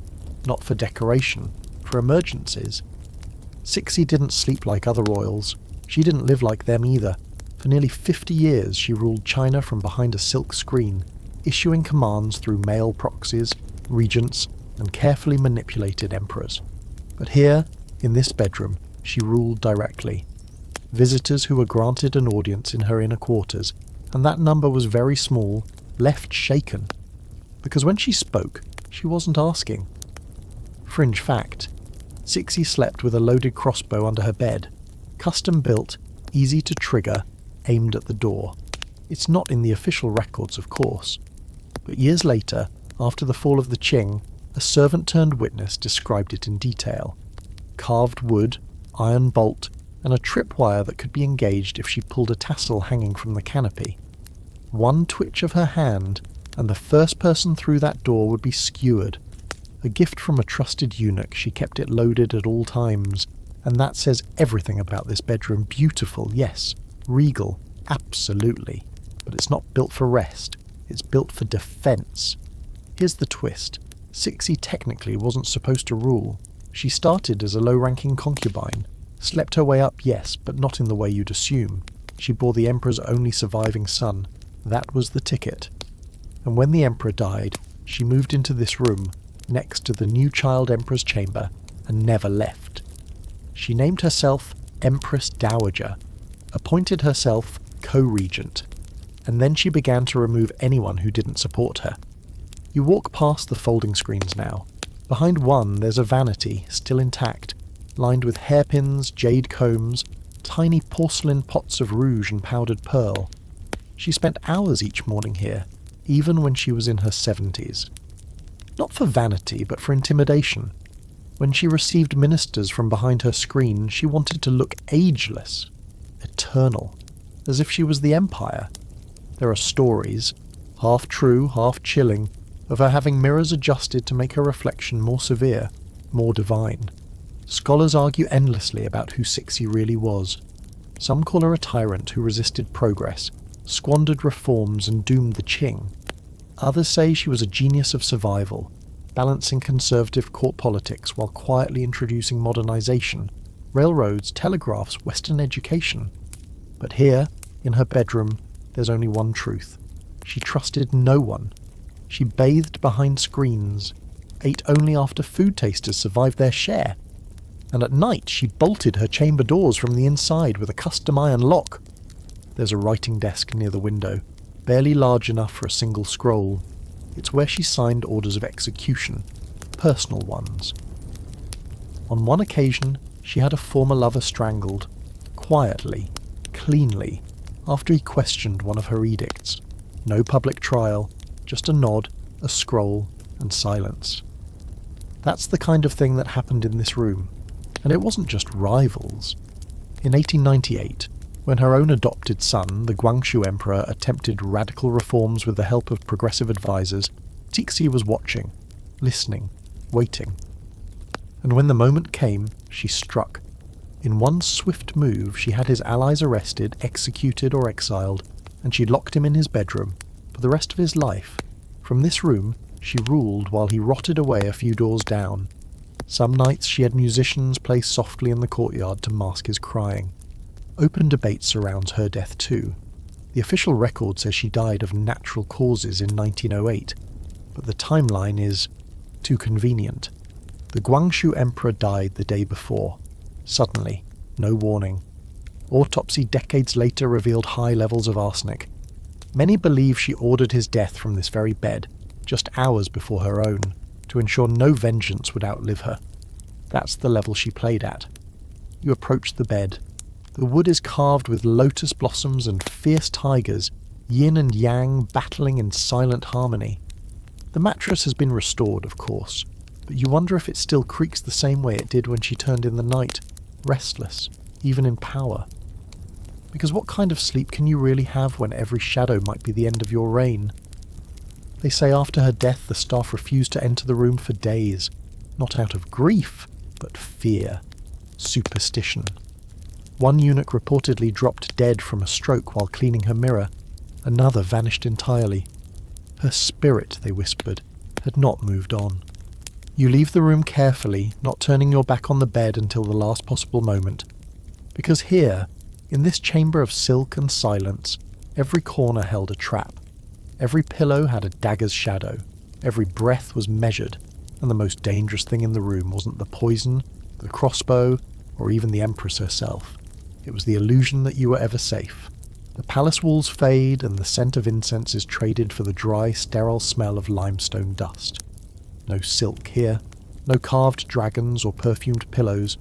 Not for decoration, for emergencies. Cixi didn't sleep like other royals. She didn't live like them either. For nearly 50 years she ruled China from behind a silk screen, issuing commands through male proxies, regents, and carefully manipulated emperors. But here, in this bedroom, she ruled directly. Visitors who were granted an audience in her inner quarters, and that number was very small, left shaken. Because when she spoke, she wasn't asking. Fringe fact, Cixi slept with a loaded crossbow under her bed, custom built, easy to trigger, aimed at the door. It's not in the official records, of course. But years later, after the fall of the Qing, a servant-turned-witness described it in detail. Carved wood, iron bolt, and a tripwire that could be engaged if she pulled a tassel hanging from the canopy. One twitch of her hand, and the first person through that door would be skewered. A gift from a trusted eunuch, she kept it loaded at all times, and that says everything about this bedroom. Beautiful, yes. Regal, absolutely. But it's not built for rest. It's built for defense. Here's the twist. Cixi technically wasn't supposed to rule. She started as a low-ranking concubine. Slept her way up, yes, but not in the way you'd assume. She bore the emperor's only surviving son. That was the ticket. And when the emperor died, she moved into this room, next to the new child emperor's chamber, and never left. She named herself Empress Dowager, appointed herself co-regent, and then she began to remove anyone who didn't support her. You walk past the folding screens now. Behind one there's a vanity, still intact, lined with hairpins, jade combs, tiny porcelain pots of rouge and powdered pearl. She spent hours each morning here, even when she was in her 70s. Not for vanity, but for intimidation. When she received ministers from behind her screen, she wanted to look ageless, eternal, as if she was the empire. There are stories, half true, half chilling, of her having mirrors adjusted to make her reflection more severe, more divine. Scholars argue endlessly about who Cixi really was. Some call her a tyrant who resisted progress, squandered reforms and doomed the Qing. Others say she was a genius of survival, balancing conservative court politics while quietly introducing modernization, railroads, telegraphs, Western education. But here, in her bedroom, there's only one truth. She trusted no one. She bathed behind screens, ate only after food tasters survived their share. and at night she bolted her chamber doors from the inside with a custom iron lock. There's a writing desk near the window, barely large enough for a single scroll. It's where she signed orders of execution, personal ones. On one occasion, she had a former lover strangled, quietly, cleanly, after he questioned one of her edicts. No public trial, just a nod, a scroll, and silence. That's the kind of thing that happened in this room, and it wasn't just rivals. In 1898, when her own adopted son, the Guangxu Emperor, attempted radical reforms with the help of progressive advisors, Tixi was watching, listening, waiting. And when the moment came, she struck. In one swift move, she had his allies arrested, executed, or exiled, and she locked him in his bedroom for the rest of his life. From this room, she ruled while he rotted away a few doors down. Some nights she had musicians play softly in the courtyard to mask his crying. Open debate surrounds her death too. The official record says she died of natural causes in 1908, but the timeline is too convenient. The Guangxu Emperor died the day before. Suddenly, no warning. Autopsy decades later revealed high levels of arsenic. Many believe she ordered his death from this very bed, just hours before her own, to ensure no vengeance would outlive her. That's the level she played at. You approach the bed. The wood is carved with lotus blossoms and fierce tigers, yin and yang battling in silent harmony. The mattress has been restored, of course, but you wonder if it still creaks the same way it did when she turned in the night, restless, even in power. Because what kind of sleep can you really have when every shadow might be the end of your reign? They say after her death the staff refused to enter the room for days, not out of grief, but fear, superstition. One eunuch reportedly dropped dead from a stroke while cleaning her mirror. Another vanished entirely. Her spirit, they whispered, had not moved on. You leave the room carefully, not turning your back on the bed until the last possible moment. Because here, in this chamber of silk and silence, every corner held a trap. Every pillow had a dagger's shadow. Every breath was measured, and the most dangerous thing in the room wasn't the poison, the crossbow, or even the Empress herself. It was the illusion that you were ever safe. The palace walls fade, and the scent of incense is traded for the dry, sterile smell of limestone dust. No silk here, no carved dragons or perfumed pillows,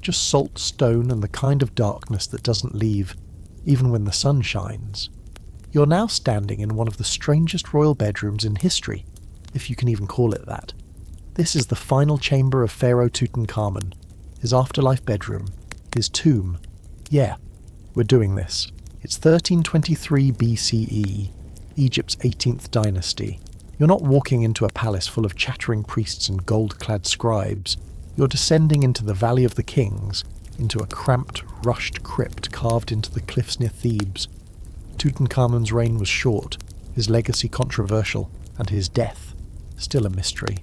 just salt, stone, and the kind of darkness that doesn't leave, even when the sun shines. You're now standing in one of the strangest royal bedrooms in history, if you can even call it that. This is the final chamber of Pharaoh Tutankhamun, his afterlife bedroom, his tomb. Yeah, we're doing this. It's 1323 BCE, Egypt's 18th dynasty. You're not walking into a palace full of chattering priests and gold-clad scribes. You're descending into the Valley of the Kings, into a cramped, rushed crypt carved into the cliffs near Thebes. Tutankhamun's reign was short, his legacy controversial, and his death still a mystery.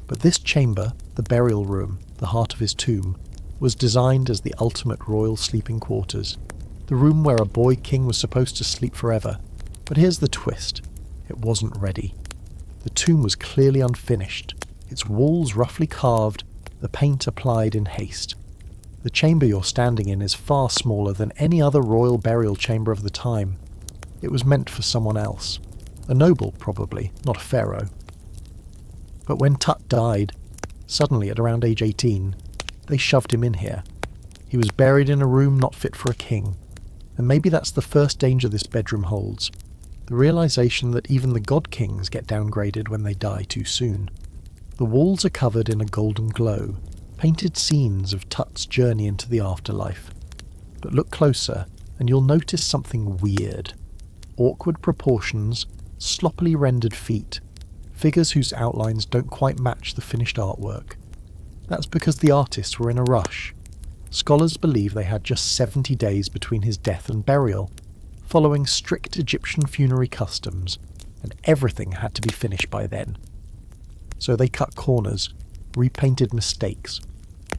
But this chamber, the burial room, the heart of his tomb, was designed as the ultimate royal sleeping quarters, the room where a boy king was supposed to sleep forever. But here's the twist. It wasn't ready. The tomb was clearly unfinished, its walls roughly carved, the paint applied in haste. The chamber you're standing in is far smaller than any other royal burial chamber of the time. It was meant for someone else. A noble, probably, not a pharaoh. But when Tut died, suddenly at around age 18, they shoved him in here. He was buried in a room not fit for a king. And maybe that's the first danger this bedroom holds. The realization that even the god kings get downgraded when they die too soon. The walls are covered in a golden glow, painted scenes of Tut's journey into the afterlife. But look closer, and you'll notice something weird. Awkward proportions, sloppily rendered feet, figures whose outlines don't quite match the finished artwork. That's because the artists were in a rush. Scholars believe they had just 70 days between his death and burial, following strict Egyptian funerary customs, and everything had to be finished by then. So they cut corners, repainted mistakes.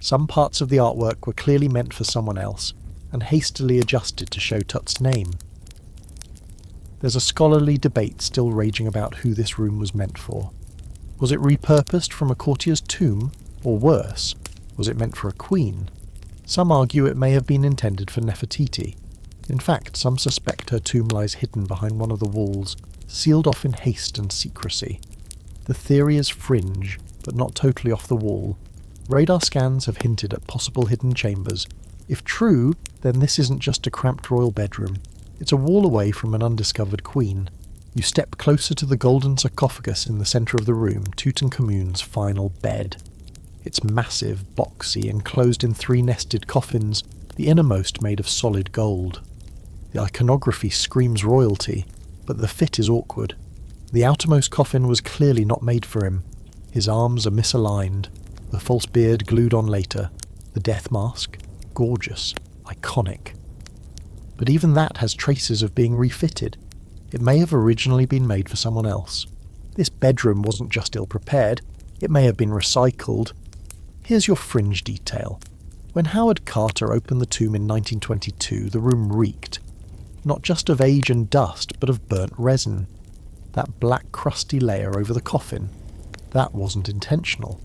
Some parts of the artwork were clearly meant for someone else, and hastily adjusted to show Tut's name. There's a scholarly debate still raging about who this room was meant for. Was it repurposed from a courtier's tomb, or worse, Was it meant for a queen? Some argue it may have been intended for Nefertiti. In fact, some suspect her tomb lies hidden behind one of the walls, sealed off in haste and secrecy. The theory is fringe, but not totally off the wall. Radar scans have hinted at possible hidden chambers. If true, then this isn't just a cramped royal bedroom. It's a wall away from an undiscovered queen. You step closer to the golden sarcophagus in the centre of the room, Tutankhamun's final bed. It's massive, boxy, enclosed in 3 nested coffins, the innermost made of solid gold. The iconography screams royalty, but the fit is awkward. The outermost coffin was clearly not made for him. His arms are misaligned, the false beard glued on later, the death mask, gorgeous, iconic. But even that has traces of being refitted. It may have originally been made for someone else. This bedroom wasn't just ill-prepared, it may have been recycled. Here's your fringe detail. When Howard Carter opened the tomb in 1922, the room reeked. Not just of age and dust, but of burnt resin. That black crusty layer over the coffin. That wasn't intentional.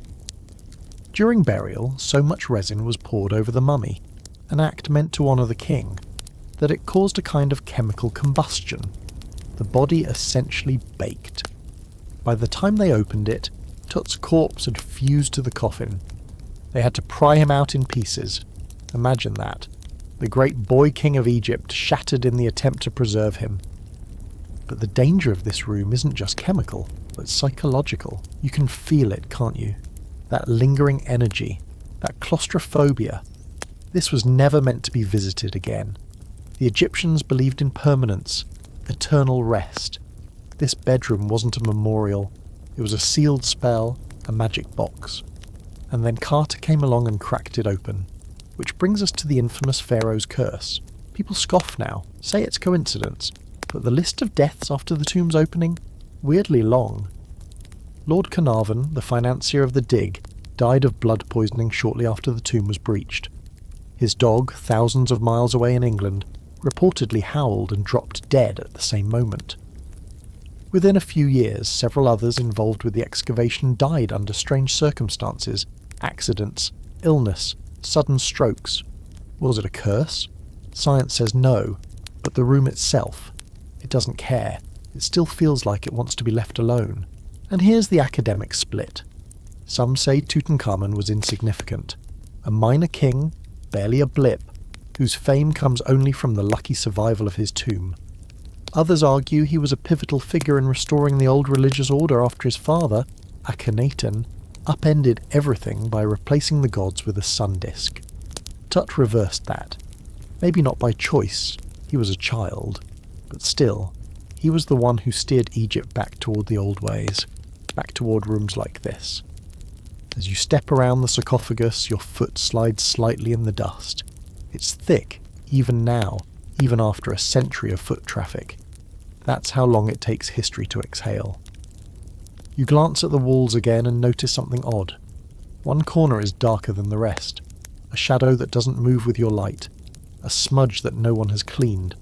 During burial, so much resin was poured over the mummy, an act meant to honour the king, that it caused a kind of chemical combustion. The body essentially baked. By the time they opened it, Tut's corpse had fused to the coffin. They had to pry him out in pieces. Imagine that. The great boy king of Egypt shattered in the attempt to preserve him. But the danger of this room isn't just chemical, but psychological. You can feel it, can't you? That lingering energy, that claustrophobia. This was never meant to be visited again. The Egyptians believed in permanence, eternal rest. This bedroom wasn't a memorial. It was a sealed spell, a magic box. And then Carter came along and cracked it open. Which brings us to the infamous Pharaoh's curse. People scoff now, say it's coincidence, but the list of deaths after the tomb's opening? Weirdly long. Lord Carnarvon, the financier of the dig, died of blood poisoning shortly after the tomb was breached. His dog, thousands of miles away in England, reportedly howled and dropped dead at the same moment. Within a few years, several others involved with the excavation died under strange circumstances, accidents, illness, sudden strokes. Was it a curse? Science says no, but the room itself, it doesn't care. It still feels like it wants to be left alone. And here's the academic split. Some say Tutankhamun was insignificant, a minor king, barely a blip, whose fame comes only from the lucky survival of his tomb. Others argue he was a pivotal figure in restoring the old religious order after his father, Akhenaten, upended everything by replacing the gods with a sun disk. Tut reversed that. Maybe not by choice, he was a child, but still, he was the one who steered Egypt back toward the old ways, back toward rooms like this. As you step around the sarcophagus, your foot slides slightly in the dust. It's thick, even now, even after a century of foot traffic. That's how long it takes history to exhale. You glance at the walls again and notice something odd. One corner is darker than the rest, a shadow that doesn't move with your light, a smudge that no one has cleaned.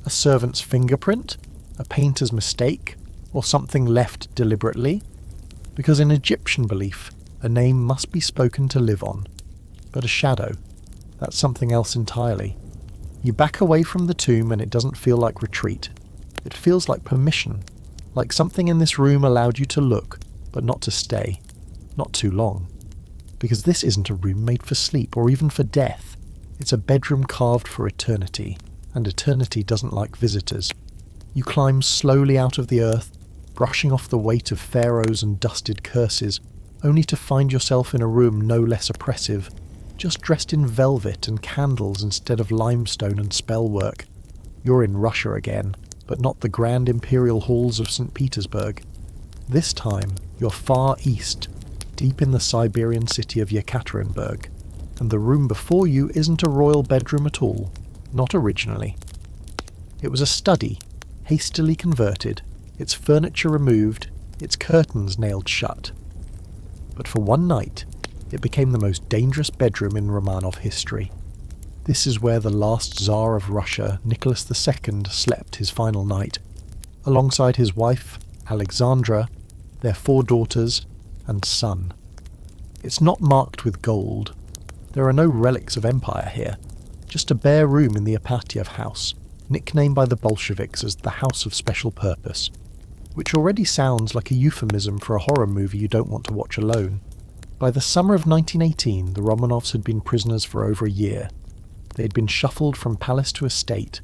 A servant's fingerprint? A painter's mistake? Or something left deliberately? Because in Egyptian belief, a name must be spoken to live on. But a shadow, that's something else entirely. You back away from the tomb and it doesn't feel like retreat. It feels like permission, like something in this room allowed you to look, but not to stay. Not too long. Because this isn't a room made for sleep or even for death. It's a bedroom carved for eternity, and eternity doesn't like visitors. You climb slowly out of the earth, brushing off the weight of pharaohs and dusted curses, only to find yourself in a room no less oppressive, just dressed in velvet and candles instead of limestone and spellwork. You're in Russia again, but not the grand imperial halls of St. Petersburg. This time, you're far east, deep in the Siberian city of Yekaterinburg, and the room before you isn't a royal bedroom at all, not originally. It was a study, hastily converted, its furniture removed, its curtains nailed shut. But for one night, it became the most dangerous bedroom in Romanov history. This is where the last Tsar of Russia, Nicholas II, slept his final night, alongside his wife, Alexandra, their 4 daughters, and son. It's not marked with gold, There are no relics of empire here, just a bare room in the Apatiev house, nicknamed by the Bolsheviks as the House of Special Purpose, which already sounds like a euphemism for a horror movie you don't want to watch alone. By the summer of 1918, the Romanovs had been prisoners for over a year. They had been shuffled from palace to estate,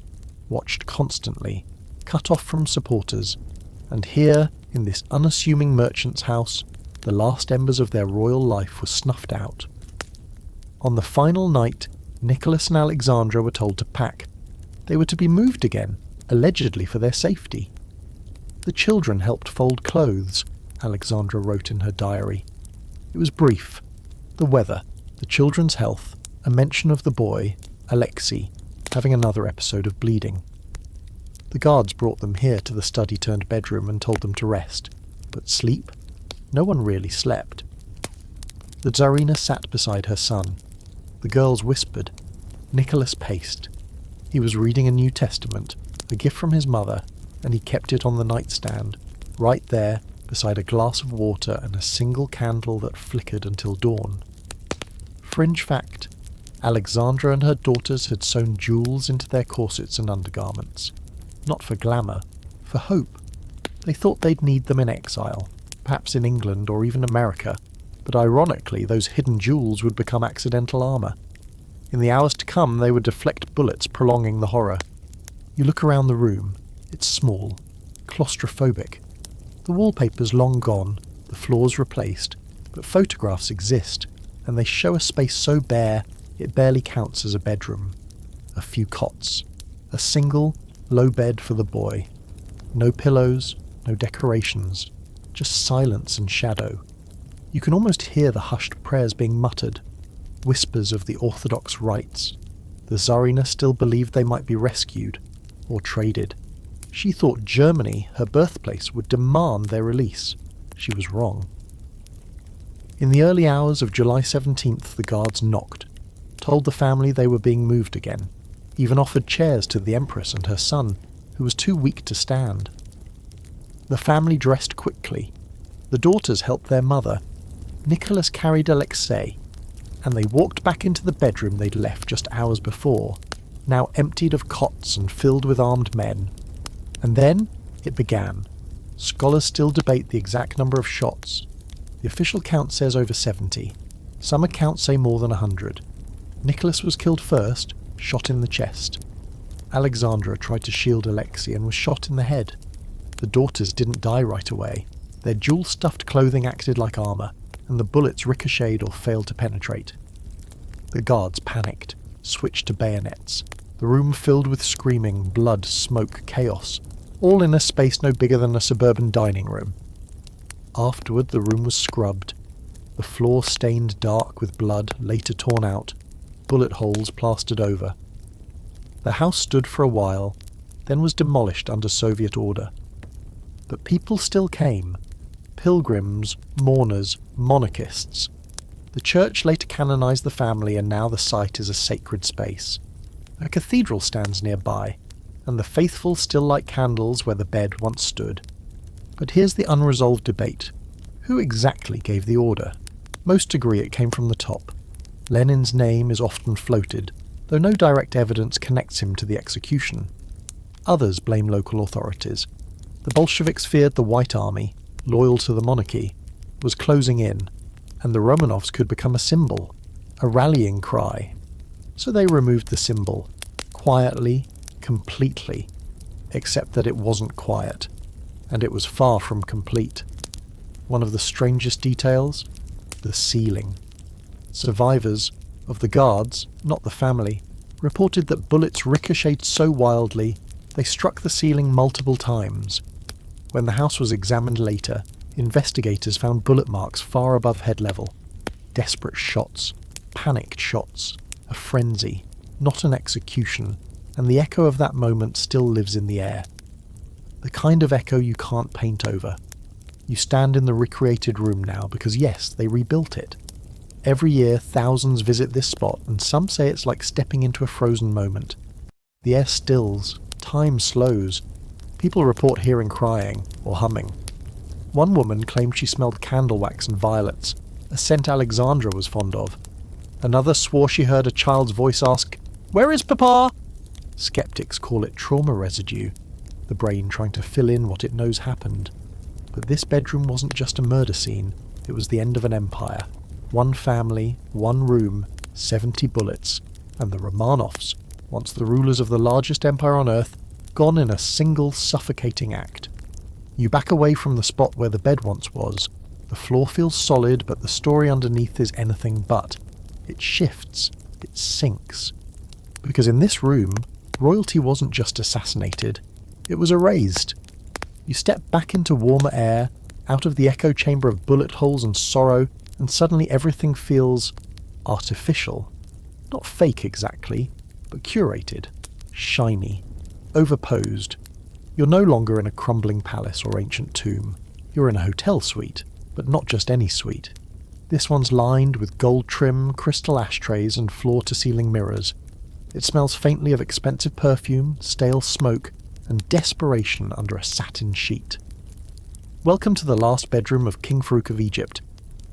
watched constantly, cut off from supporters, and here, in this unassuming merchant's house, the last embers of their royal life were snuffed out. On the final night, Nicholas and Alexandra were told to pack. They were to be moved again, allegedly for their safety. The children helped fold clothes, Alexandra wrote in her diary. It was brief. The weather, the children's health, a mention of the boy, Alexei, having another episode of bleeding. The guards brought them here to the study-turned-bedroom and told them to rest. But sleep? No one really slept. The Tsarina sat beside her son. The girls whispered. Nicholas paced. He was reading a New Testament, a gift from his mother, and he kept it on the nightstand, right there, beside a glass of water and a single candle that flickered until dawn. Fringe fact, Alexandra and her daughters had sewn jewels into their corsets and undergarments. Not for glamour, for hope. They thought they'd need them in exile, perhaps in England or even America, but ironically those hidden jewels would become accidental armour. In the hours to come they would deflect bullets, prolonging the horror. You look around the room. It's small, claustrophobic. The wallpaper's long gone, the floors replaced, but photographs exist, and they show a space so bare it barely counts as a bedroom. A few cots. A single, low bed for the boy. No pillows, no decorations, just silence and shadow. You can almost hear the hushed prayers being muttered, whispers of the Orthodox rites. The Tsarina still believed they might be rescued, or traded. She thought Germany, her birthplace, would demand their release. She was wrong. In the early hours of July 17th, the guards knocked, told the family they were being moved again, even offered chairs to the Empress and her son, who was too weak to stand. The family dressed quickly. The daughters helped their mother. Nicholas carried Alexei, and they walked back into the bedroom they'd left just hours before, now emptied of cots and filled with armed men. And then it began. Scholars still debate the exact number of shots. The official count says over 70. Some accounts say more than 100. Nicholas was killed first, shot in the chest. Alexandra tried to shield Alexei and was shot in the head. The daughters didn't die right away. Their jewel-stuffed clothing acted like armour, and the bullets ricocheted or failed to penetrate. The guards panicked, switched to bayonets. The room filled with screaming, blood, smoke, chaos, all in a space no bigger than a suburban dining room. Afterward, the room was scrubbed. The floor stained dark with blood, later torn out, bullet holes plastered over. The house stood for a while, then was demolished under Soviet order. But people still came. Pilgrims, mourners, monarchists. The church later canonized the family, and now the site is a sacred space. A cathedral stands nearby, and the faithful still light candles where the bed once stood. But here's the unresolved debate. Who exactly gave the order? Most agree it came from the top. Lenin's name is often floated, though no direct evidence connects him to the execution. Others blame local authorities. The Bolsheviks feared the White Army, loyal to the monarchy, was closing in, and the Romanovs could become a symbol, a rallying cry. So they removed the symbol, quietly, completely, except that it wasn't quiet, and it was far from complete. One of the strangest details? The ceiling. Survivors, of the guards, not the family, reported that bullets ricocheted so wildly they struck the ceiling multiple times. When the house was examined later, investigators found bullet marks far above head level. Desperate shots, panicked shots, a frenzy, not an execution, and the echo of that moment still lives in the air. The kind of echo you can't paint over. You stand in the recreated room now because yes, they rebuilt it. Every year thousands visit this spot, and some say it's like stepping into a frozen moment. The air stills, time slows. People report hearing crying or humming. One woman claimed she smelled candle wax and violets, a scent Alexandra was fond of. Another swore she heard a child's voice ask, "Where is Papa?" Skeptics call it trauma residue, the brain trying to fill in what it knows happened. But this bedroom wasn't just a murder scene, it was the end of an empire. One family, one room, 70 bullets, and the Romanovs, once the rulers of the largest empire on earth, gone in a single suffocating act. You back away from the spot where the bed once was. The floor feels solid, but the story underneath is anything but. It shifts, it sinks. Because in this room, royalty wasn't just assassinated, it was erased. You step back into warmer air, out of the echo chamber of bullet holes and sorrow, and suddenly everything feels artificial. Not fake exactly, but curated, shiny, overposed. You're no longer in a crumbling palace or ancient tomb. You're in a hotel suite, but not just any suite. This one's lined with gold trim, crystal ashtrays and floor-to-ceiling mirrors. It smells faintly of expensive perfume, stale smoke, and desperation under a satin sheet. Welcome to the last bedroom of King Farouk of Egypt,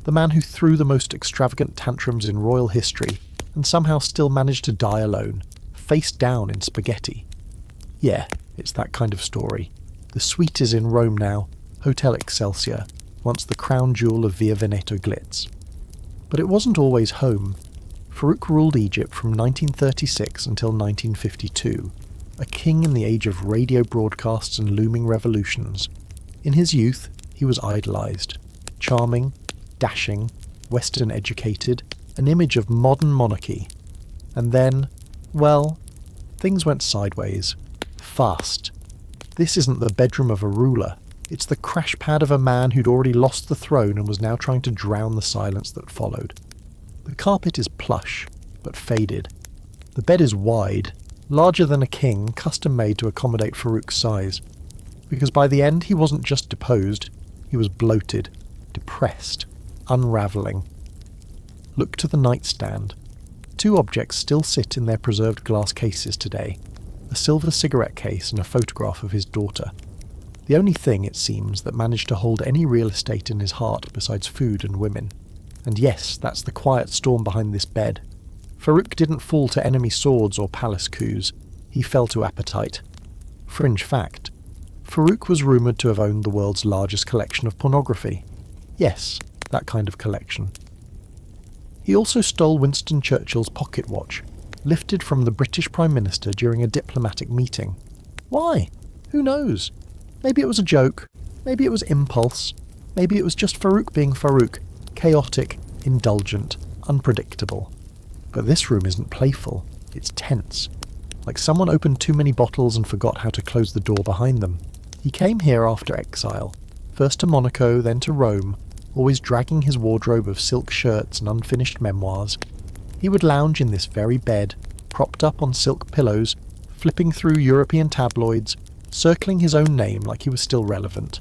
the man who threw the most extravagant tantrums in royal history and somehow still managed to die alone, face down in spaghetti. Yeah, it's that kind of story. The suite is in Rome now, Hotel Excelsior, once the crown jewel of Via Veneto glitz. But it wasn't always home. Farouk ruled Egypt from 1936 until 1952, a king in the age of radio broadcasts and looming revolutions. In his youth, he was idolised. Charming, dashing, Western educated, an image of modern monarchy. And then, well, things went sideways. Fast. This isn't the bedroom of a ruler. It's the crash pad of a man who'd already lost the throne and was now trying to drown the silence that followed. The carpet is plush, but faded. The bed is wide, larger than a king, custom-made to accommodate Farouk's size. Because by the end he wasn't just deposed, he was bloated, depressed, unravelling. Look to the nightstand. Two objects still sit in their preserved glass cases today. A silver cigarette case and a photograph of his daughter. The only thing, it seems, that managed to hold any real estate in his heart besides food and women. And yes, that's the quiet storm behind this bed. Farouk didn't fall to enemy swords or palace coups. He fell to appetite. Fringe fact. Farouk was rumoured to have owned the world's largest collection of pornography. Yes, that kind of collection. He also stole Winston Churchill's pocket watch, lifted from the British Prime Minister during a diplomatic meeting. Why? Who knows? Maybe it was a joke. Maybe it was impulse. Maybe it was just Farouk being Farouk, chaotic, indulgent, unpredictable. But this room isn't playful. It's tense. Like someone opened too many bottles and forgot how to close the door behind them. He came here after exile, first to Monaco, then to Rome, always dragging his wardrobe of silk shirts and unfinished memoirs. He would lounge in this very bed, propped up on silk pillows, flipping through European tabloids, circling his own name like he was still relevant.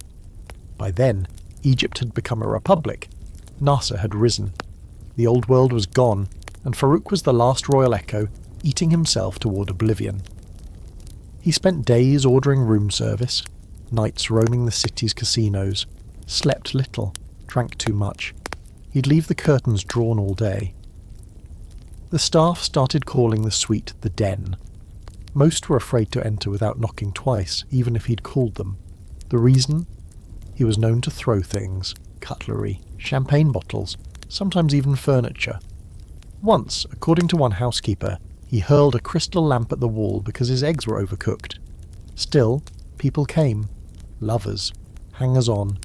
By then, Egypt had become a republic. Nasser had risen. The old world was gone, and Farouk was the last royal echo, eating himself toward oblivion. He spent days ordering room service, nights roaming the city's casinos, slept little, drank too much. He'd leave the curtains drawn all day. The staff started calling the suite the den. Most were afraid to enter without knocking twice, even if he'd called them. The reason? He was known to throw things, cutlery, champagne bottles, sometimes even furniture. Once, according to one housekeeper, he hurled a crystal lamp at the wall because his eggs were overcooked. Still, people came. Lovers, hangers-on,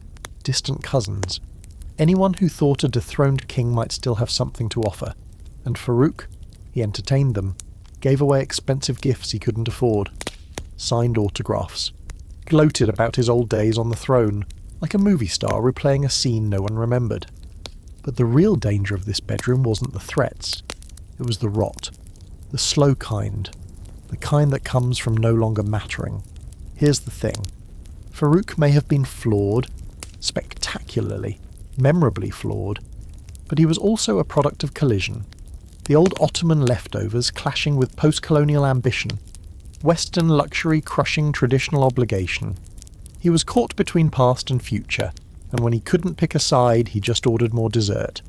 distant cousins. Anyone who thought a dethroned king might still have something to offer. And Farouk, he entertained them, gave away expensive gifts he couldn't afford, signed autographs, gloated about his old days on the throne, like a movie star replaying a scene no one remembered. But the real danger of this bedroom wasn't the threats, it was the rot, the slow kind, the kind that comes from no longer mattering. Here's the thing. Farouk may have been flawed, spectacularly, memorably flawed, but he was also a product of collision. The old Ottoman leftovers clashing with post-colonial ambition, Western luxury crushing traditional obligation. He was caught between past and future, and when he couldn't pick a side, he just ordered more dessert.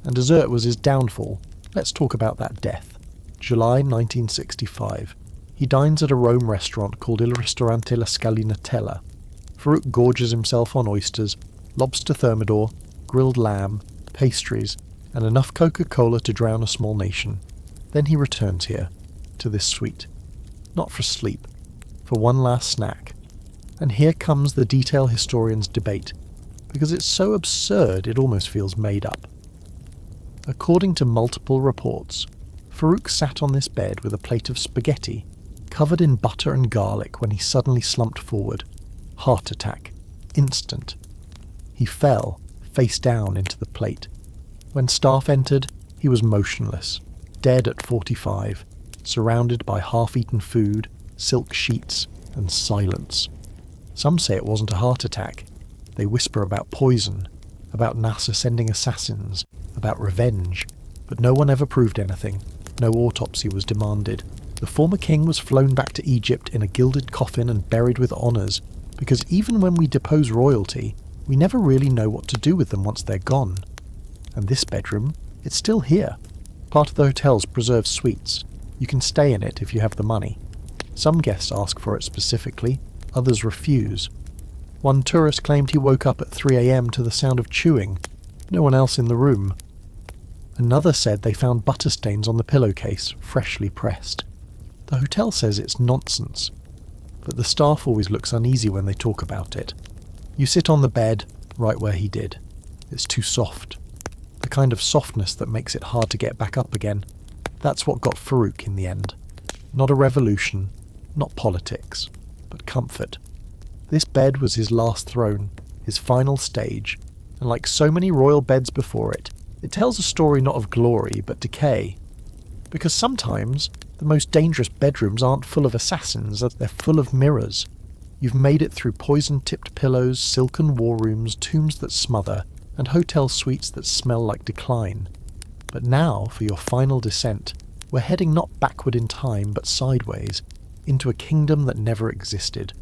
And dessert was his downfall. Let's talk about that death. July 1965. He dines at a Rome restaurant called Il Ristorante La Scalinatella. Farouk gorges himself on oysters, lobster thermidor, grilled lamb, pastries, and enough Coca-Cola to drown a small nation. Then he returns here, to this suite. Not for sleep, for one last snack. And here comes the detail historians debate, because it's so absurd it almost feels made up. According to multiple reports, Farouk sat on this bed with a plate of spaghetti, covered in butter and garlic when he suddenly slumped forward. Heart attack. Instant. He fell, face down, into the plate. When staff entered, he was motionless, dead at 45, surrounded by half-eaten food, silk sheets, and silence. Some say it wasn't a heart attack. They whisper about poison, about NASA sending assassins, about revenge, but no one ever proved anything. No autopsy was demanded. The former king was flown back to Egypt in a gilded coffin and buried with honours, because even when we depose royalty, we never really know what to do with them once they're gone. And this bedroom, it's still here. Part of the hotel's preserved suites. You can stay in it if you have the money. Some guests ask for it specifically, others refuse. One tourist claimed he woke up at 3 a.m. to the sound of chewing. No one else in the room. Another said they found butter stains on the pillowcase, freshly pressed. The hotel says it's nonsense, but the staff always looks uneasy when they talk about it. You sit on the bed, right where he did. It's too soft. The kind of softness that makes it hard to get back up again. That's what got Farouk in the end. Not a revolution, not politics, but comfort. This bed was his last throne, his final stage, and like so many royal beds before it, it tells a story not of glory but decay. Because sometimes the most dangerous bedrooms aren't full of assassins, they're full of mirrors. You've made it through poison-tipped pillows, silken war rooms, tombs that smother, and hotel suites that smell like decline. But now, for your final descent, we're heading not backward in time but sideways, into a kingdom that never existed,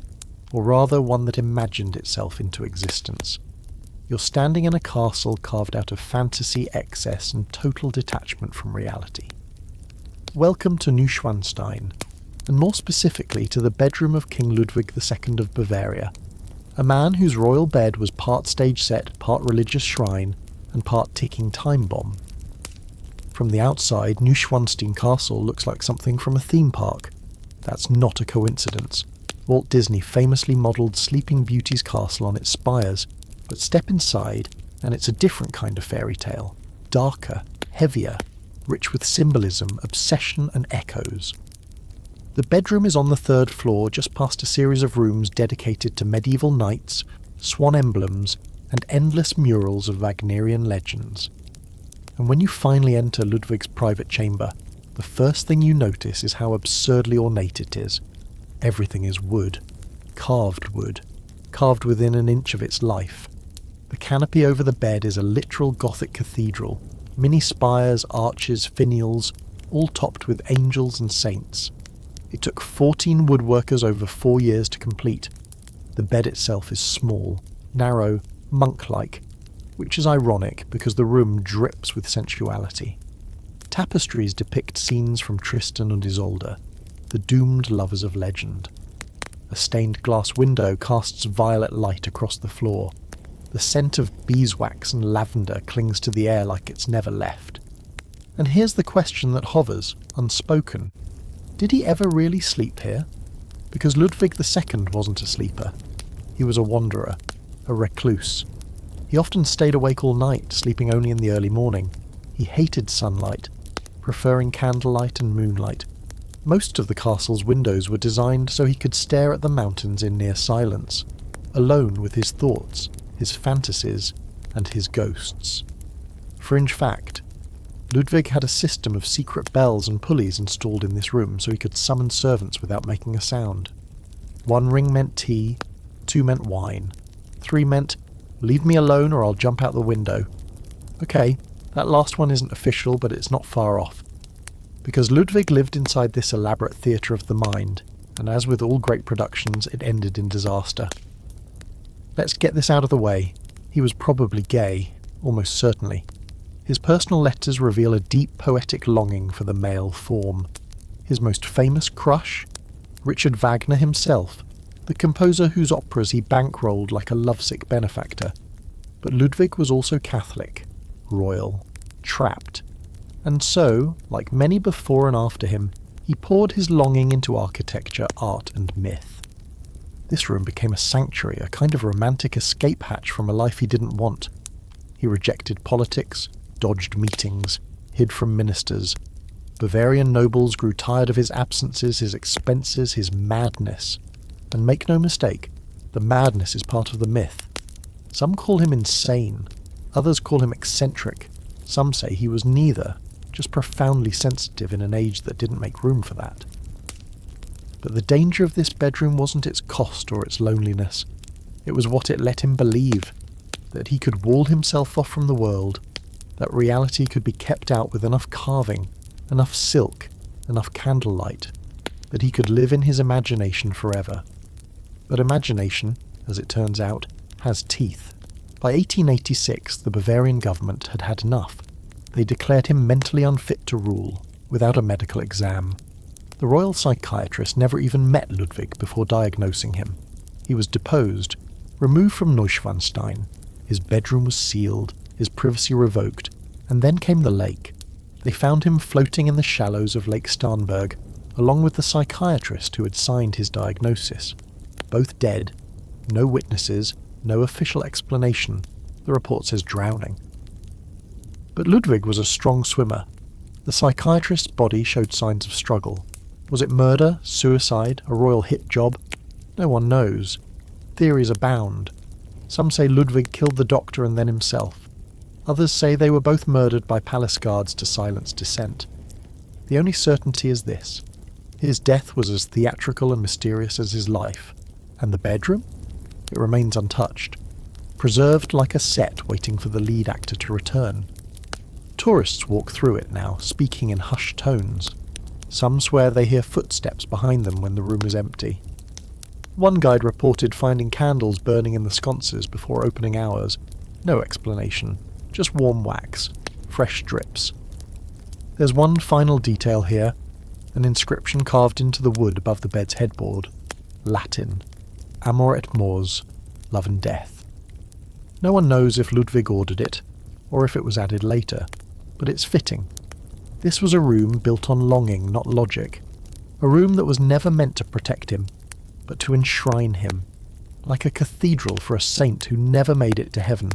or rather one that imagined itself into existence. You're standing in a castle carved out of fantasy, excess, and total detachment from reality. Welcome to Neuschwanstein, and more specifically to the bedroom of King Ludwig II of Bavaria, a man whose royal bed was part stage set, part religious shrine, and part ticking time bomb. From the outside, Neuschwanstein Castle looks like something from a theme park. That's not a coincidence. Walt Disney famously modelled Sleeping Beauty's castle on its spires, but step inside and it's a different kind of fairy tale. Darker, heavier, rich with symbolism, obsession and echoes. The bedroom is on the 3rd floor, just past a series of rooms dedicated to medieval knights, swan emblems, and endless murals of Wagnerian legends. And when you finally enter Ludwig's private chamber, the first thing you notice is how absurdly ornate it is. Everything is wood, carved within an inch of its life. The canopy over the bed is a literal Gothic cathedral, many spires, arches, finials, all topped with angels and saints. It took 14 woodworkers over 4 years to complete. The bed itself is small, narrow, monk-like, which is ironic because the room drips with sensuality. Tapestries depict scenes from Tristan and Isolde, the doomed lovers of legend. A stained glass window casts violet light across the floor. The scent of beeswax and lavender clings to the air like it's never left. And here's the question that hovers, unspoken. Did he ever really sleep here? Because Ludwig II wasn't a sleeper. He was a wanderer, a recluse. He often stayed awake all night, sleeping only in the early morning. He hated sunlight, preferring candlelight and moonlight. Most of the castle's windows were designed so he could stare at the mountains in near silence, alone with his thoughts, his fantasies, and his ghosts. Fringe fact: Ludwig had a system of secret bells and pulleys installed in this room so he could summon servants without making a sound. 1 ring meant tea, 2 meant wine, 3 meant, leave me alone or I'll jump out the window. Okay, that last one isn't official, but it's not far off. Because Ludwig lived inside this elaborate theatre of the mind, and as with all great productions, it ended in disaster. Let's get this out of the way. He was probably gay, almost certainly. His personal letters reveal a deep poetic longing for the male form. His most famous crush? Richard Wagner himself, the composer whose operas he bankrolled like a lovesick benefactor. But Ludwig was also Catholic, royal, trapped, and so, like many before and after him, he poured his longing into architecture, art and myth. This room became a sanctuary, a kind of romantic escape hatch from a life he didn't want. He rejected politics, dodged meetings, hid from ministers. Bavarian nobles grew tired of his absences, his expenses, his madness. And make no mistake, the madness is part of the myth. Some call him insane, others call him eccentric. Some say he was neither, just profoundly sensitive in an age that didn't make room for that. But the danger of this bedroom wasn't its cost or its loneliness. It was what it let him believe, that he could wall himself off from the world, that reality could be kept out with enough carving, enough silk, enough candlelight, that he could live in his imagination forever. But imagination, as it turns out, has teeth. By 1886, the Bavarian government had had enough. They declared him mentally unfit to rule, without a medical exam. The royal psychiatrist never even met Ludwig before diagnosing him. He was deposed, removed from Neuschwanstein. His bedroom was sealed, his privacy revoked, and then came the lake. They found him floating in the shallows of Lake Starnberg, along with the psychiatrist who had signed his diagnosis. Both dead, no witnesses, no official explanation. The report says drowning. But Ludwig was a strong swimmer. The psychiatrist's body showed signs of struggle. Was it murder, suicide, a royal hit job? No one knows. Theories abound. Some say Ludwig killed the doctor and then himself. Others say they were both murdered by palace guards to silence dissent. The only certainty is this. His death was as theatrical and mysterious as his life. And the bedroom? It remains untouched. Preserved like a set waiting for the lead actor to return. Tourists walk through it now, speaking in hushed tones. Some swear they hear footsteps behind them when the room is empty. One guide reported finding candles burning in the sconces before opening hours. No explanation, just warm wax, fresh drips. There's one final detail here, an inscription carved into the wood above the bed's headboard. Latin. Amor et mors, love and death. No one knows if Ludwig ordered it, or if it was added later, but it's fitting. This was a room built on longing, not logic. A room that was never meant to protect him, but to enshrine him, like a cathedral for a saint who never made it to heaven.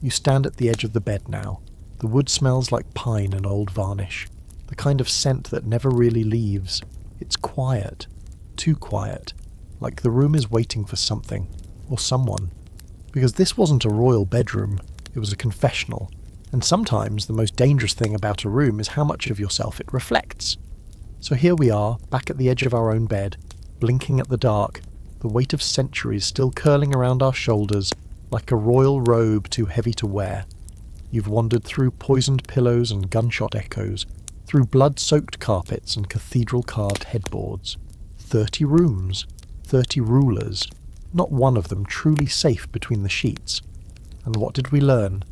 You stand at the edge of the bed now. The wood smells like pine and old varnish, the kind of scent that never really leaves. It's quiet, too quiet, like the room is waiting for something, or someone. Because this wasn't a royal bedroom, it was a confessional, and sometimes the most dangerous thing about a room is how much of yourself it reflects. So here we are, back at the edge of our own bed, blinking at the dark, the weight of centuries still curling around our shoulders, like a royal robe too heavy to wear. You've wandered through poisoned pillows and gunshot echoes, through blood-soaked carpets and cathedral-carved headboards. 30 rooms, 30 rulers, not one of them truly safe between the sheets. And what did we learn?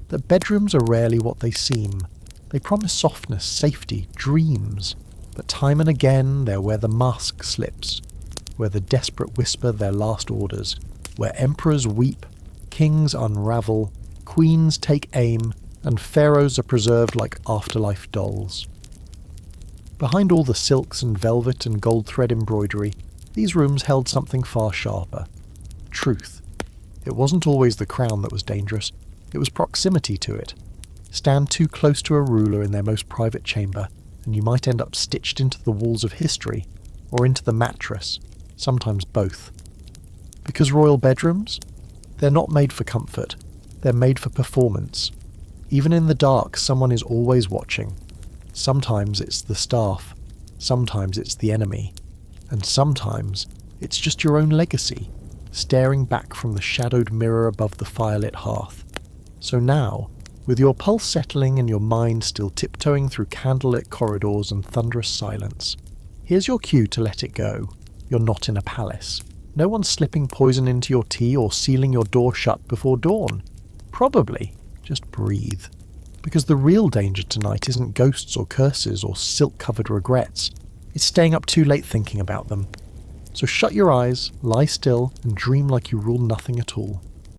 That bedrooms are rarely what they seem. They promise softness, safety, dreams. But time and again they're where the mask slips, where the desperate whisper their last orders, where emperors weep, kings unravel, queens take aim, and pharaohs are preserved like afterlife dolls. Behind all the silks and velvet and gold thread embroidery, these rooms held something far sharper. Truth. It wasn't always the crown that was dangerous, it was proximity to it. Stand too close to a ruler in their most private chamber, and you might end up stitched into the walls of history, or into the mattress, sometimes both. Because royal bedrooms? They're not made for comfort, they're made for performance. Even in the dark, someone is always watching. Sometimes it's the staff, sometimes it's the enemy, and sometimes it's just your own legacy, staring back from the shadowed mirror above the firelit hearth. So now, with your pulse settling and your mind still tiptoeing through candlelit corridors and thunderous silence, here's your cue to let it go. You're not in a palace. No one's slipping poison into your tea or sealing your door shut before dawn. Probably. Just breathe. Because the real danger tonight isn't ghosts or curses or silk-covered regrets. It's staying up too late thinking about them. So shut your eyes, lie still, and dream like you rule nothing at all.